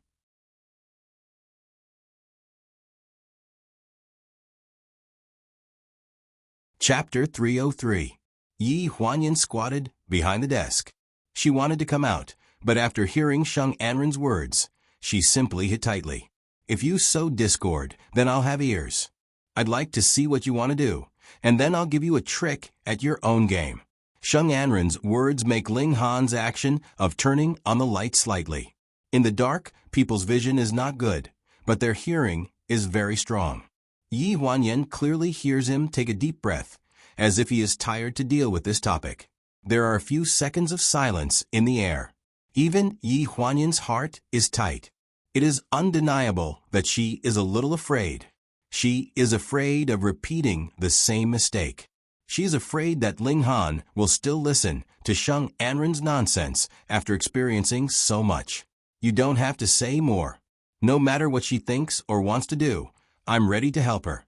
Speaker 1: Chapter 303. Yi Huanyan squatted behind the desk. She wanted to come out, but after hearing Sheng Anren's words, she simply hid tightly. "If you sow discord, then I'll have ears. I'd like to see what you want to do, and then I'll give you a trick at your own game." Sheng Anren's words make Ling Han's action of turning on the light slightly. In the dark, people's vision is not good, but their hearing is very strong. Yi Huanyan clearly hears him take a deep breath, as if he is tired to deal with this topic. There are a few seconds of silence in the air. Even Yi Huanyan's heart is tight. It is undeniable that she is a little afraid. She is afraid of repeating the same mistake. She is afraid that Ling Han will still listen to Sheng Anren's nonsense after experiencing so much. You don't have to say more. No matter what she thinks or wants to do, I'm ready to help her.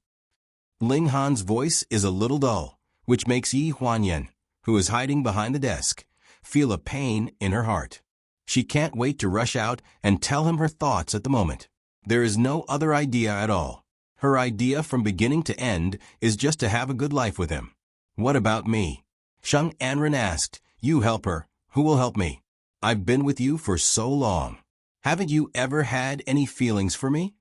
Speaker 1: Ling Han's voice is a little dull, which makes Yi Huanyan, who is hiding behind the desk, feel a pain in her heart. She can't wait to rush out and tell him her thoughts at the moment. There is no other idea at all. Her idea from beginning to end is just to have a good life with him. What about me? Sheng Anren asked. You help her. Who will help me? I've been with you for so long. Haven't you ever had any feelings for me?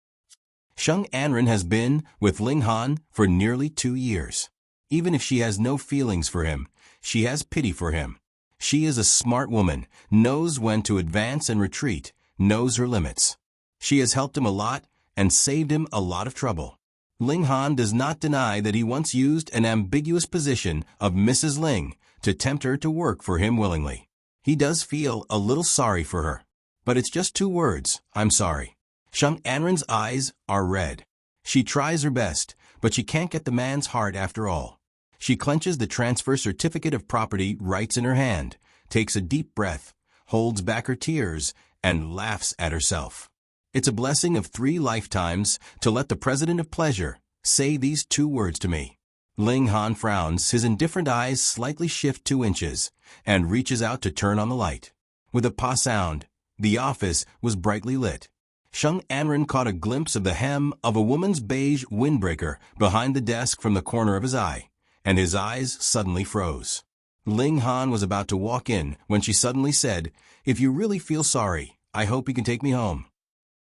Speaker 1: Sheng Anren has been with Ling Han for nearly 2 years. Even if she has no feelings for him, she has pity for him. She is a smart woman, knows when to advance and retreat, knows her limits. She has helped him a lot and saved him a lot of trouble. Ling Han does not deny that he once used an ambiguous position of Mrs. Ling to tempt her to work for him willingly. He does feel a little sorry for her. But it's just 2 words, I'm sorry. Sheng Anren's eyes are red. She tries her best, but she can't get the man's heart after all. She clenches the transfer certificate of property rights in her hand, takes a deep breath, holds back her tears, and laughs at herself. It's a blessing of 3 lifetimes to let the president of pleasure say these 2 words to me. Ling Han frowns, his indifferent eyes slightly shift 2 inches, and reaches out to turn on the light. With a pa sound, the office was brightly lit. Sheng Anren caught a glimpse of the hem of a woman's beige windbreaker behind the desk from the corner of his eye, and his eyes suddenly froze. Ling Han was about to walk in when she suddenly said, If you really feel sorry, I hope you can take me home.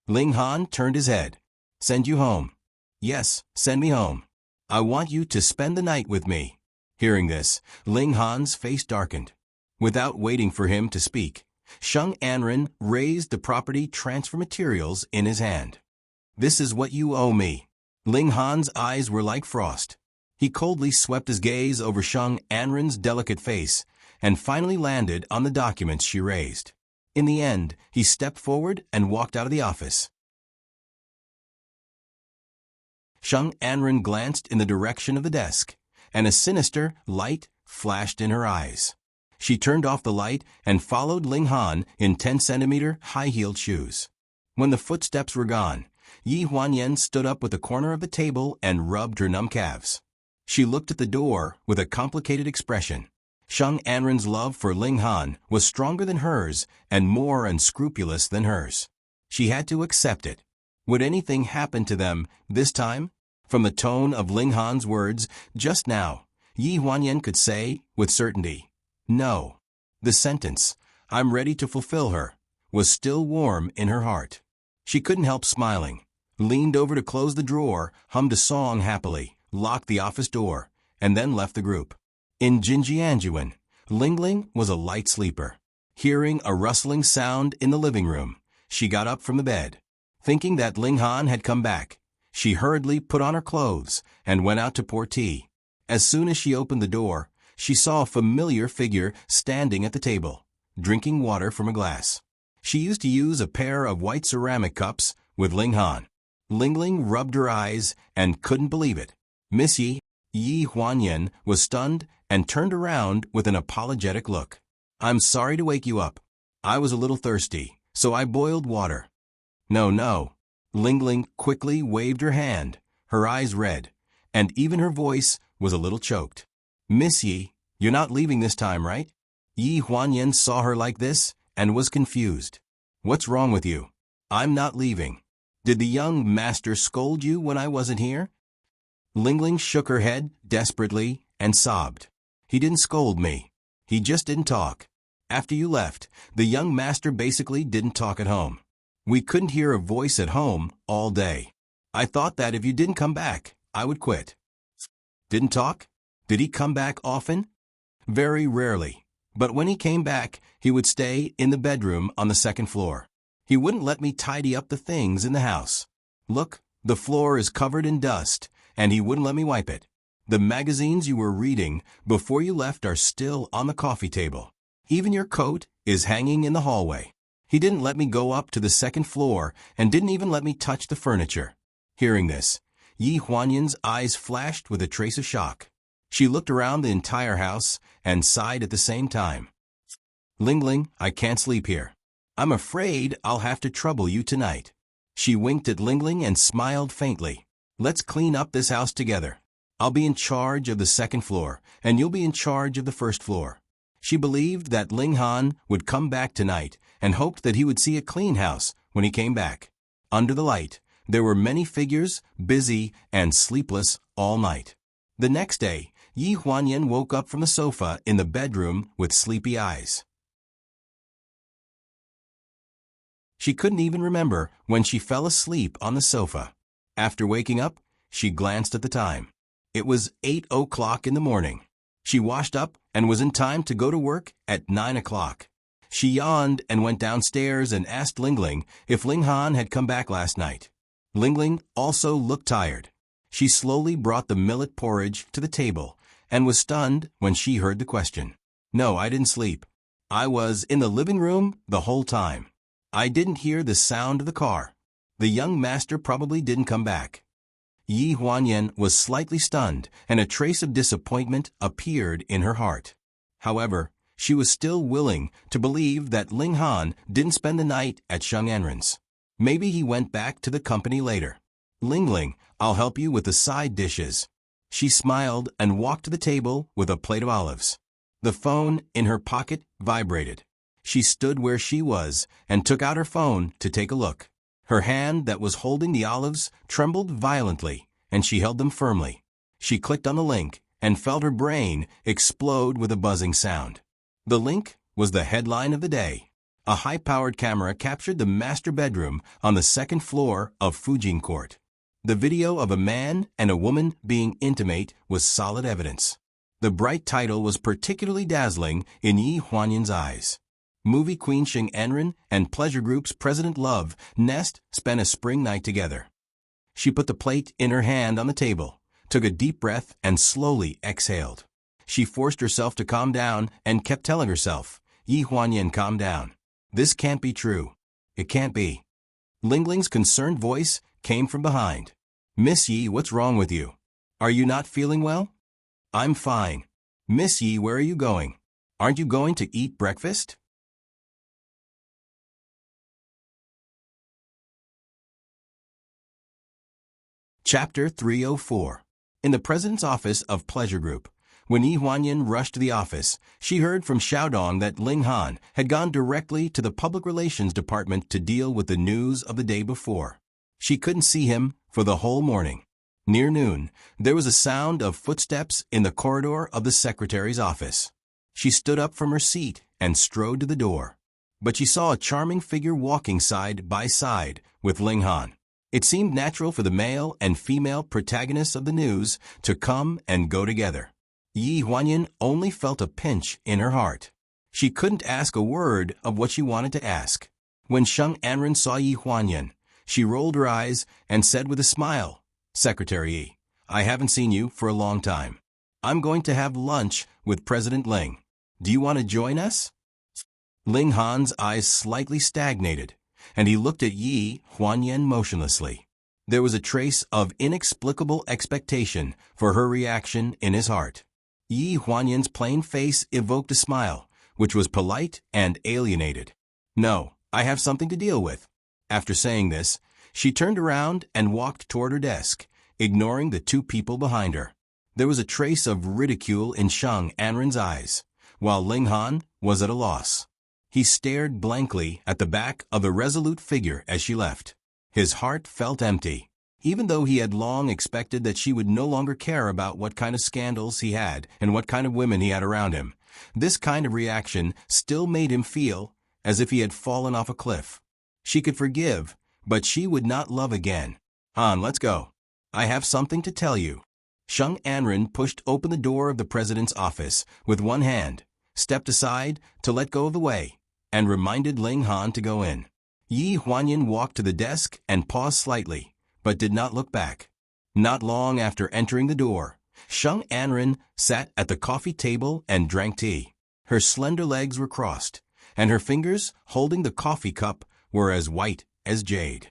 Speaker 1: Ling Han turned his head. Send you home? Yes, send me home. I want you to spend the night with me. Hearing this, Ling Han's face darkened. Without waiting for him to speak, Sheng Anren raised the property transfer materials in his hand. This is what you owe me. Ling Han's eyes were like frost. He coldly swept his gaze over Sheng Anren's delicate face and finally landed on the documents she raised. In the end, he stepped forward and walked out of the office. Sheng Anren glanced in the direction of the desk, and a sinister light flashed in her eyes. She turned off the light and followed Ling Han in 10-centimeter high-heeled shoes. When the footsteps were gone, Yi Huanyan stood up with the corner of the table and rubbed her numb calves. She looked at the door with a complicated expression. Sheng Anren's love for Ling Han was stronger than hers and more unscrupulous than hers. She had to accept it. Would anything happen to them this time? From the tone of Ling Han's words just now, Yi Huanyan could say with certainty, no. The sentence, I'm ready to fulfill her, was still warm in her heart. She couldn't help smiling, leaned over to close the drawer, hummed a song happily, locked the office door, and then left the group. In Jinjianjuan, Lingling was a light sleeper. Hearing a rustling sound in the living room, she got up from the bed. Thinking that Ling Han had come back, she hurriedly put on her clothes and went out to pour tea. As soon as she opened the door, she saw a familiar figure standing at the table, drinking water from a glass. She used to use a pair of white ceramic cups with Ling Han. Lingling rubbed her eyes and couldn't believe it. Miss Yi Huanyan was stunned and turned around with an apologetic look. I'm sorry to wake you up. I was a little thirsty, so I boiled water. No. Lingling quickly waved her hand, her eyes red, and even her voice was a little choked. Miss Yi, you're not leaving this time, right? Yi Huanyan saw her like this and was confused. What's wrong with you? I'm not leaving. Did the young master scold you when I wasn't here? Lingling shook her head desperately and sobbed. He didn't scold me. He just didn't talk. After you left, the young master basically didn't talk at home. We couldn't hear a voice at home all day. I thought that if you didn't come back, I would quit. Didn't talk? Did he come back often? Very rarely. But when he came back, he would stay in the bedroom on the 2nd floor. He wouldn't let me tidy up the things in the house. Look, the floor is covered in dust, and he wouldn't let me wipe it. The magazines you were reading before you left are still on the coffee table. Even your coat is hanging in the hallway. He didn't let me go up to the 2nd floor and didn't even let me touch the furniture. Hearing this, Yi Huanyan's eyes flashed with a trace of shock. She looked around the entire house and sighed at the same time. Lingling, I can't sleep here. I'm afraid I'll have to trouble you tonight. She winked at Lingling and smiled faintly. Let's clean up this house together. I'll be in charge of the second floor, and you'll be in charge of the first floor. She believed that Ling Han would come back tonight and hoped that he would see a clean house when he came back. Under the light, there were many figures, busy and sleepless all night. The next day, Yi Huanyan woke up from the sofa in the bedroom with sleepy eyes. She couldn't even remember when she fell asleep on the sofa. After waking up, she glanced at the time. It was 8 o'clock in the morning. She washed up and was in time to go to work at 9 o'clock. She yawned and went downstairs and asked Lingling if Ling Han had come back last night. Lingling also looked tired. She slowly brought the millet porridge to the table and was stunned when she heard the question. No, I didn't sleep. I was in the living room the whole time. I didn't hear the sound of the car. The young master probably didn't come back. Yi Huanyan was slightly stunned, and a trace of disappointment appeared in her heart. However, she was still willing to believe that Ling Han didn't spend the night at Sheng Anren's. Maybe he went back to the company later. Lingling, I'll help you with the side dishes. She smiled and walked to the table with a plate of olives. The phone in her pocket vibrated. She stood where she was and took out her phone to take a look. Her hand that was holding the olives trembled violently, and she held them firmly. She clicked on the link and felt her brain explode with a buzzing sound. The link was the headline of the day. A high-powered camera captured the master bedroom on the second floor of Fujin Court. The video of a man and a woman being intimate was solid evidence. The bright title was particularly dazzling in Yi Huanyan's eyes. Movie queen Sheng Anren and pleasure group's President Love Nest spent a spring night together. She put the plate in her hand on the table, took a deep breath, and slowly exhaled. She forced herself to calm down and kept telling herself, Yi Huanyan, calm down. This can't be true. It can't be. Lingling's concerned voice came from behind. Miss Yi, what's wrong with you? Are you not feeling well? I'm fine. Miss Yi, where are you going? Aren't you going to eat breakfast? Chapter 304. In the president's office of Pleasure Group. When Yi Huanyan rushed to the office, she heard from Xiaodong that Ling Han had gone directly to the public relations department to deal with the news of the day before. She couldn't see him for the whole morning. Near noon, there was a sound of footsteps in the corridor of the secretary's office. She stood up from her seat and strode to the door. But she saw a charming figure walking side by side with Ling Han. It seemed natural for the male and female protagonists of the news to come and go together. Yi Huanyan only felt a pinch in her heart. She couldn't ask a word of what she wanted to ask. When Sheng Anren saw Yi Huanyan, she rolled her eyes and said with a smile, Secretary Yi, I haven't seen you for a long time. I'm going to have lunch with President Ling. Do you want to join us? Ling Han's eyes slightly stagnated, and he looked at Yi Huanyan motionlessly. There was a trace of inexplicable expectation for her reaction in his heart. Yi Huanyan's plain face evoked a smile, which was polite and alienated. No, I have something to deal with. After saying this, she turned around and walked toward her desk, ignoring the two people behind her. There was a trace of ridicule in Sheng Anren's eyes, while Ling Han was at a loss. He stared blankly at the back of the resolute figure as she left. His heart felt empty. Even though he had long expected that she would no longer care about what kind of scandals he had and what kind of women he had around him, this kind of reaction still made him feel as if he had fallen off a cliff. She could forgive, but she would not love again. Han, let's go. I have something to tell you. Sheng Anren pushed open the door of the president's office with one hand, stepped aside to let go of the way, and reminded Ling Han to go in. Yi Huanyan walked to the desk and paused slightly, but did not look back. Not long after entering the door, Sheng Anren sat at the coffee table and drank tea. Her slender legs were crossed, and her fingers holding the coffee cup were as white as jade.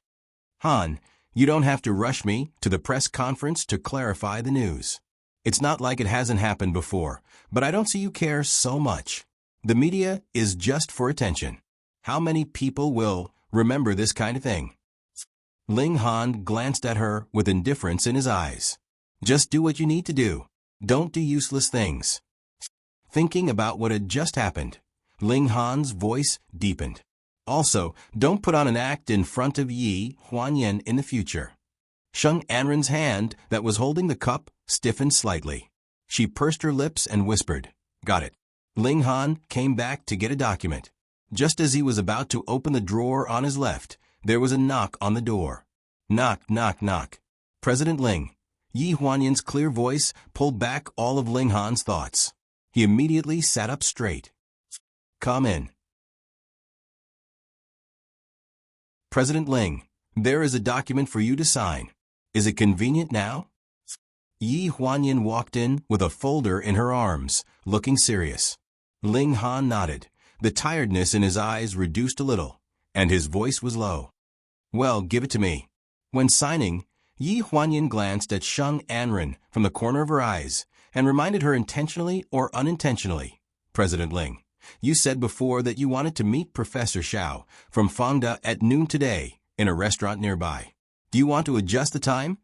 Speaker 1: Han, you don't have to rush me to the press conference to clarify the news. It's not like it hasn't happened before, but I don't see you care so much. The media is just for attention. How many people will remember this kind of thing? Ling Han glanced at her with indifference in his eyes. Just do what you need to do. Don't do useless things. Thinking about what had just happened, Ling Han's voice deepened. Also, don't put on an act in front of Yi Huanyan in the future. Sheng Anren's hand that was holding the cup stiffened slightly. She pursed her lips and whispered, "Got it." Ling Han came back to get a document. Just as he was about to open the drawer on his left, there was a knock on the door. Knock, knock, knock. President Ling. Yi Huanyan's clear voice pulled back all of Ling Han's thoughts. He immediately sat up straight. "Come in." "President Ling, there is a document for you to sign. Is it convenient now?" Yi Huanyan walked in with a folder in her arms, looking serious. Ling Han nodded. The tiredness in his eyes reduced a little, and his voice was low. "Well, give it to me." When signing, Yi Huanyan glanced at Sheng Anren from the corner of her eyes and reminded her intentionally or unintentionally, "President Ling, you said before that you wanted to meet Professor Xiao from Fangda at noon today in a restaurant nearby. Do you want to adjust the time?"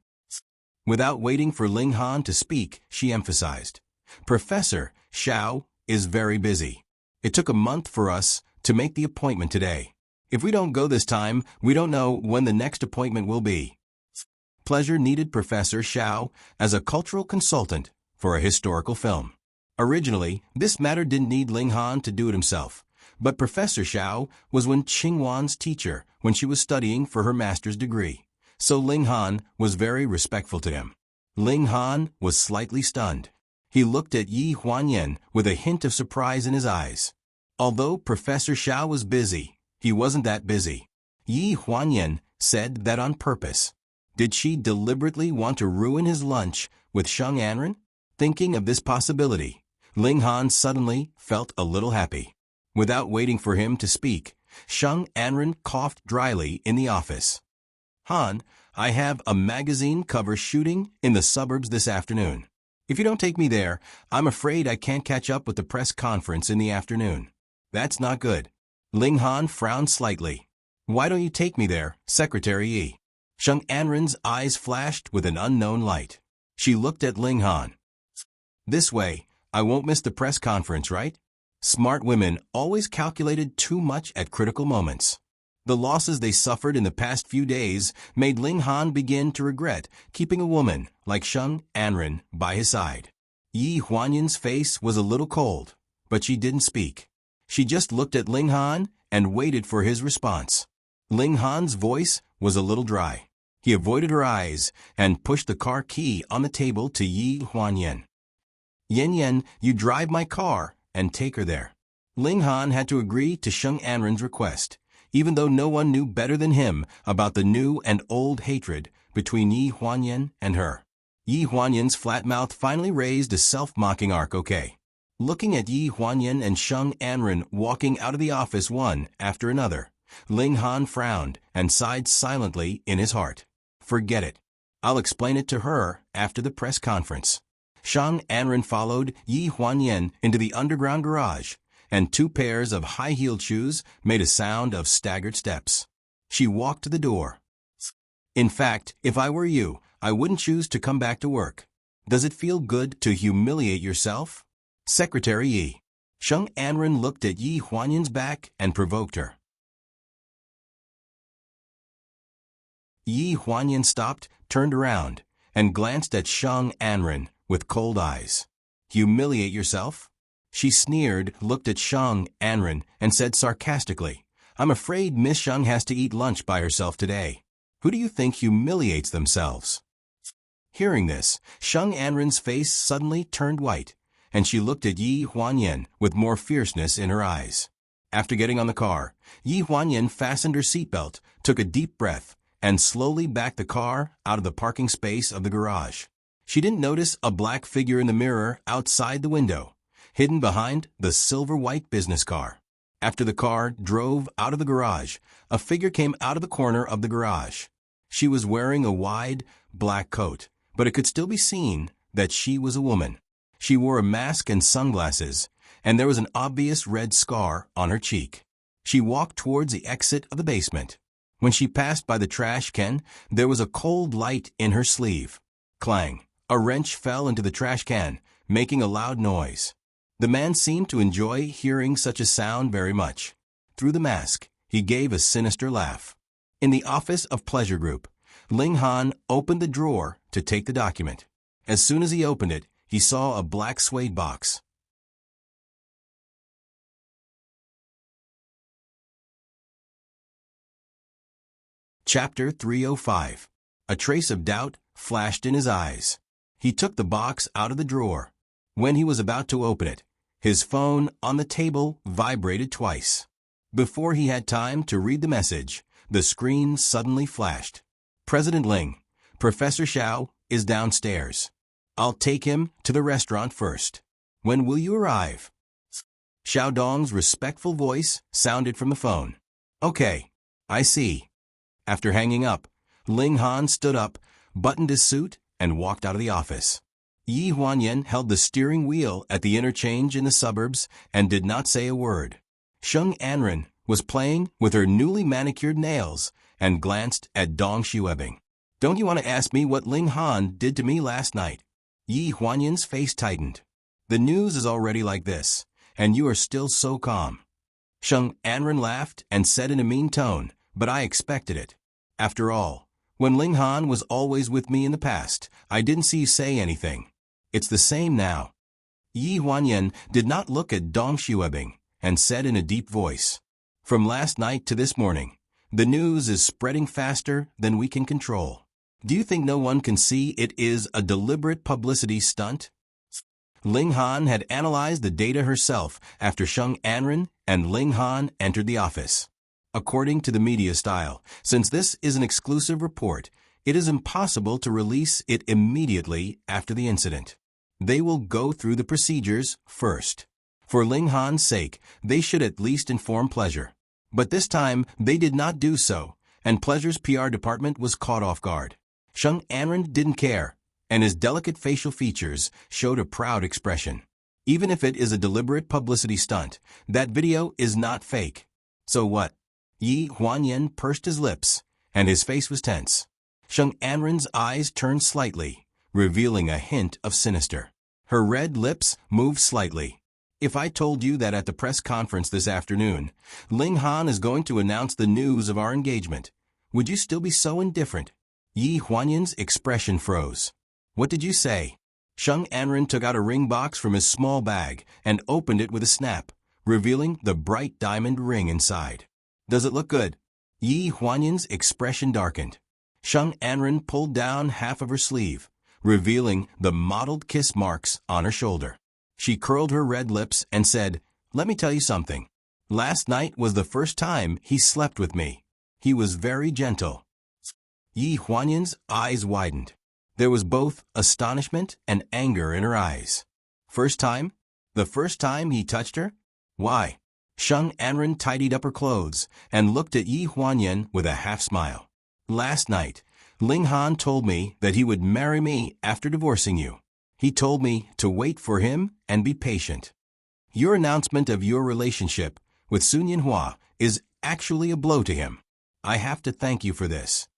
Speaker 1: Without waiting for Ling Han to speak, she emphasized, "Professor Xiao is very busy. It took a month for us to make the appointment today. If we don't go this time, we don't know when the next appointment will be." Pleasure needed Professor Xiao as a cultural consultant for a historical film. Originally, this matter didn't need Ling Han to do it himself, but Professor Xiao was Wen Qingwan's teacher when she was studying for her master's degree, so Ling Han was very respectful to him. Ling Han was slightly stunned. He looked at Yi Huanyan with a hint of surprise in his eyes. Although Professor Xiao was busy, he wasn't that busy. Yi Huanyan said that on purpose. Did she deliberately want to ruin his lunch with Sheng Anren? Thinking of this possibility, Ling Han suddenly felt a little happy. Without waiting for him to speak, Sheng Anren coughed dryly in the office. "Han, I have a magazine cover shooting in the suburbs this afternoon. If you don't take me there, I'm afraid I can't catch up with the press conference in the afternoon." "That's not good." Ling Han frowned slightly. "Why don't you take me there, Secretary Yi?" Sheng Anren's eyes flashed with an unknown light. She looked at Ling Han. "This way, I won't miss the press conference, right?" Smart women always calculated too much at critical moments. The losses they suffered in the past few days made Ling Han begin to regret keeping a woman like Sheng Anren by his side. Yi Huanyan's face was a little cold, but she didn't speak. She just looked at Ling Han and waited for his response. Ling Han's voice was a little dry. He avoided her eyes and pushed the car key on the table to Yi Huanyan. "Yen Yen, you drive my car and take her there." Ling Han had to agree to Sheng Anren's request, even though no one knew better than him about the new and old hatred between Yi Huanyan and her. Yi Huanyan's flat mouth finally raised a self-mocking arc okay. Looking at Yi Huanyan and Sheng Anren walking out of the office one after another, Ling Han frowned and sighed silently in his heart. Forget it. I'll explain it to her after the press conference. Sheng Anren followed Yi Huanyan into the underground garage, and 2 pairs of high-heeled shoes made a sound of staggered steps. She walked to the door. "In fact, if I were you, I wouldn't choose to come back to work. Does it feel good to humiliate yourself?" Secretary Yi. Sheng Anren looked at Yi Huanyan's back and provoked her. Yi Huanyan stopped, turned around, and glanced at Sheng Anren with cold eyes. "Humiliate yourself?" She sneered, looked at Sheng Anren, and said sarcastically, "I'm afraid Miss Sheng has to eat lunch by herself today. Who do you think humiliates themselves?" Hearing this, Sheng Anren's face suddenly turned white, and she looked at Yi Huanyan with more fierceness in her eyes. After getting on the car, Yi Huanyan fastened her seatbelt, took a deep breath, and slowly backed the car out of the parking space of the garage. She didn't notice a black figure in the mirror outside the window, hidden behind the silver-white business car. After the car drove out of the garage, a figure came out of the corner of the garage. She was wearing a wide, black coat, but it could still be seen that she was a woman. She wore a mask and sunglasses, and there was an obvious red scar on her cheek. She walked towards the exit of the basement. When she passed by the trash can, there was a cold light in her sleeve. Clang! A wrench fell into the trash can, making a loud noise. The man seemed to enjoy hearing such a sound very much. Through the mask, he gave a sinister laugh. In the office of Pleasure Group, Ling Han opened the drawer to take the document. As soon as he opened it, he saw a black suede box. Chapter 305. A trace of doubt flashed in his eyes. He took the box out of the drawer. When he was about to open it, his phone on the table vibrated twice. Before he had time to read the message, the screen suddenly flashed. President Ling, Professor Xiao is downstairs. I'll take him to the restaurant first. When will you arrive? Xiao Dong's respectful voice sounded from the phone. Okay, I see. After hanging up, Ling Han stood up, buttoned his suit, and walked out of the office. Yi Huanyan held the steering wheel at the interchange in the suburbs and did not say a word. Sheng Anren was playing with her newly manicured nails and glanced at Dong Xuebing. Don't you want to ask me what Ling Han did to me last night? Yi Huanyan's face tightened. The news is already like this, and you are still so calm. Sheng Anren laughed and said in a mean tone, but I expected it. After all, when Ling Han was always with me in the past, I didn't see you say anything. It's the same now. Yi Huanyan did not look at Dong Xuebing and said in a deep voice, from last night to this morning, the news is spreading faster than we can control. Do you think no one can see it is a deliberate publicity stunt? Ling Han had analyzed the data herself after Sheng Anren and Ling Han entered the office. According to the media style, since this is an exclusive report, it is impossible to release it immediately after the incident. They will go through the procedures first. For Ling Han's sake, they should at least inform Pleasure. But this time, they did not do so, and Pleasure's PR department was caught off guard. Sheng Anren didn't care, and his delicate facial features showed a proud expression. Even if it is a deliberate publicity stunt, that video is not fake. So what? Yi Huanyan pursed his lips, and his face was tense. Sheng Anren's eyes turned slightly, revealing a hint of sinister. Her red lips moved slightly. If I told you that at the press conference this afternoon, Ling Han is going to announce the news of our engagement, would you still be so indifferent? Yi Huanyan's expression froze. What did you say? Sheng Anren took out a ring box from his small bag and opened it with a snap, revealing the bright diamond ring inside. Does it look good? Yi Huanyan's expression darkened. Sheng Anren pulled down half of her sleeve, revealing the mottled kiss marks on her shoulder. She curled her red lips and said, let me tell you something. Last night was the first time he slept with me. He was very gentle. Yi Huanyan's eyes widened. There was both astonishment and anger in her eyes. First time? The first time he touched her? Why? Sheng Anren tidied up her clothes and looked at Yi Huanyan with a half-smile. Last night, Ling Han told me that he would marry me after divorcing you. He told me to wait for him and be patient. Your announcement of your relationship with Sun Yinhua is actually a blow to him. I have to thank you for this.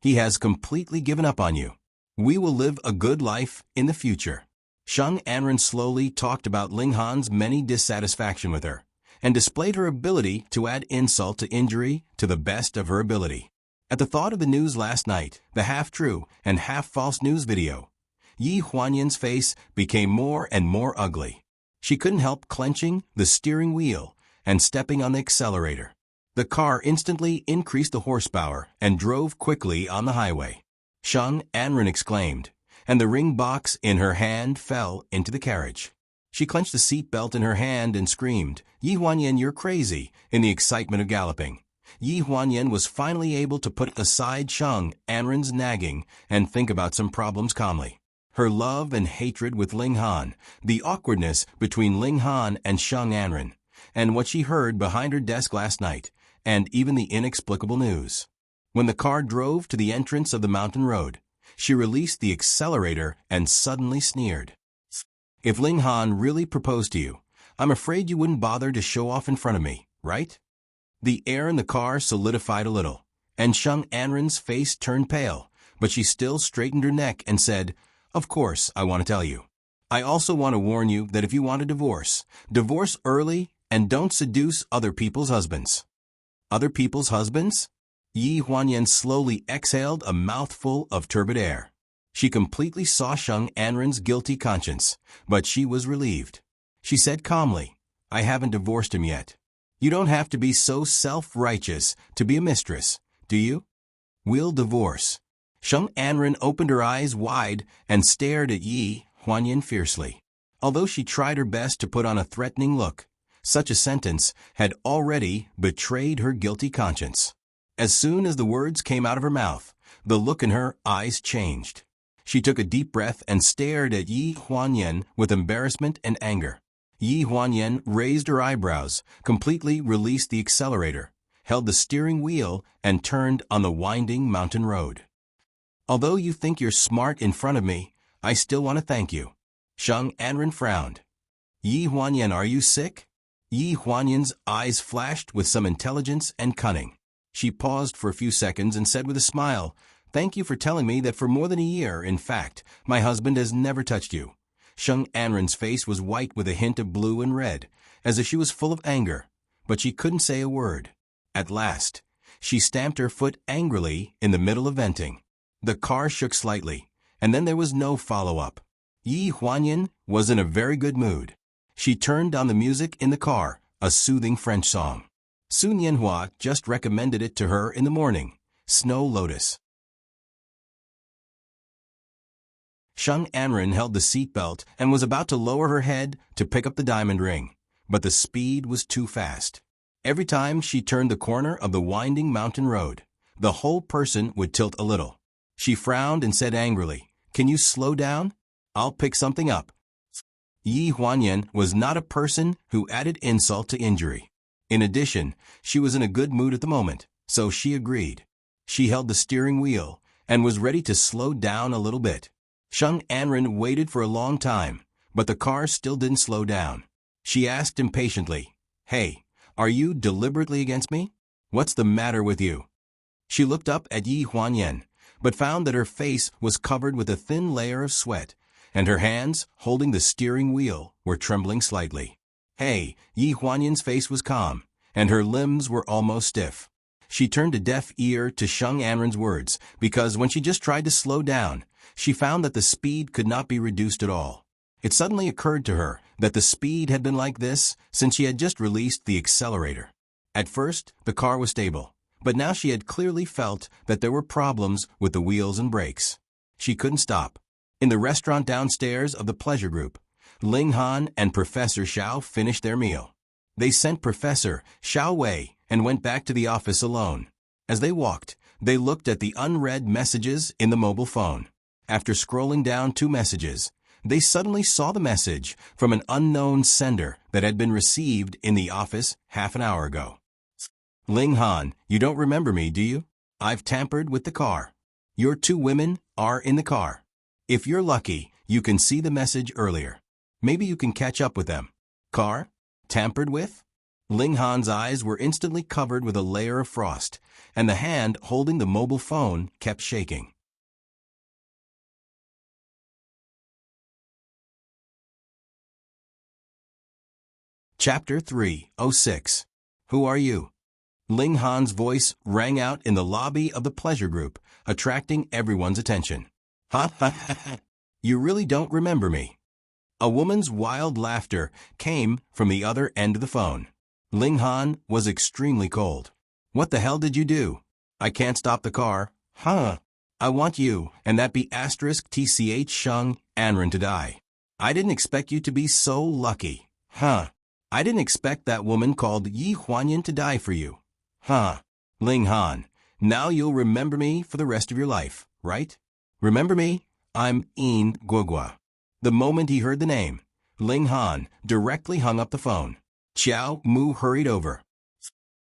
Speaker 1: He has completely given up on you. We will live a good life in the future. Sheng Anren slowly talked about Ling Han's many dissatisfaction with her, and displayed her ability to add insult to injury to the best of her ability. At the thought of the news last night, the half-true and half-false news video, Yi Huanyan's face became more and more ugly. She couldn't help clenching the steering wheel and stepping on the accelerator. The car instantly increased the horsepower and drove quickly on the highway. Sheng Anren exclaimed, and the ring box in her hand fell into the carriage. She clenched the seat belt in her hand and screamed, Yi Huanyan, you're crazy, in the excitement of galloping. Yi Huanyan was finally able to put aside Sheng Anren's nagging and think about some problems calmly. Her love and hatred with Ling Han, the awkwardness between Ling Han and Sheng Anren, and what she heard behind her desk last night, and even the inexplicable news. When the car drove to the entrance of the mountain road, she released the accelerator and suddenly sneered. If Ling Han really proposed to you, I'm afraid you wouldn't bother to show off in front of me, right? The air in the car solidified a little, and Sheng Anren's face turned pale, but she still straightened her neck and said, "Of course, I want to tell you. I also want to warn you that if you want a divorce, divorce early and don't seduce other people's husbands." Other people's husbands? Yi Huanyan slowly exhaled a mouthful of turbid air. She completely saw Sheng Anren's guilty conscience, but she was relieved. She said calmly, "I haven't divorced him yet. You don't have to be so self-righteous to be a mistress, do you? We'll divorce." Sheng Anren opened her eyes wide and stared at Yi Huanyan fiercely. Although she tried her best to put on a threatening look, such a sentence had already betrayed her guilty conscience. As soon as the words came out of her mouth, the look in her eyes changed. She took a deep breath and stared at Yi Huanyan with embarrassment and anger. Yi Huanyan raised her eyebrows, completely released the accelerator, held the steering wheel, and turned on the winding mountain road. "Although you think you're smart in front of me, I still want to thank you." Sheng Anren frowned. "Yi Huanyan, are you sick?" Yi Huanyan's eyes flashed with some intelligence and cunning. She paused for a few seconds and said with a smile, "Thank you for telling me that for more than a year, in fact, my husband has never touched you." Sheng Anren's face was white with a hint of blue and red, as if she was full of anger, but she couldn't say a word. At last, she stamped her foot angrily in the middle of venting. The car shook slightly, and then there was no follow-up. Yi Huanyan was in a very good mood. She turned on the music in the car, a soothing French song. Sun Yanhua just recommended it to her in the morning, Snow Lotus. Sheng Anren held the seatbelt and was about to lower her head to pick up the diamond ring, but the speed was too fast. Every time she turned the corner of the winding mountain road, the whole person would tilt a little. She frowned and said angrily, "Can you slow down? I'll pick something up." Yi Huanyan was not a person who added insult to injury. In addition, she was in a good mood at the moment, so she agreed. She held the steering wheel and was ready to slow down a little bit. Sheng Anren waited for a long time, but the car still didn't slow down. She asked impatiently, "Hey, are you deliberately against me? What's the matter with you?" She looked up at Yi Huanyan, but found that her face was covered with a thin layer of sweat, and her hands, holding the steering wheel, were trembling slightly. "Hey," Yi Huanyan's face was calm, and her limbs were almost stiff. She turned a deaf ear to Sheng Anren's words, because when she just tried to slow down, she found that the speed could not be reduced at all. It suddenly occurred to her that the speed had been like this since she had just released the accelerator. At first, the car was stable, but now she had clearly felt that there were problems with the wheels and brakes. She couldn't stop. In the restaurant downstairs of the pleasure group, Ling Han and Professor Xiao finished their meal. They sent Professor Xiao away and went back to the office alone. As they walked, they looked at the unread messages in the mobile phone. After scrolling down 2 messages, they suddenly saw the message from an unknown sender that had been received in the office half an hour ago. "Ling Han, you don't remember me, do you? I've tampered with the car. Your 2 women are in the car. If you're lucky, you can see the message earlier. Maybe you can catch up with them." "Car? Tampered with?" Ling Han's eyes were instantly covered with a layer of frost, and the hand holding the mobile phone kept shaking. Chapter 306. Who are you? Ling Han's voice rang out in the lobby of the pleasure group, attracting everyone's attention. "Ha ha ha ha. You really don't remember me." A woman's wild laughter came from the other end of the phone. Ling Han was extremely cold. "What the hell did you do?" "I can't stop the car." "Huh. I want you and that be asterisk TCH Sheng Anren to die. I didn't expect you to be so lucky." "Huh. I didn't expect that woman called Yi Huanyan to die for you." "Huh. Ling Han, now you'll remember me for the rest of your life, right? Remember me? I'm In Guogua." The moment he heard the name, Ling Han directly hung up the phone. Xiao Mu hurried over.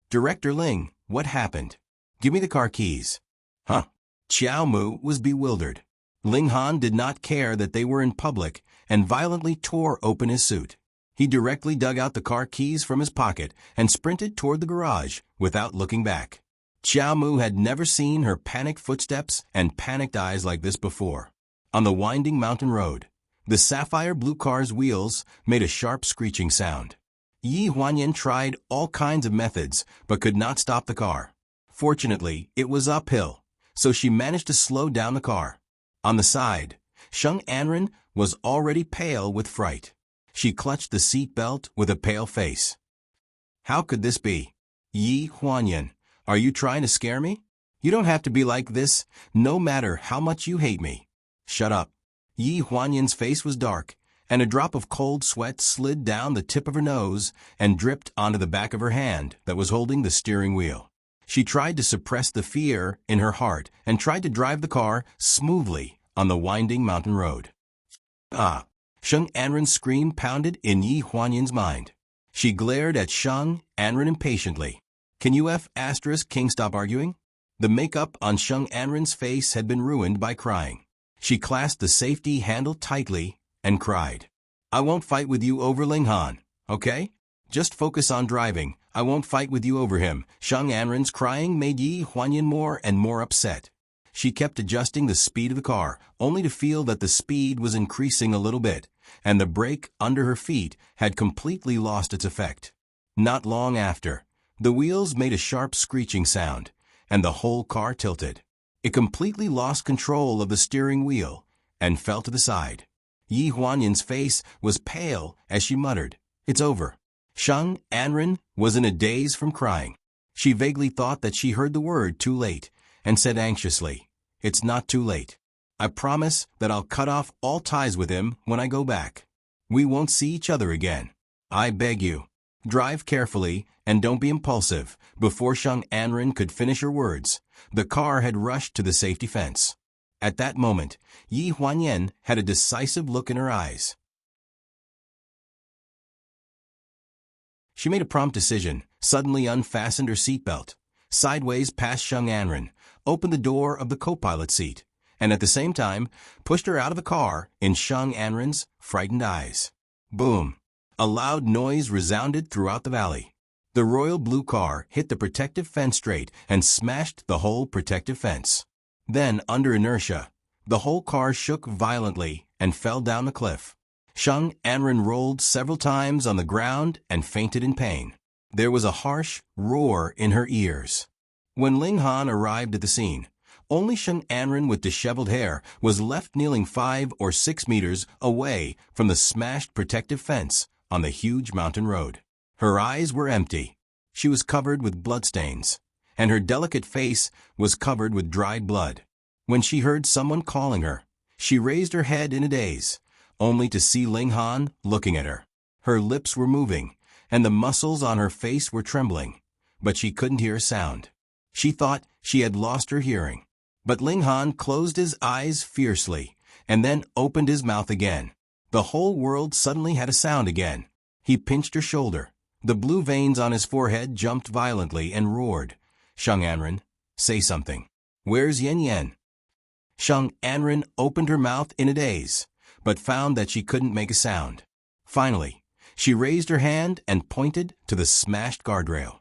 Speaker 1: "Director Ling, what happened? Give me the car keys." "Huh?" Xiao Mu was bewildered. Ling Han did not care that they were in public and violently tore open his suit. He directly dug out the car keys from his pocket and sprinted toward the garage without looking back. Xiao Mu had never seen her panicked footsteps and panicked eyes like this before. On the winding mountain road, the sapphire blue car's wheels made a sharp screeching sound. Yi Huanyan tried all kinds of methods but could not stop the car. Fortunately, it was uphill, so she managed to slow down the car. On the side, Sheng Anren was already pale with fright. She clutched the seat belt with a pale face. How could this be? Yi Huanyan, are you trying to scare me? You don't have to be like this, no matter how much you hate me. Shut up. Yi Huanyan's face was dark, and a drop of cold sweat slid down the tip of her nose and dripped onto the back of her hand that was holding the steering wheel. She tried to suppress the fear in her heart and tried to drive the car smoothly on the winding mountain road. Ah! Sheng Anren's scream pounded in Yi Huanyan's mind. She glared at Sheng Anren impatiently. Can you King stop arguing? The makeup on Sheng Anren's face had been ruined by crying. She clasped the safety handle tightly and cried. I won't fight with you over Ling Han, okay? Just focus on driving. I won't fight with you over him. Sheng Anren's crying made Yi Huanyan more and more upset. She kept adjusting the speed of the car, only to feel that the speed was increasing a little bit, and the brake under her feet had completely lost its effect. Not long after, the wheels made a sharp screeching sound, and the whole car tilted. It completely lost control of the steering wheel and fell to the side. Yi Huanyan's face was pale as she muttered, It's over. Sheng Anren was in a daze from crying. She vaguely thought that she heard the word too late, and said anxiously, It's not too late. I promise that I'll cut off all ties with him when I go back. We won't see each other again. I beg you. Drive carefully and don't be impulsive. Before Sheng Anren could finish her words, the car had rushed to the safety fence. At that moment, Yi Huanyan had a decisive look in her eyes. She made a prompt decision, suddenly unfastened her seatbelt, sideways past Sheng Anren, opened the door of the co-pilot seat, and at the same time pushed her out of the car in Sheng Anren's frightened eyes. Boom! A loud noise resounded throughout the valley. The royal blue car hit the protective fence straight and smashed the whole protective fence. Then, under inertia, the whole car shook violently and fell down the cliff. Sheng Anren rolled several times on the ground and fainted in pain. There was a harsh roar in her ears. When Ling Han arrived at the scene, only Sheng Anren with disheveled hair was left kneeling 5 or 6 meters away from the smashed protective fence on the huge mountain road. Her eyes were empty. She was covered with bloodstains, and her delicate face was covered with dried blood. When she heard someone calling her, she raised her head in a daze, only to see Ling Han looking at her. Her lips were moving, and the muscles on her face were trembling, but she couldn't hear a sound. She thought she had lost her hearing. But Ling Han closed his eyes fiercely, and then opened his mouth again. The whole world suddenly had a sound again. He pinched her shoulder. The blue veins on his forehead jumped violently and roared, Sheng Anren, say something. Where's Yen Yen? Sheng Anren opened her mouth in a daze, but found that she couldn't make a sound. Finally, she raised her hand and pointed to the smashed guardrail.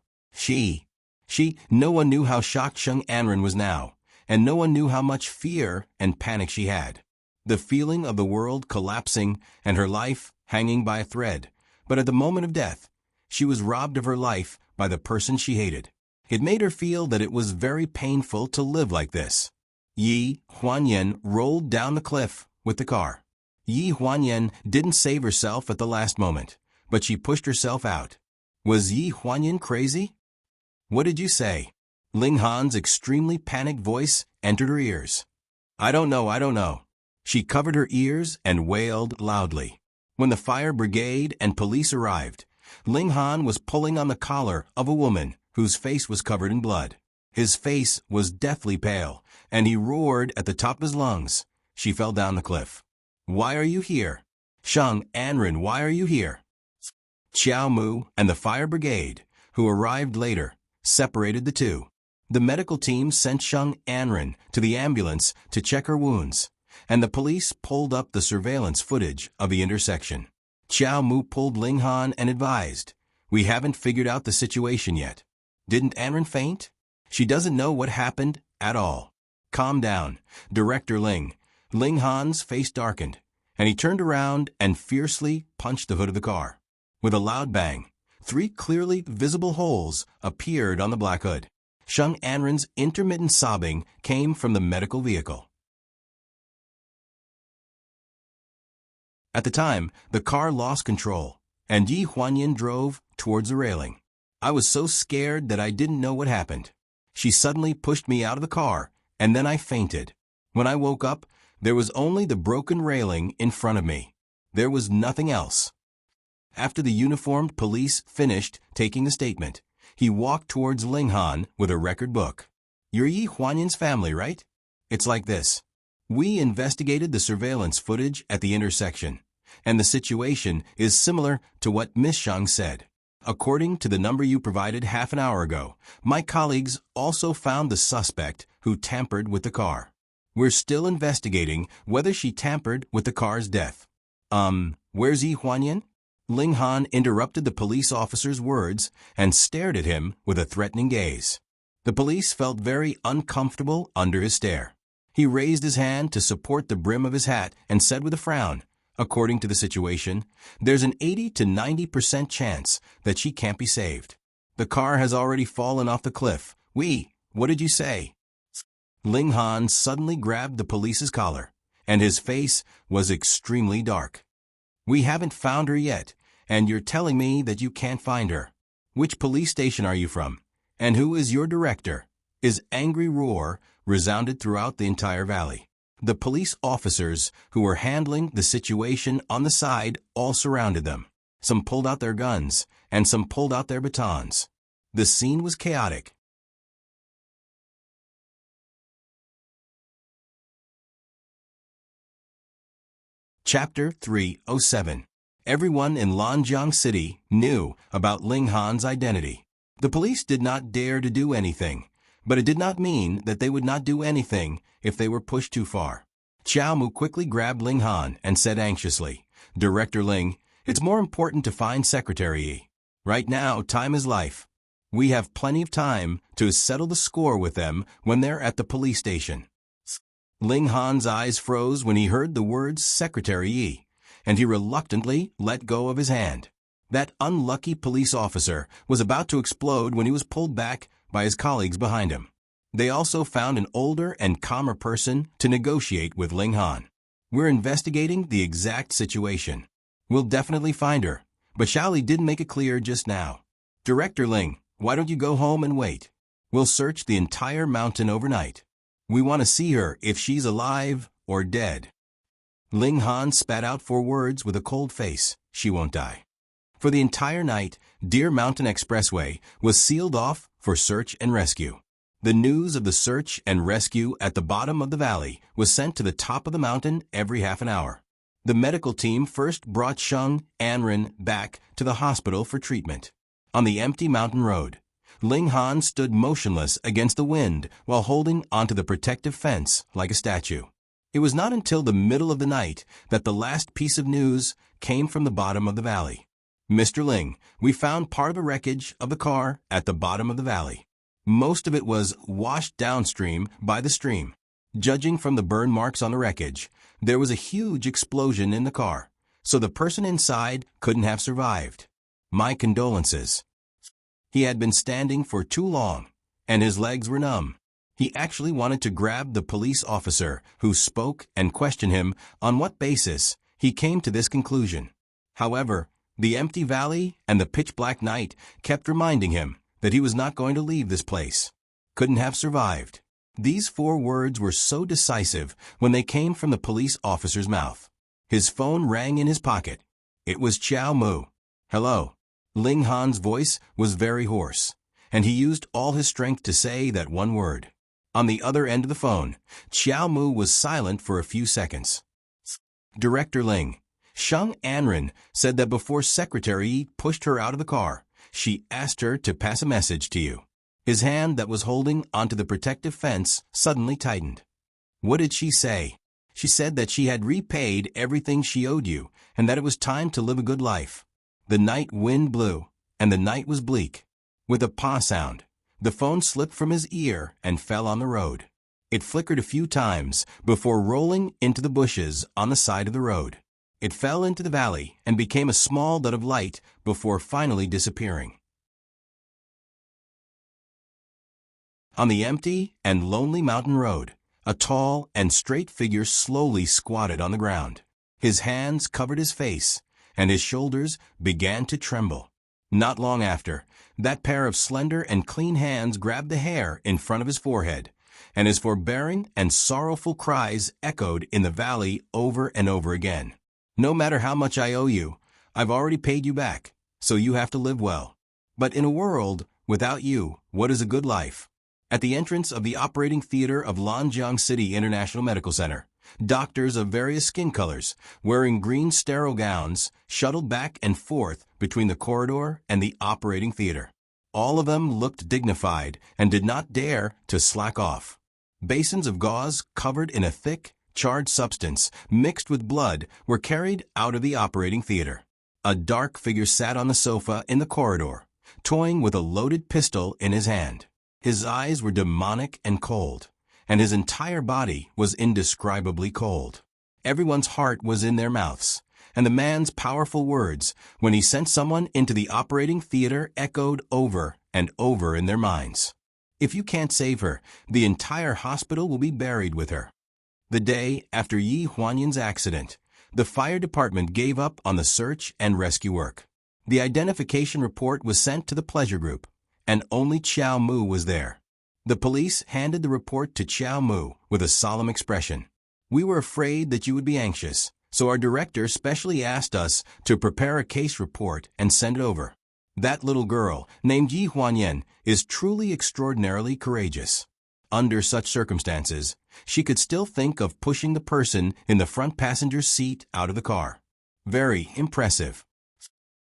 Speaker 1: No one knew how shocked Sheng Anren was now, and no one knew how much fear and panic she had. The feeling of the world collapsing and her life hanging by a thread. But at the moment of death, she was robbed of her life by the person she hated. It made her feel that it was very painful to live like this. Yi Huanyan rolled down the cliff with the car. Yi Huanyan didn't save herself at the last moment, but she pushed herself out. Was Yi Huanyan crazy? What did you say? Ling Han's extremely panicked voice entered her ears. I don't know. She covered her ears and wailed loudly. When the fire brigade and police arrived, Ling Han was pulling on the collar of a woman whose face was covered in blood. His face was deathly pale, and he roared at the top of his lungs. She fell down the cliff. Why are you here? Sheng Anren, why are you here? Xiao Mu and the fire brigade, who arrived later, separated the two. The medical team sent Sheng Anren to the ambulance to check her wounds, and the police pulled up the surveillance footage of the intersection. Xiao Mu pulled Ling Han and advised, We haven't figured out the situation yet. Didn't Anren faint? She doesn't know what happened at all. Calm down, Director Ling. Ling Han's face darkened, and he turned around and fiercely punched the hood of the car. With a loud bang, 3 clearly visible holes appeared on the black hood. Sheng Anren's intermittent sobbing came from the medical vehicle. At the time, the car lost control, and Yi Huanyan drove towards the railing. I was so scared that I didn't know what happened. She suddenly pushed me out of the car, and then I fainted. When I woke up, there was only the broken railing in front of me. There was nothing else. After the uniformed police finished taking the statement, he walked towards Ling Han with a record book. You're Yi Huanyan's family, right? It's like this. We investigated the surveillance footage at the intersection, and the situation is similar to what Miss Shang said. According to the number you provided half an hour ago, my colleagues also found the suspect who tampered with the car. We're still investigating whether she tampered with the car's death. Where's Yi Huanyan? Ling Han interrupted the police officer's words and stared at him with a threatening gaze. The police felt very uncomfortable under his stare. He raised his hand to support the brim of his hat and said with a frown, according to the situation, there's an 80 to 90% chance that she can't be saved. The car has already fallen off the cliff. What did you say? Ling Han suddenly grabbed the police's collar, and his face was extremely dark. We haven't found her yet, and you're telling me that you can't find her. Which police station are you from? And who is your director? His angry roar resounded throughout the entire valley. The police officers who were handling the situation on the side all surrounded them. Some pulled out their guns, and some pulled out their batons. The scene was chaotic. Chapter 307. Everyone in Lanjiang City knew about Ling Han's identity. The police did not dare to do anything, but it did not mean that they would not do anything if they were pushed too far. Xiao Mu quickly grabbed Ling Han and said anxiously, Director Ling, it's more important to find Secretary Yi. Right now, time is life. We have plenty of time to settle the score with them when they're at the police station. Ling Han's eyes froze when he heard the words Secretary Yi, and he reluctantly let go of his hand. That unlucky police officer was about to explode when he was pulled back by his colleagues behind him. They also found an older and calmer person to negotiate with Ling Han. We're investigating the exact situation. We'll definitely find her, but Xiaoli didn't make it clear just now. Director Ling, why don't you go home and wait? We'll search the entire mountain overnight. We want to see her if she's alive or dead. Ling Han spat out 4 words with a cold face. She won't die. For the entire night, Deer Mountain Expressway was sealed off for search and rescue. The news of the search and rescue at the bottom of the valley was sent to the top of the mountain every half an hour. The medical team first brought Sheng Anren back to the hospital for treatment. On the empty mountain road, Ling Han stood motionless against the wind while holding onto the protective fence like a statue. It was not until the middle of the night that the last piece of news came from the bottom of the valley. Mr. Ling, we found part of the wreckage of the car at the bottom of the valley. Most of it was washed downstream by the stream. Judging from the burn marks on the wreckage, there was a huge explosion in the car, so the person inside couldn't have survived. My condolences. He had been standing for too long, and his legs were numb. He actually wanted to grab the police officer who spoke and question him on what basis he came to this conclusion. However, the empty valley and the pitch-black night kept reminding him that he was not going to leave this place. Couldn't have survived. These 4 words were so decisive when they came from the police officer's mouth. His phone rang in his pocket. It was Xiao Mu. Hello. Ling Han's voice was very hoarse, and he used all his strength to say that one word. On the other end of the phone, Xiao Mu was silent for a few seconds. Director Ling, Sheng Anren said that before Secretary Yi pushed her out of the car, she asked her to pass a message to you. His hand that was holding onto the protective fence suddenly tightened. What did she say? She said that she had repaid everything she owed you and that it was time to live a good life. The night wind blew, and the night was bleak. With a paw sound, The phone slipped from his ear and fell on the road. It flickered a few times before rolling into the bushes on the side of the road. It fell into the valley and became a small dot of light before finally disappearing. On the empty and lonely mountain road, a tall and straight figure slowly squatted on the ground. His hands covered his face, and his shoulders began to tremble. Not long after, that pair of slender and clean hands grabbed the hair in front of his forehead, and his forbearing and sorrowful cries echoed in the valley over and over again. "No matter how much I owe you, I've already paid you back, so you have to live well. But in a world without you, what is a good life?" At the entrance of the operating theater of Lanjiang City International Medical Center, doctors of various skin colors, wearing green sterile gowns, shuttled back and forth between the corridor and the operating theater. All of them looked dignified and did not dare to slack off. Basins of gauze covered in a thick, charred substance mixed with blood were carried out of the operating theater. A dark figure sat on the sofa in the corridor, toying with a loaded pistol in his hand. His eyes were demonic and cold, and his entire body was indescribably cold. Everyone's heart was in their mouths, and the man's powerful words, when he sent someone into the operating theater, echoed over and over in their minds. "If you can't save her, the entire hospital will be buried with her." The day after Yi Huanyan's accident, the fire department gave up on the search and rescue work. The identification report was sent to the pleasure group, and only Qiao Mu was there. The police handed the report to Qiao Mu with a solemn expression. "We were afraid that you would be anxious, so our director specially asked us to prepare a case report and send it over. That little girl, named Yi Huanyan, is truly extraordinarily courageous. Under such circumstances, she could still think of pushing the person in the front passenger seat out of the car. Very impressive."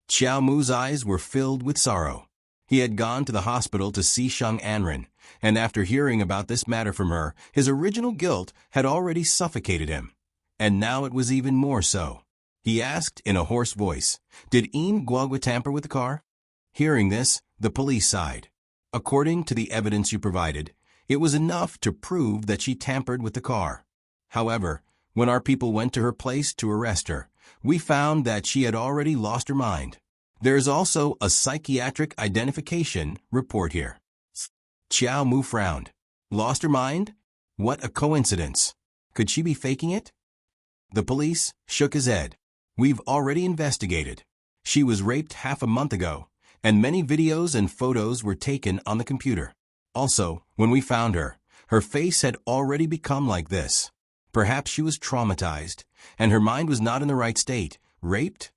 Speaker 1: Qiao Mu's eyes were filled with sorrow. He had gone to the hospital to see Sheng Anren, and after hearing about this matter from her, his original guilt had already suffocated him. And now it was even more so. He asked in a hoarse voice, "Did Yin Guogua tamper with the car?" Hearing this, the police sighed. "According to the evidence you provided, it was enough to prove that she tampered with the car. However, when our people went to her place to arrest her, we found that she had already lost her mind. There is also a psychiatric identification report here." Qiao Mu frowned. "Lost her mind? What a coincidence. Could she be faking it?" The police shook his head. "We've already investigated. She was raped half a month ago, and many videos and photos were taken on the computer. Also, when we found her, her face had already become like this. Perhaps she was traumatized, and her mind was not in the right state. Raped?"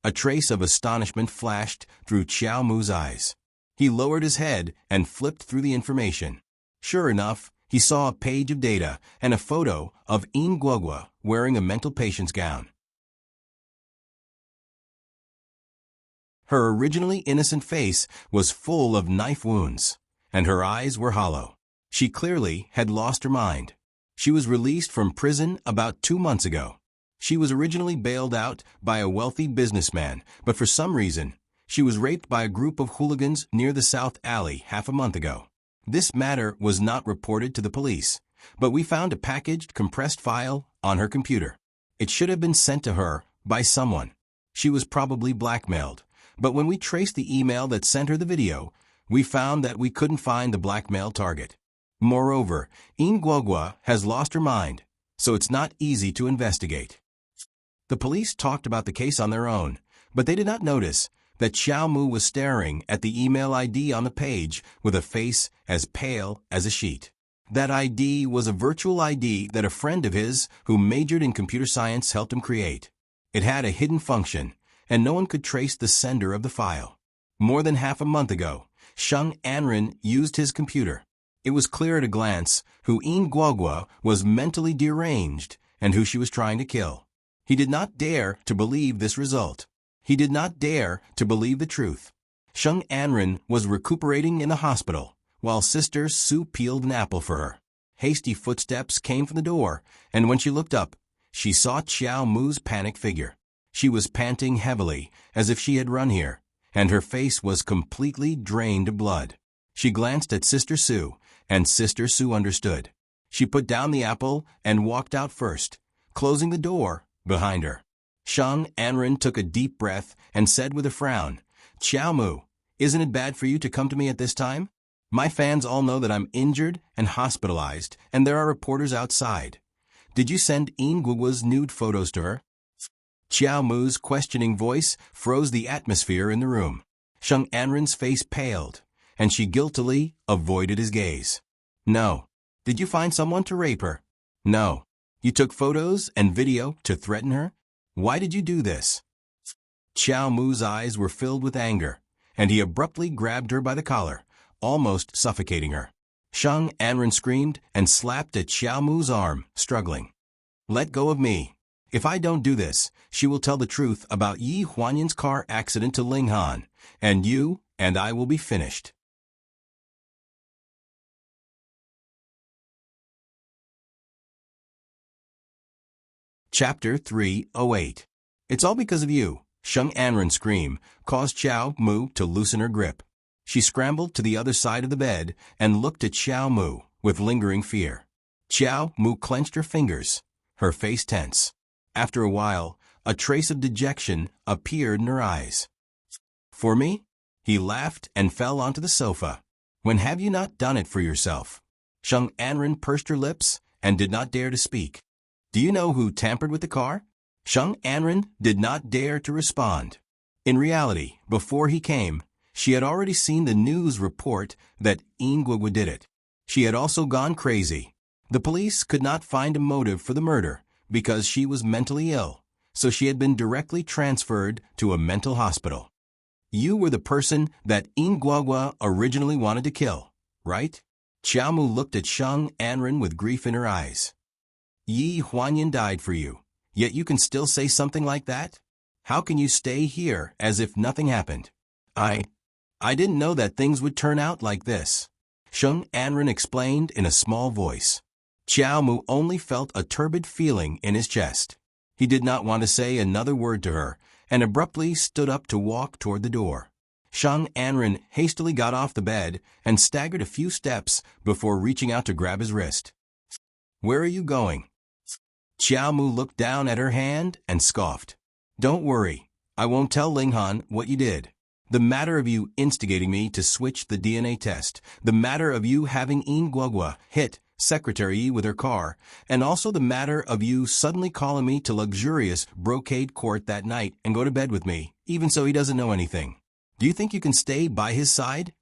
Speaker 1: A trace of astonishment flashed through Qiao Mu's eyes. He lowered his head and flipped through the information. Sure enough, he saw a page of data and a photo of Yin Guogua wearing a mental patient's gown. Her originally innocent face was full of knife wounds, and her eyes were hollow. She clearly had lost her mind. She was released from prison about 2 months ago. She was originally bailed out by a wealthy businessman, but for some reason, she was raped by a group of hooligans near the South Alley half a month ago. This matter was not reported to the police, but we found a packaged, compressed file on her computer. It should have been sent to her by someone. She was probably blackmailed, but when we traced the email that sent her the video, we found that we couldn't find the blackmail target. Moreover, Yin Guogua has lost her mind, so it's not easy to investigate." The police talked about the case on their own, but they did not notice that Qiao Mu was staring at the email ID on the page with a face as pale as a sheet. That ID was a virtual ID that a friend of his who majored in computer science helped him create. It had a hidden function, and no one could trace the sender of the file. More than half a month ago, Sheng Anren used his computer. It was clear at a glance who Yin Guogua was mentally deranged and who she was trying to kill. He did not dare to believe this result. He did not dare to believe the truth. Sheng Anren was recuperating in the hospital, while Sister Su peeled an apple for her. Hasty footsteps came from the door, and when she looked up, she saw Qiao Mu's panicked figure. She was panting heavily, as if she had run here, and her face was completely drained of blood. She glanced at Sister Sue, and Sister Sue understood. She put down the apple and walked out first, closing the door behind her. Shang Anren took a deep breath and said with a frown, "Qiao Mu, isn't it bad for you to come to me at this time? My fans all know that I'm injured and hospitalized, and there are reporters outside. Did you send Guoguo's nude photos to her?" Qiao Mu's questioning voice froze the atmosphere in the room. Shang Anren's face paled, and she guiltily avoided his gaze. "No. Did you find someone to rape her?" "No. You took photos and video to threaten her? Why did you do this?" Qiao Mu's eyes were filled with anger, and he abruptly grabbed her by the collar, almost suffocating her. Shang Anren screamed and slapped at Qiao Mu's arm, struggling. "Let go of me. If I don't do this, she will tell the truth about Yi Huanyan's car accident to Ling Han, and you and I will be finished." Chapter 308. It's all because of you. Shang Anren's scream caused Qiao Mu to loosen her grip. She scrambled to the other side of the bed and looked at Qiao Mu with lingering fear. Qiao Mu clenched her fingers, her face tense. After a while, a trace of dejection appeared in her eyes. "For me?" He laughed and fell onto the sofa. "When have you not done it for yourself?" Shang Anren pursed her lips and did not dare to speak. "Do you know who tampered with the car?" Shang Anren did not dare to respond. In reality, before he came, she had already seen the news report that Guogua did it. She had also gone crazy. The police could not find a motive for the murder because she was mentally ill, so she had been directly transferred to a mental hospital. "You were the person that Guogua originally wanted to kill, right?" Qiao Mu looked at Shang Anren with grief in her eyes. "Yi Huanyan died for you, yet you can still say something like that? How can you stay here as if nothing happened?" I didn't know that things would turn out like this," Shang Anren explained in a small voice. Qiao Mu only felt a turbid feeling in his chest. He did not want to say another word to her, and abruptly stood up to walk toward the door. Shang Anren hastily got off the bed and staggered a few steps before reaching out to grab his wrist. "Where are you going?" Qiao Mu looked down at her hand and scoffed. "Don't worry, I won't tell Ling Han what you did. The matter of you instigating me to switch the DNA test, the matter of you having Guogua hit Secretary Yi with her car, and also the matter of you suddenly calling me to luxurious brocade court that night and go to bed with me, even so he doesn't know anything. Do you think you can stay by his side?"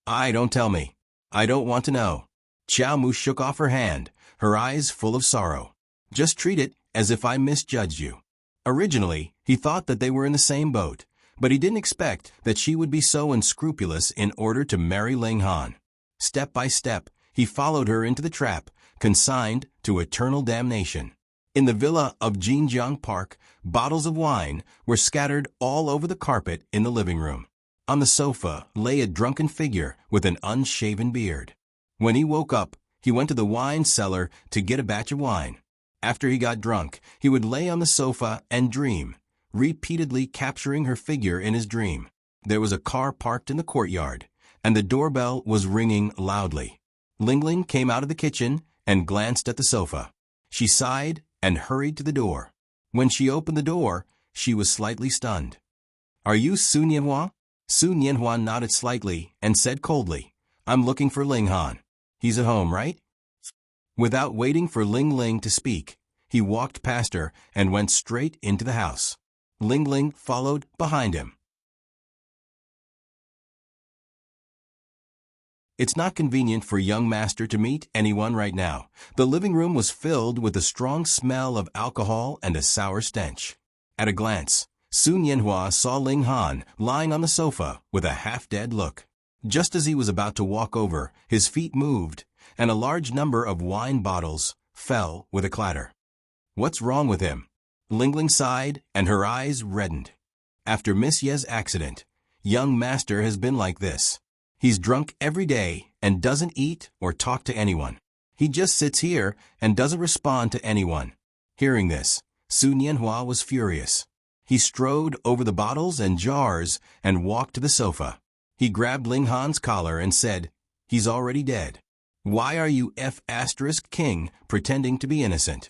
Speaker 1: Don't tell me. I don't want to know." Qiao Mu shook off her hand, her eyes full of sorrow. "Just treat it as if I misjudged you." Originally, he thought that they were in the same boat, but he didn't expect that she would be so unscrupulous in order to marry Ling Han. Step by step, he followed her into the trap, consigned to eternal damnation. In the villa of Jinjiang Park, bottles of wine were scattered all over the carpet in the living room. On the sofa lay a drunken figure with an unshaven beard. When he woke up, he went to the wine cellar to get a batch of wine. After he got drunk, he would lay on the sofa and dream, repeatedly capturing her figure in his dream. There was a car parked in the courtyard, and the doorbell was ringing loudly. Ling Ling came out of the kitchen and glanced at the sofa. She sighed and hurried to the door. When she opened the door, she was slightly stunned. "Are you Su Nianhua?" Su Nianhua nodded slightly and said coldly, "I'm looking for Ling Han. He's at home, right?" Without waiting for Ling Ling to speak, he walked past her and went straight into the house. Ling Ling followed behind him. It's not convenient for young master to meet anyone right now. The living room was filled with a strong smell of alcohol and a sour stench. At a glance, Su Nianhua saw Ling Han lying on the sofa with a half-dead look. Just as he was about to walk over, his feet moved, and a large number of wine bottles fell with a clatter. "What's wrong with him?" Ling Ling sighed, and her eyes reddened. After Miss Ye's accident, young master has been like this. He's drunk every day and doesn't eat or talk to anyone. He just sits here and doesn't respond to anyone. Hearing this, Su Nianhua was furious. He strode over the bottles and jars and walked to the sofa. He grabbed Ling Han's collar and said, He's already dead. Why are you *king pretending to be innocent?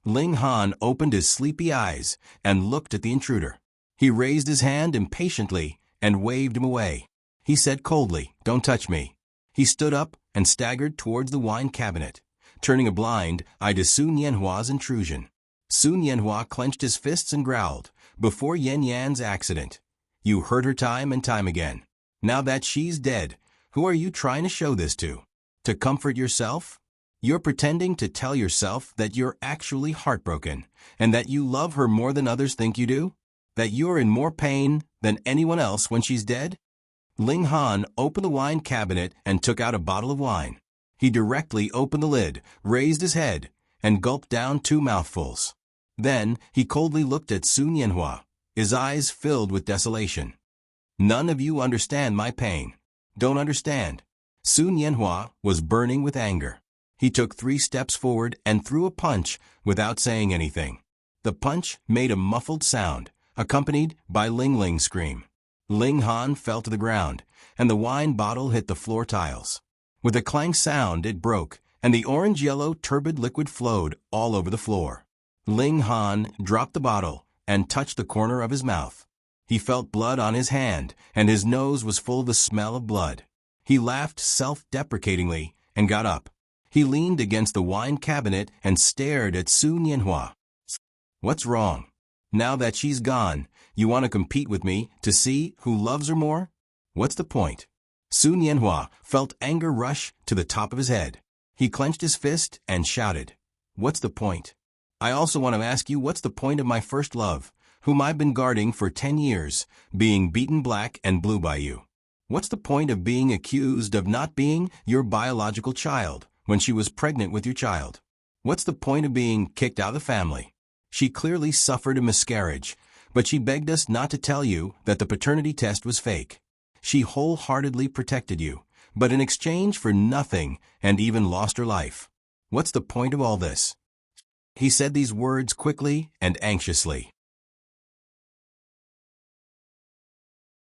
Speaker 1: Ling Han opened his sleepy eyes and looked at the intruder. He raised his hand impatiently and waved him away. He said coldly, "Don't touch me." He stood up and staggered towards the wine cabinet, turning a blind eye to Sun Yanhua's intrusion. Sun Yanhua clenched his fists and growled, "Before Yan Yan's accident, you hurt her time and time again. Now that she's dead, who are you trying to show this to? To comfort yourself? You're pretending to tell yourself that you're actually heartbroken and that you love her more than others think you do? That you're in more pain than anyone else when she's dead?" Ling Han opened the wine cabinet and took out a bottle of wine. He directly opened the lid, raised his head, and gulped down 2 mouthfuls. Then he coldly looked at Sun Yanhua, his eyes filled with desolation. "None of you understand my pain. Don't understand." Sun Yanhua was burning with anger. He took 3 steps forward and threw a punch without saying anything. The punch made a muffled sound, accompanied by Ling Ling's scream. Ling Han fell to the ground, and the wine bottle hit the floor tiles. With a clang sound, it broke, and the orange-yellow turbid liquid flowed all over the floor. Ling Han dropped the bottle and touched the corner of his mouth. He felt blood on his hand, and his nose was full of the smell of blood. He laughed self-deprecatingly and got up. He leaned against the wine cabinet and stared at Sun Yanhua. "What's wrong? Now that she's gone, you want to compete with me to see who loves her more? What's the point?" Sun Yanhua felt anger rush to the top of his head. He clenched his fist and shouted, "What's the point? I also want to ask you what's the point of my first love, whom I've been guarding for 10 years, being beaten black and blue by you? What's the point of being accused of not being your biological child when she was pregnant with your child? What's the point of being kicked out of the family? She clearly suffered a miscarriage, but she begged us not to tell you that the paternity test was fake. She wholeheartedly protected you, but in exchange for nothing and even lost her life. What's the point of all this?" He said these words quickly and anxiously.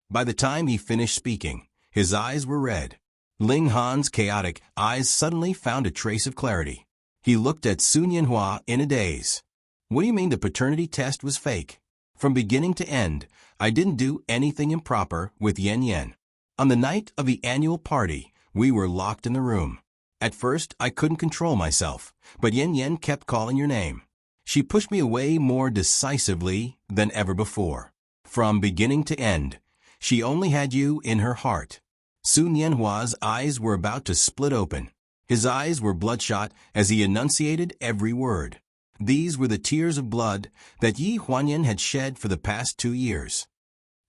Speaker 1: By the time he finished speaking, his eyes were red. Ling Han's chaotic eyes suddenly found a trace of clarity. He looked at Sun Yanhua in a daze. "What do you mean the paternity test was fake? From beginning to end, I didn't do anything improper with Yan Yan. On the night of the annual party, we were locked in the room. At first, I couldn't control myself, but Yan Yan kept calling your name. She pushed me away more decisively than ever before. From beginning to end, she only had you in her heart." Sun Yanhua's eyes were about to split open. His eyes were bloodshot as he enunciated every word. These were the tears of blood that Yi Huanyan had shed for the past 2 years.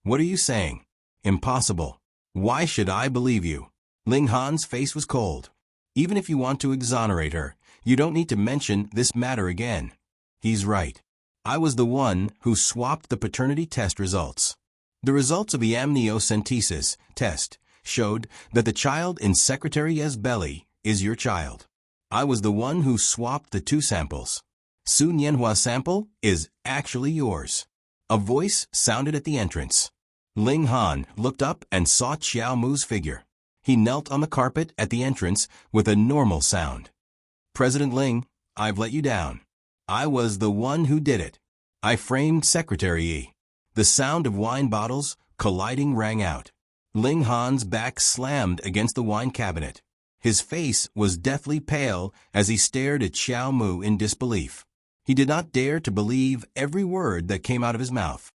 Speaker 1: "What are you saying? Impossible. Why should I believe you?" Ling Han's face was cold. "Even if you want to exonerate her, you don't need to mention this matter again." "He's right. I was the one who swapped the paternity test results. The results of the amniocentesis test showed that the child in Secretary Ye's belly is your child. I was the one who swapped the 2 samples. Sun Yanhua's sample is actually yours." A voice sounded at the entrance. Ling Han looked up and saw Xiao Mu's figure. He knelt on the carpet at the entrance with a normal sound. "President Ling, I've let you down. I was the one who did it. I framed Secretary Yi." The sound of wine bottles colliding rang out. Ling Han's back slammed against the wine cabinet. His face was deathly pale as he stared at Xiao Mu in disbelief. He did not dare to believe every word that came out of his mouth.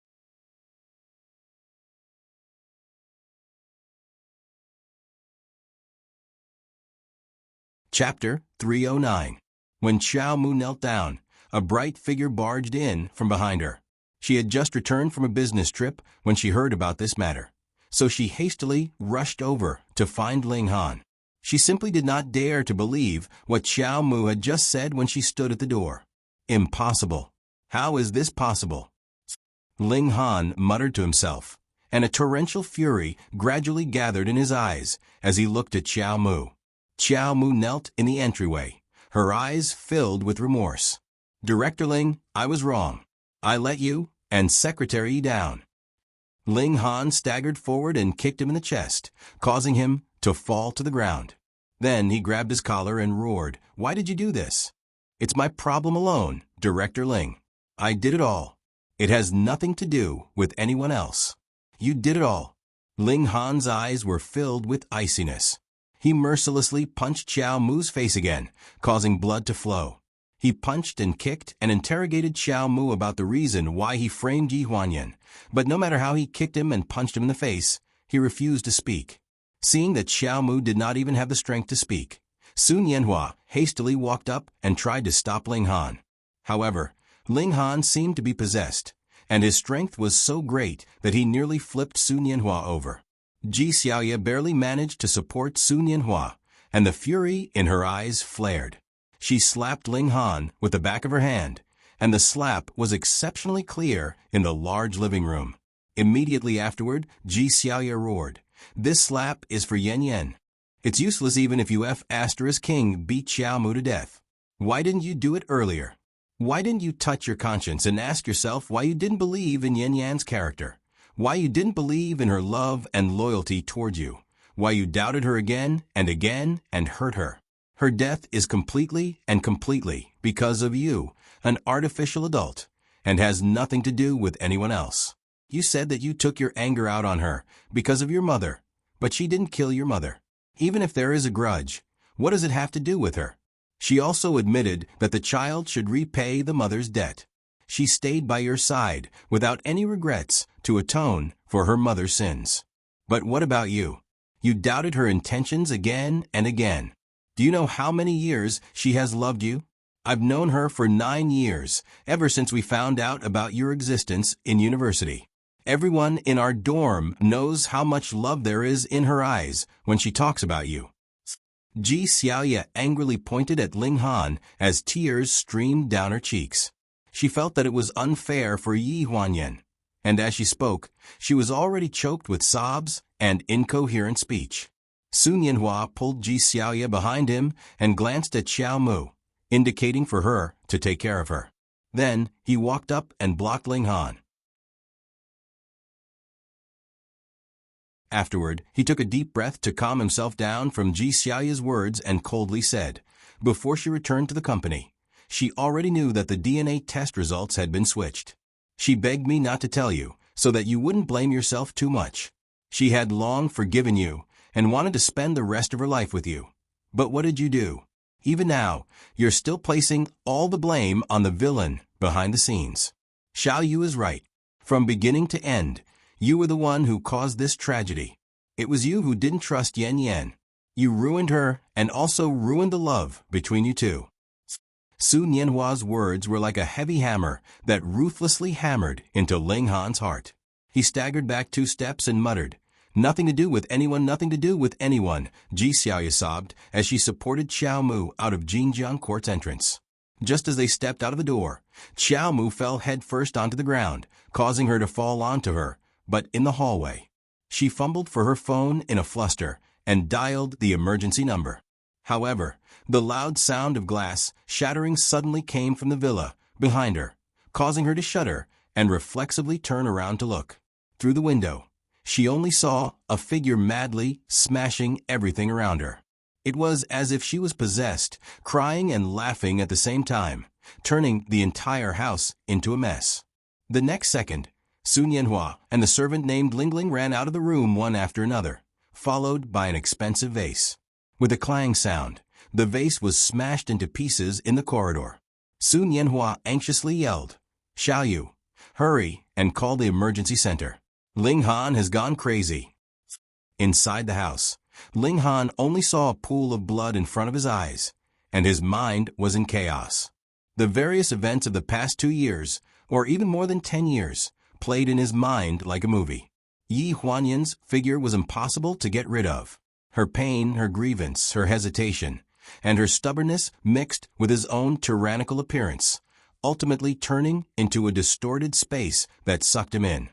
Speaker 1: Chapter 309. When Xiao Mu knelt down, a bright figure barged in from behind her. She had just returned from a business trip when she heard about this matter, so she hastily rushed over to find Ling Han. She simply did not dare to believe what Xiao Mu had just said when she stood at the door. "Impossible. How is this possible?" Ling Han muttered to himself, and a torrential fury gradually gathered in his eyes as he looked at Xiao Mu. Xiao Mu knelt in the entryway, her eyes filled with remorse. "Director Ling, I was wrong. I let you and Secretary down." Ling Han staggered forward and kicked him in the chest, causing him to to fall to the ground. Then he grabbed his collar and roared, "Why did you do this?" "It's my problem alone, Director Ling. I did it all. It has nothing to do with anyone else. You did it all." Ling Han's eyes were filled with iciness. He mercilessly punched Xiao Mu's face again, causing blood to flow. He punched and kicked and interrogated Xiao Mu about the reason why he framed Yi Huanyan, but no matter how he kicked him and punched him in the face, he refused to speak. Seeing that Xiao Mu did not even have the strength to speak, Sun Yanhua hastily walked up and tried to stop Ling Han. However, Ling Han seemed to be possessed, and his strength was so great that he nearly flipped Sun Yanhua over. Ji Xiaoya barely managed to support Sun Yanhua, and the fury in her eyes flared. She slapped Ling Han with the back of her hand, and the slap was exceptionally clear in the large living room. Immediately afterward, Ji Xiaoya roared, "This slap is for Yan Yan. It's useless even if you King beat Xiao Mu to death. Why didn't you do it earlier? Why didn't you touch your conscience and ask yourself why you didn't believe in Yan Yan's character? Why you didn't believe in her love and loyalty toward you? Why you doubted her again and hurt her? Her death is completely because of you, an artificial adult, and has nothing to do with anyone else. You said that you took your anger out on her because of your mother, but she didn't kill your mother. Even if there is a grudge, what does it have to do with her? She also admitted that the child should repay the mother's debt. She stayed by your side without any regrets to atone for her mother's sins. But what about you? You doubted her intentions again and again. Do you know how many years she has loved you? I've known her for 9 years, ever since we found out about your existence in university. Everyone in our dorm knows how much love there is in her eyes when she talks about you." Ji Xiaoya angrily pointed at Ling Han as tears streamed down her cheeks. She felt that it was unfair for Yi Huanyan, and as she spoke, she was already choked with sobs and incoherent speech. Sun Yanhua pulled Ji Xiaoya behind him and glanced at Xiao Mu, indicating for her to take care of her. Then he walked up and blocked Ling Han. Afterward, he took a deep breath to calm himself down from Ji Xiaoya's words and coldly said, "Before she returned to the company, she already knew that the DNA test results had been switched. She begged me not to tell you, so that you wouldn't blame yourself too much. She had long forgiven you and wanted to spend the rest of her life with you. But what did you do? Even now, you're still placing all the blame on the villain behind the scenes. Xiao Yu is right. From beginning to end, you were the one who caused this tragedy. It was you who didn't trust Yan Yan. You ruined her and also ruined the love between you two." Sun Yanhua's words were like a heavy hammer that ruthlessly hammered into Ling Han's heart. He staggered back 2 steps and muttered, "Nothing to do with anyone, nothing to do with anyone," Ji Xiaoya sobbed as she supported Xiao Mu out of Jinjiang Court's entrance. Just as they stepped out of the door, Xiao Mu fell headfirst onto the ground, causing her to fall onto her, but in the hallway. She fumbled for her phone in a fluster and dialed the emergency number. However, the loud sound of glass shattering suddenly came from the villa behind her, causing her to shudder and reflexively turn around to look. Through the window, she only saw a figure madly smashing everything around her. It was as if she was possessed, crying and laughing at the same time, turning the entire house into a mess. The next second, Sun Yanhua and the servant named Lingling ran out of the room one after another, followed by an expensive vase. With a clang sound, the vase was smashed into pieces in the corridor. Sun Yanhua anxiously yelled, "Xiao Yu, hurry and call the emergency center. Ling Han has gone crazy." Inside the house, Ling Han only saw a pool of blood in front of his eyes, and his mind was in chaos. The various events of the past 2 years, or even more than 10 years, played in his mind like a movie. Yi Huanyan's figure was impossible to get rid of. Her pain, her grievance, her hesitation, and her stubbornness mixed with his own tyrannical appearance, ultimately turning into a distorted space that sucked him in.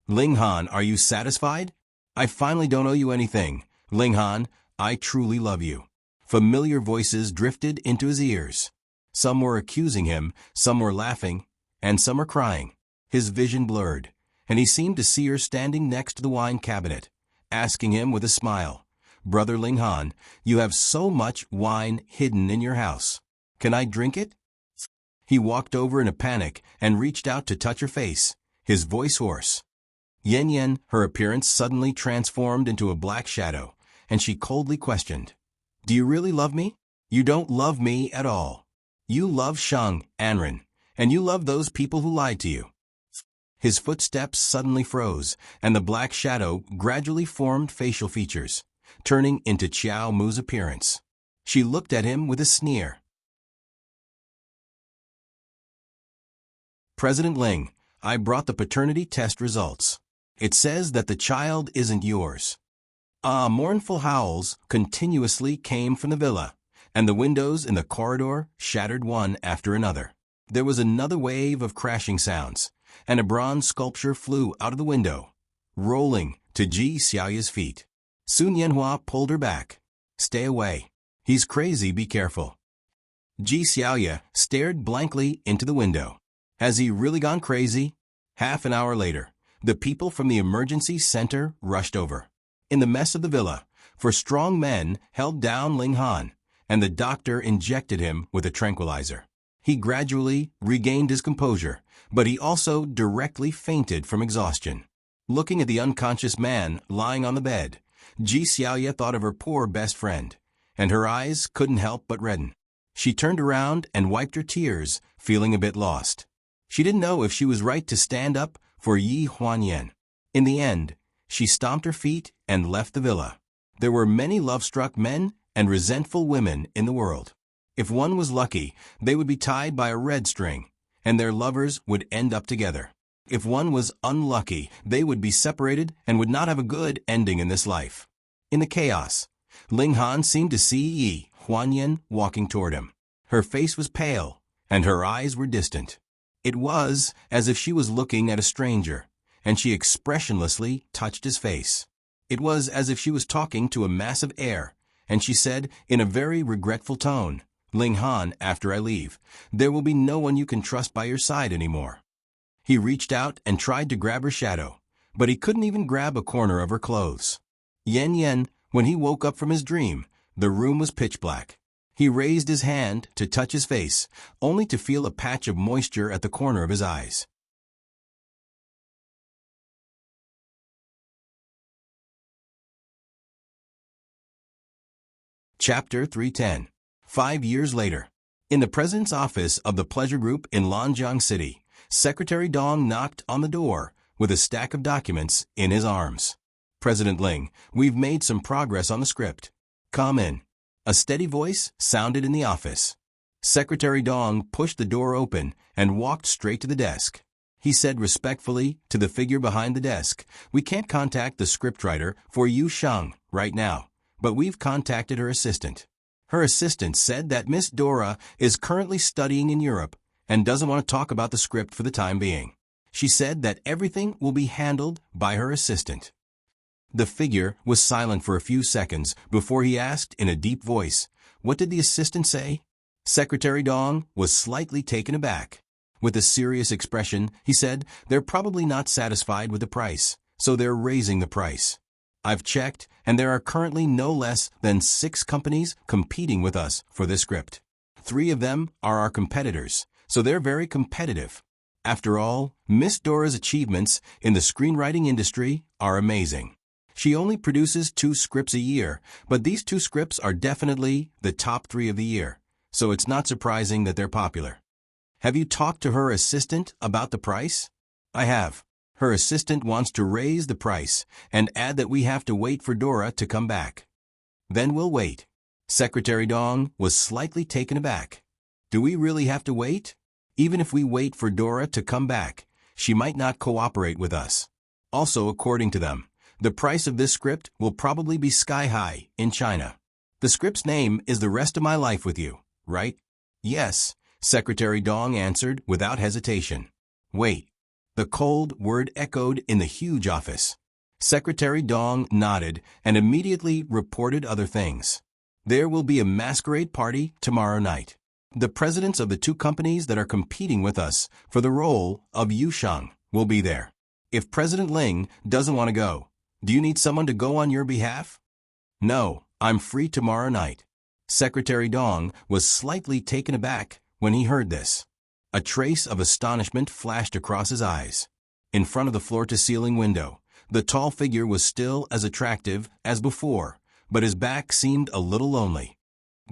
Speaker 1: "Ling Han, are you satisfied? I finally don't owe you anything. Ling Han, I truly love you." Familiar voices drifted into his ears. Some were accusing him, some were laughing, and some were crying. His vision blurred, and he seemed to see her standing next to the wine cabinet, asking him with a smile, Brother Ling Han, you have so much wine hidden in your house. Can I drink it? He walked over in a panic and reached out to touch her face, his voice hoarse. Yen Yen, her appearance suddenly transformed into a black shadow, and she coldly questioned, "Do you really love me? You don't love me at all. You love Shang, Anren, and you love those people who lied to you." His footsteps suddenly froze, and the black shadow gradually formed facial features, turning into Qiao Mu's appearance. She looked at him with a sneer. "President Ling, I brought the paternity test results. It says that the child isn't yours." Mournful howls continuously came from the villa, and the windows in the corridor shattered one after another. There was another wave of crashing sounds, and a bronze sculpture flew out of the window, rolling to Ji Xiaoya's feet. Sun Yanhua pulled her back. "Stay away. He's crazy, be careful." Ji Xiaoya stared blankly into the window. Has he really gone crazy? Half an hour later, the people from the emergency center rushed over. In the mess of the villa, for strong men held down Ling Han, and the doctor injected him with a tranquilizer. He gradually regained his composure, but he also directly fainted from exhaustion. Looking at the unconscious man lying on the bed, Ji Xiaoya thought of her poor best friend, and her eyes couldn't help but redden. She turned around and wiped her tears, feeling a bit lost. She didn't know if she was right to stand up for Yi Huanyan. In the end, she stomped her feet and left the villa. There were many love-struck men and resentful women in the world. If one was lucky, they would be tied by a red string, and their lovers would end up together. If one was unlucky, they would be separated and would not have a good ending in this life. In the chaos, Ling Han seemed to see Yi Huanyan walking toward him. Her face was pale, and her eyes were distant. It was as if she was looking at a stranger, and she expressionlessly touched his face. It was as if she was talking to a mass of air, and she said in a very regretful tone, "Ling Han, after I leave, there will be no one you can trust by your side anymore." He reached out and tried to grab her shadow, but he couldn't even grab a corner of her clothes. Yen Yen, when he woke up from his dream, the room was pitch black. He raised his hand to touch his face, only to feel a patch of moisture at the corner of his eyes. Chapter 310. 5 years later. In the president's office of the Pleasure Group in Lanjiang City, Secretary Dong knocked on the door with a stack of documents in his arms. "President Ling, we've made some progress on the script. Come in." A steady voice sounded in the office. Secretary Dong pushed the door open and walked straight to the desk. He said respectfully to the figure behind the desk, "We can't contact the scriptwriter for Yu Shang right now, but we've contacted her assistant. Her assistant said that Miss Dora is currently studying in Europe and doesn't want to talk about the script for the time being. She said that everything will be handled by her assistant." The figure was silent for a few seconds before he asked in a deep voice, "What did the assistant say?" Secretary Dong was slightly taken aback. With a serious expression, he said, "They're probably not satisfied with the price, so they're raising the price. I've checked, and there are currently no less than 6 companies competing with us for this script. 3 of them are our competitors, so they're very competitive. After all, Miss Dora's achievements in the screenwriting industry are amazing. She only produces 2 scripts a year, but these 2 scripts are definitely the top 3 of the year, so it's not surprising that they're popular. Have you talked to her assistant about the price?" "I have. Her assistant wants to raise the price and add that we have to wait for Dora to come back." "Then we'll wait." Secretary Dong was slightly taken aback. "Do we really have to wait? Even if we wait for Dora to come back, she might not cooperate with us. Also, according to them, the price of this script will probably be sky high in China. The script's name is The Rest of My Life with You, right?" "Yes," Secretary Dong answered without hesitation. "Wait." The cold word echoed in the huge office. Secretary Dong nodded and immediately reported other things. "There will be a masquerade party tomorrow night. The presidents of the 2 companies that are competing with us for the role of Yu Shang will be there. If President Ling doesn't want to go, do you need someone to go on your behalf?" No, I'm free tomorrow night. Secretary Dong was slightly taken aback when he heard this. A trace of astonishment flashed across his eyes. In front of the floor-to-ceiling window, the tall figure was still as attractive as before, but his back seemed a little lonely.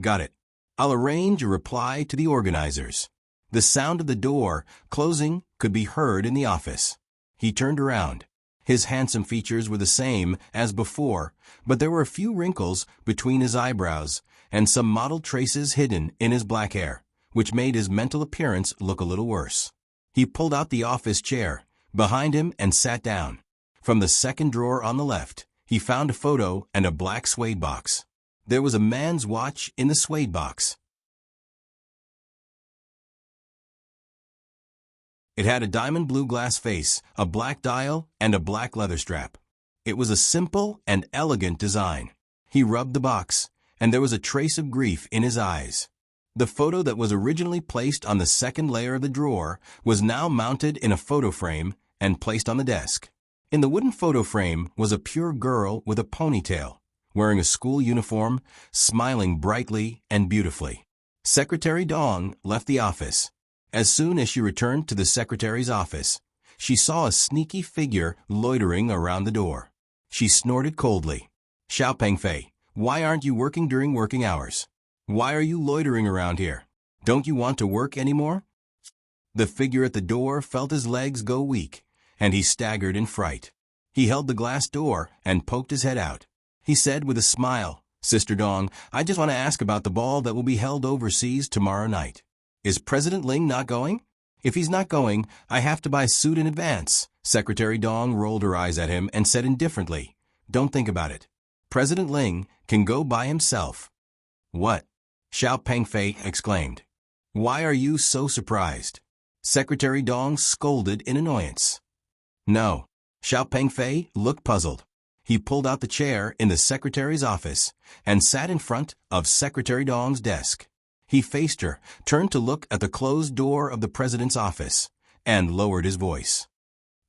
Speaker 1: Got it. I'll arrange a reply to the organizers. The sound of the door closing could be heard in the office. He turned around. His handsome features were the same as before, but there were a few wrinkles between his eyebrows and some mottled traces hidden in his black hair, which made his mental appearance look a little worse. He pulled out the office chair behind him and sat down. From the second drawer on the left, he found a photo and a black suede box. There was a man's watch in the suede box. It had a diamond blue glass face, a black dial, and a black leather strap. It was a simple and elegant design. He rubbed the box, and there was a trace of grief in his eyes. The photo that was originally placed on the second layer of the drawer was now mounted in a photo frame and placed on the desk. In the wooden photo frame was a pure girl with a ponytail, wearing a school uniform, smiling brightly and beautifully. Secretary Dong left the office. As soon as she returned to the secretary's office, she saw a sneaky figure loitering around the door. She snorted coldly. Xiao Pengfei, why aren't you working during working hours? Why are you loitering around here? Don't you want to work anymore? The figure at the door felt his legs go weak, and he staggered in fright. He held the glass door and poked his head out. He said with a smile, Sister Dong, I just want to ask about the ball that will be held overseas tomorrow night. Is President Ling not going? If he's not going, I have to buy a suit in advance. Secretary Dong rolled her eyes at him and said indifferently, Don't think about it. President Ling can go by himself. What? Xiao Pengfei exclaimed. Why are you so surprised? Secretary Dong scolded in annoyance. No. Xiao Pengfei looked puzzled. He pulled out the chair in the secretary's office and sat in front of Secretary Dong's desk. He faced her, turned to look at the closed door of the president's office, and lowered his voice.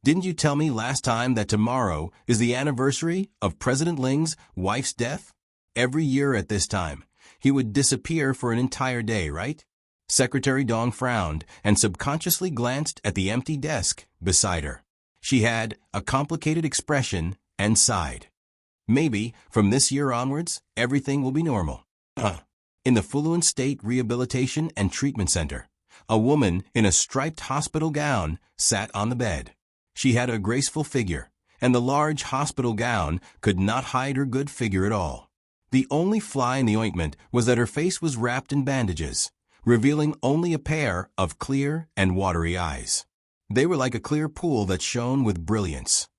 Speaker 1: Didn't you tell me last time that tomorrow is the anniversary of President Ling's wife's death? Every year at this time, he would disappear for an entire day, right? Secretary Dong frowned and subconsciously glanced at the empty desk beside her. She had a complicated expression and sighed. Maybe, from this year onwards, everything will be normal. In the Fuluan State Rehabilitation and Treatment Center, a woman in a striped hospital gown sat on the bed. She had a graceful figure, and the large hospital gown could not hide her good figure at all. The only fly in the ointment was that her face was wrapped in bandages, revealing only a pair of clear and watery eyes. They were like a clear pool that shone with brilliance.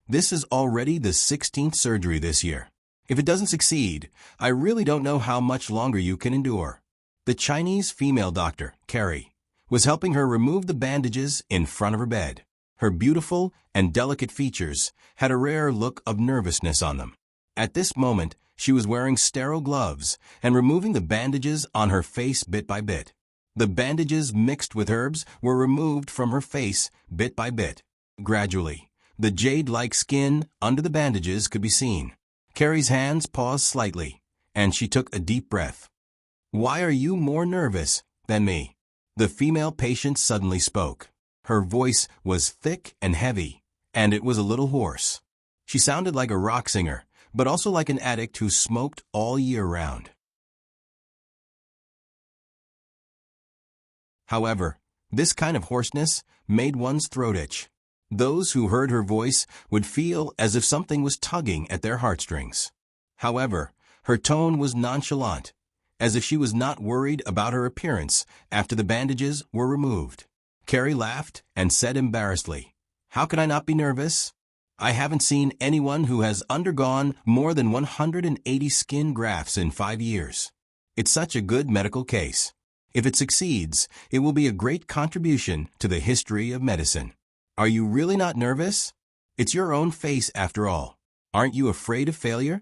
Speaker 1: This is already the 16th surgery this year. If it doesn't succeed, I really don't know how much longer you can endure. The Chinese female doctor, Carrie, was helping her remove the bandages in front of her bed. Her beautiful and delicate features had a rare look of nervousness on them. At this moment, she was wearing sterile gloves and removing the bandages on her face bit by bit. The bandages mixed with herbs were removed from her face bit by bit. Gradually, the jade-like skin under the bandages could be seen. Carrie's hands paused slightly, and she took a deep breath. Why are you more nervous than me? The female patient suddenly spoke. Her voice was thick and heavy, and it was a little hoarse. She sounded like a rock singer, but also like an addict who smoked all year round. However, this kind of hoarseness made one's throat itch. Those who heard her voice would feel as if something was tugging at their heartstrings. However, her tone was nonchalant, as if she was not worried about her appearance after the bandages were removed. Carrie laughed and said embarrassedly, How can I not be nervous? I haven't seen anyone who has undergone more than 180 skin grafts in 5 years. It's such a good medical case. If it succeeds, it will be a great contribution to the history of medicine. Are you really not nervous? It's your own face after all. Aren't you afraid of failure?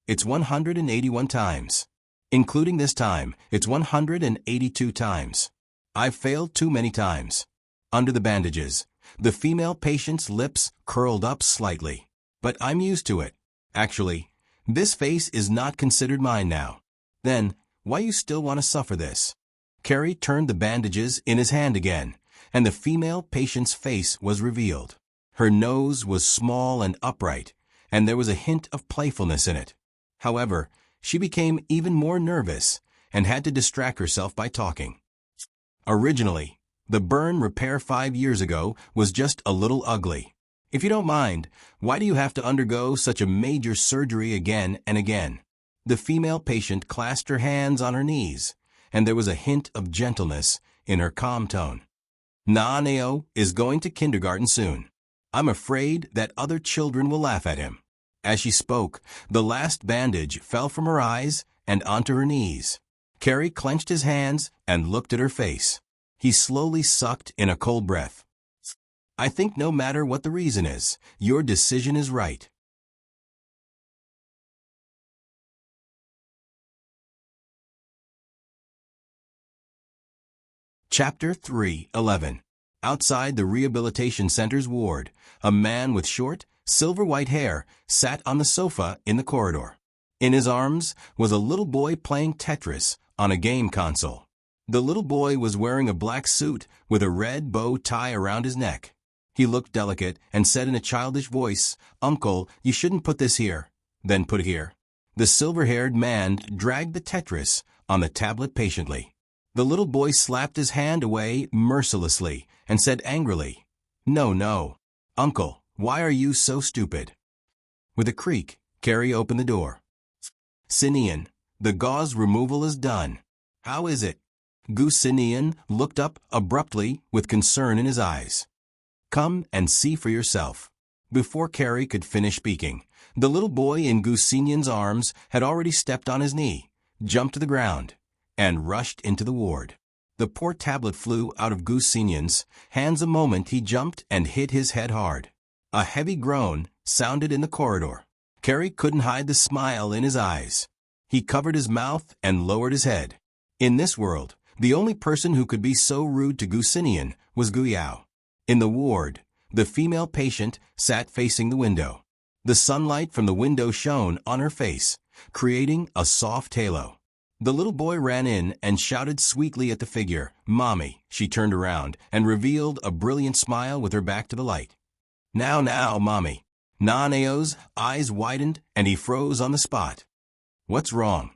Speaker 1: It's 181 times. Including this time, it's 182 times. I've failed too many times. Under the bandages, the female patient's lips curled up slightly. But I'm used to it. Actually, This face is not considered mine now. Then, why you still want to suffer this? Carrie turned the bandages in his hand again, and the female patient's face was revealed. Her nose was small and upright, and there was a hint of playfulness in it. However, she became even more nervous and had to distract herself by talking. Originally, the burn repair 5 years ago was just a little ugly. If you don't mind, why do you have to undergo such a major surgery again and again? The female patient clasped her hands on her knees, and there was a hint of gentleness in her calm tone. Naaneo is going to kindergarten soon. I'm afraid that other children will laugh at him. As she spoke, the last bandage fell from her eyes and onto her knees. Carrie clenched his hands and looked at her face. He slowly sucked in a cold breath. I think no matter what the reason is, your decision is right. Chapter 3:11. Outside the rehabilitation center's ward, a man with short, silver-white hair sat on the sofa in the corridor. In his arms was a little boy playing Tetris on a game console. The little boy was wearing a black suit with a red bow tie around his neck. He looked delicate and said in a childish voice, "Uncle, you shouldn't put this here." "Then put it here." The silver-haired man dragged the Tetris on the tablet patiently. The little boy slapped his hand away mercilessly and said angrily, "No, no. Uncle, why are you so stupid?" With a creak, Carrie opened the door. "Sinian, the gauze removal is done. How is it?" Sinian looked up abruptly with concern in his eyes. "Come and see for yourself." Before Carrie could finish speaking, the little boy in Sinian's arms had already stepped on his knee, jumped to the ground, and rushed into the ward. The poor tablet flew out of Sinian's hands the moment he jumped and hit his head hard. A heavy groan sounded in the corridor. Carrie couldn't hide the smile in his eyes. He covered his mouth and lowered his head. In this world, the only person who could be so rude to Sinian was Yao. In the ward, the female patient sat facing the window. The sunlight from the window shone on her face, creating a soft halo. The little boy ran in and shouted sweetly at the figure, "Mommy." She turned around and revealed a brilliant smile with her back to the light. "Now, now, Mommy." Naaneo's eyes widened and he froze on the spot. "What's wrong?"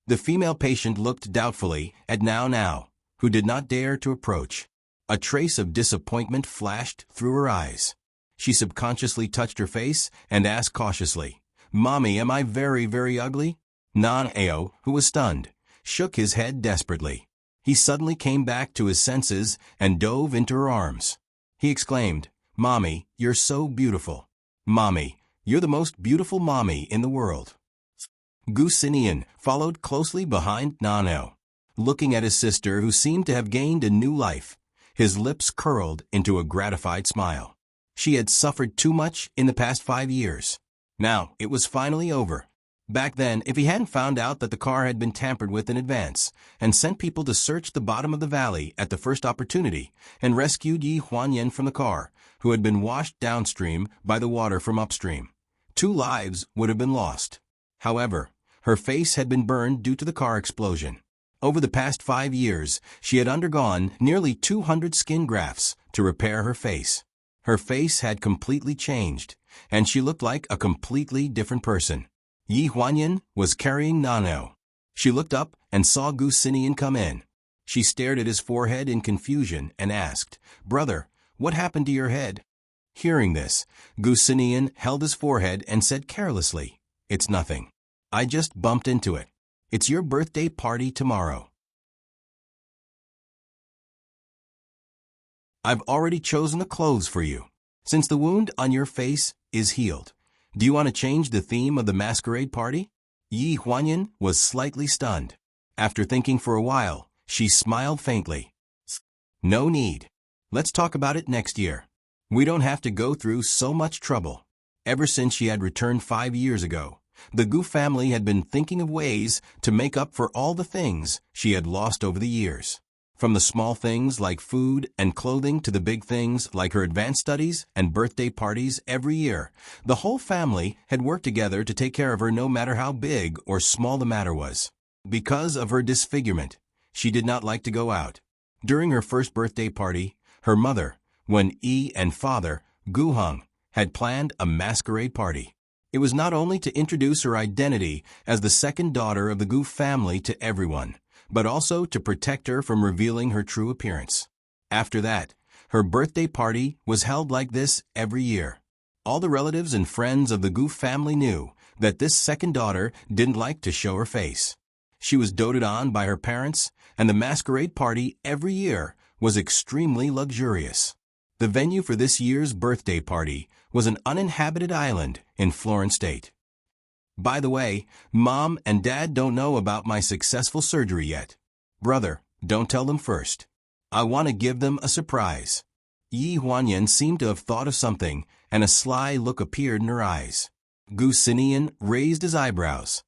Speaker 1: The female patient looked doubtfully at Now, who did not dare to approach. A trace of disappointment flashed through her eyes. She subconsciously touched her face and asked cautiously, "Mommy, am I very, very ugly?" Naaneo, who was stunned, shook his head desperately. He suddenly came back to his senses and dove into her arms. He exclaimed, "Mommy, you're so beautiful. Mommy, you're the most beautiful mommy in the world." Sinian followed closely behind Naaneo, looking at his sister who seemed to have gained a new life. His lips curled into a gratified smile. She had suffered too much in the past 5 years. Now it was finally over. Back then, if he hadn't found out that the car had been tampered with in advance and sent people to search the bottom of the valley at the first opportunity and rescued Yi Huanyan from the car, who had been washed downstream by the water from upstream, 2 lives would have been lost. However, her face had been burned due to the car explosion. Over the past 5 years, she had undergone nearly 200 skin grafts to repair her face. Her face had completely changed, and she looked like a completely different person. Yi Huanyan was carrying Naaneo. She looked up and saw Sinian come in. She stared at his forehead in confusion and asked, "Brother, what happened to your head?" Hearing this, Sinian held his forehead and said carelessly, "It's nothing. I just bumped into it. It's your birthday party tomorrow. I've already chosen the clothes for you. Since the wound on your face is healed, do you want to change the theme of the masquerade party?" Yi Huanyan was slightly stunned. After thinking for a while, she smiled faintly. "No need. Let's talk about it next year. We don't have to go through so much trouble." Ever since she had returned 5 years ago, the Gu family had been thinking of ways to make up for all the things she had lost over the years. From the small things like food and clothing to the big things like her advanced studies and birthday parties every year, the whole family had worked together to take care of her no matter how big or small the matter was. Because of her disfigurement, she did not like to go out. During her first birthday party, her mother, Wen Yi, and father, Gu Heng, had planned a masquerade party. It was not only to introduce her identity as the second daughter of the Gu family to everyone, but also to protect her from revealing her true appearance. After that, her birthday party was held like this every year. All the relatives and friends of the Gu family knew that this second daughter didn't like to show her face. She was doted on by her parents, and the masquerade party every year was extremely luxurious. The venue for this year's birthday party was an uninhabited island in Florence State. By the way, Mom and Dad don't know about my successful surgery yet. Brother, don't tell them first. I want to give them a surprise. Yi Huanyan seemed to have thought of something, and a sly look appeared in her eyes. Gu Xinian raised his eyebrows.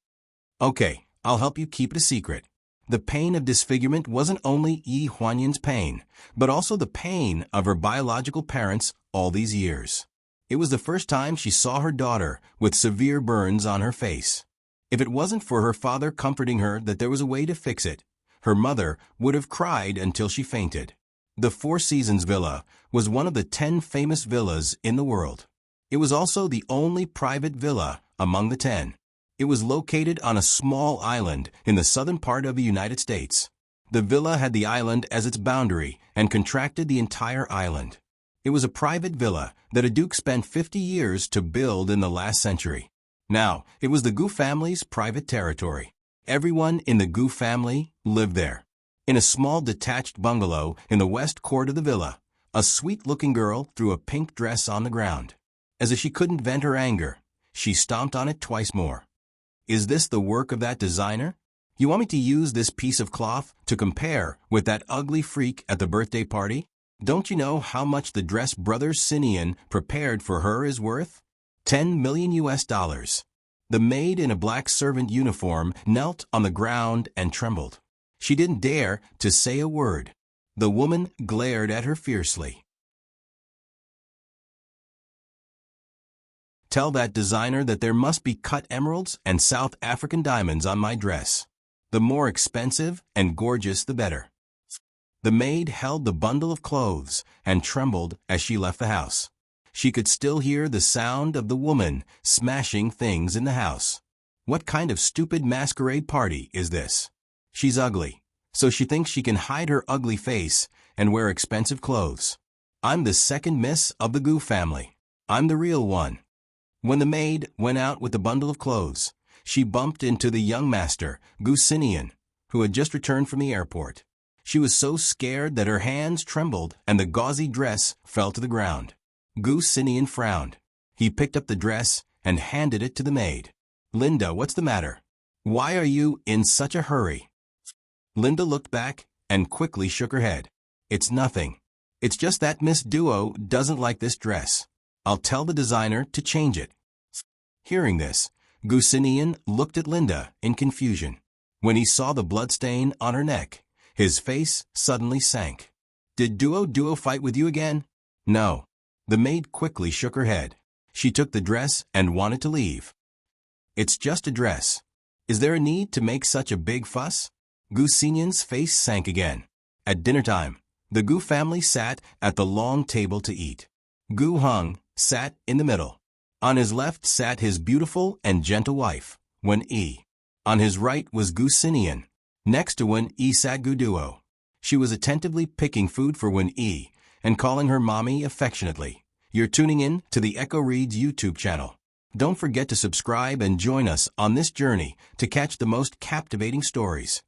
Speaker 1: Okay, I'll help you keep it a secret. The pain of disfigurement wasn't only Yi Huanyan's pain, but also the pain of her biological parents all these years. It was the first time she saw her daughter with severe burns on her face. If it wasn't for her father comforting her that there was a way to fix it, her mother would have cried until she fainted. The Four Seasons Villa was one of the 10 famous villas in the world. It was also the only private villa among the 10. It was located on a small island in the southern part of the United States. The villa had the island as its boundary and contracted the entire island. It was a private villa that a duke spent 50 years to build in the last century. Now, it was the Gu family's private territory. Everyone in the Gu family lived there. In a small detached bungalow in the west court of the villa, a sweet-looking girl threw a pink dress on the ground. As if she couldn't vent her anger, she stomped on it twice more. Is this the work of that designer? You want me to use this piece of cloth to compare with that ugly freak at the birthday party? Don't you know how much the dress Brother Xinian prepared for her is worth? $10 million. The maid in a black servant uniform knelt on the ground and trembled. She didn't dare to say a word. The woman glared at her fiercely. Tell that designer that there must be cut emeralds and South African diamonds on my dress. The more expensive and gorgeous, the better. The maid held the bundle of clothes and trembled as she left the house. She could still hear the sound of the woman smashing things in the house. What kind of stupid masquerade party is this? She's ugly, so she thinks she can hide her ugly face and wear expensive clothes. I'm the second miss of the Gu family. I'm the real one. When the maid went out with the bundle of clothes, she bumped into the young master, Gu Xinian, who had just returned from the airport. She was so scared that her hands trembled and the gauzy dress fell to the ground. Gu Xinian frowned. He picked up the dress and handed it to the maid. Linda, what's the matter? Why are you in such a hurry? Linda looked back and quickly shook her head. It's nothing. It's just that Miss Duo doesn't like this dress. I'll tell the designer to change it. Hearing this, Gu Xinian looked at Linda in confusion. When he saw the bloodstain on her neck, his face suddenly sank. Did Duo fight with you again? No. The maid quickly shook her head. She took the dress and wanted to leave. It's just a dress. Is there a need to make such a big fuss? Gu Xinian's face sank again. At dinner time, the Gu family sat at the long table to eat. Gu Heng sat in the middle. On his left sat his beautiful and gentle wife, Wen Yi. On his right was Gu Xinian. Next to Wen Yi sat Gu Duo. She was attentively picking food for Wen Yi and calling her mommy affectionately. You're tuning in to the Echo Reads YouTube channel. Don't forget to subscribe and join us on this journey to catch the most captivating stories.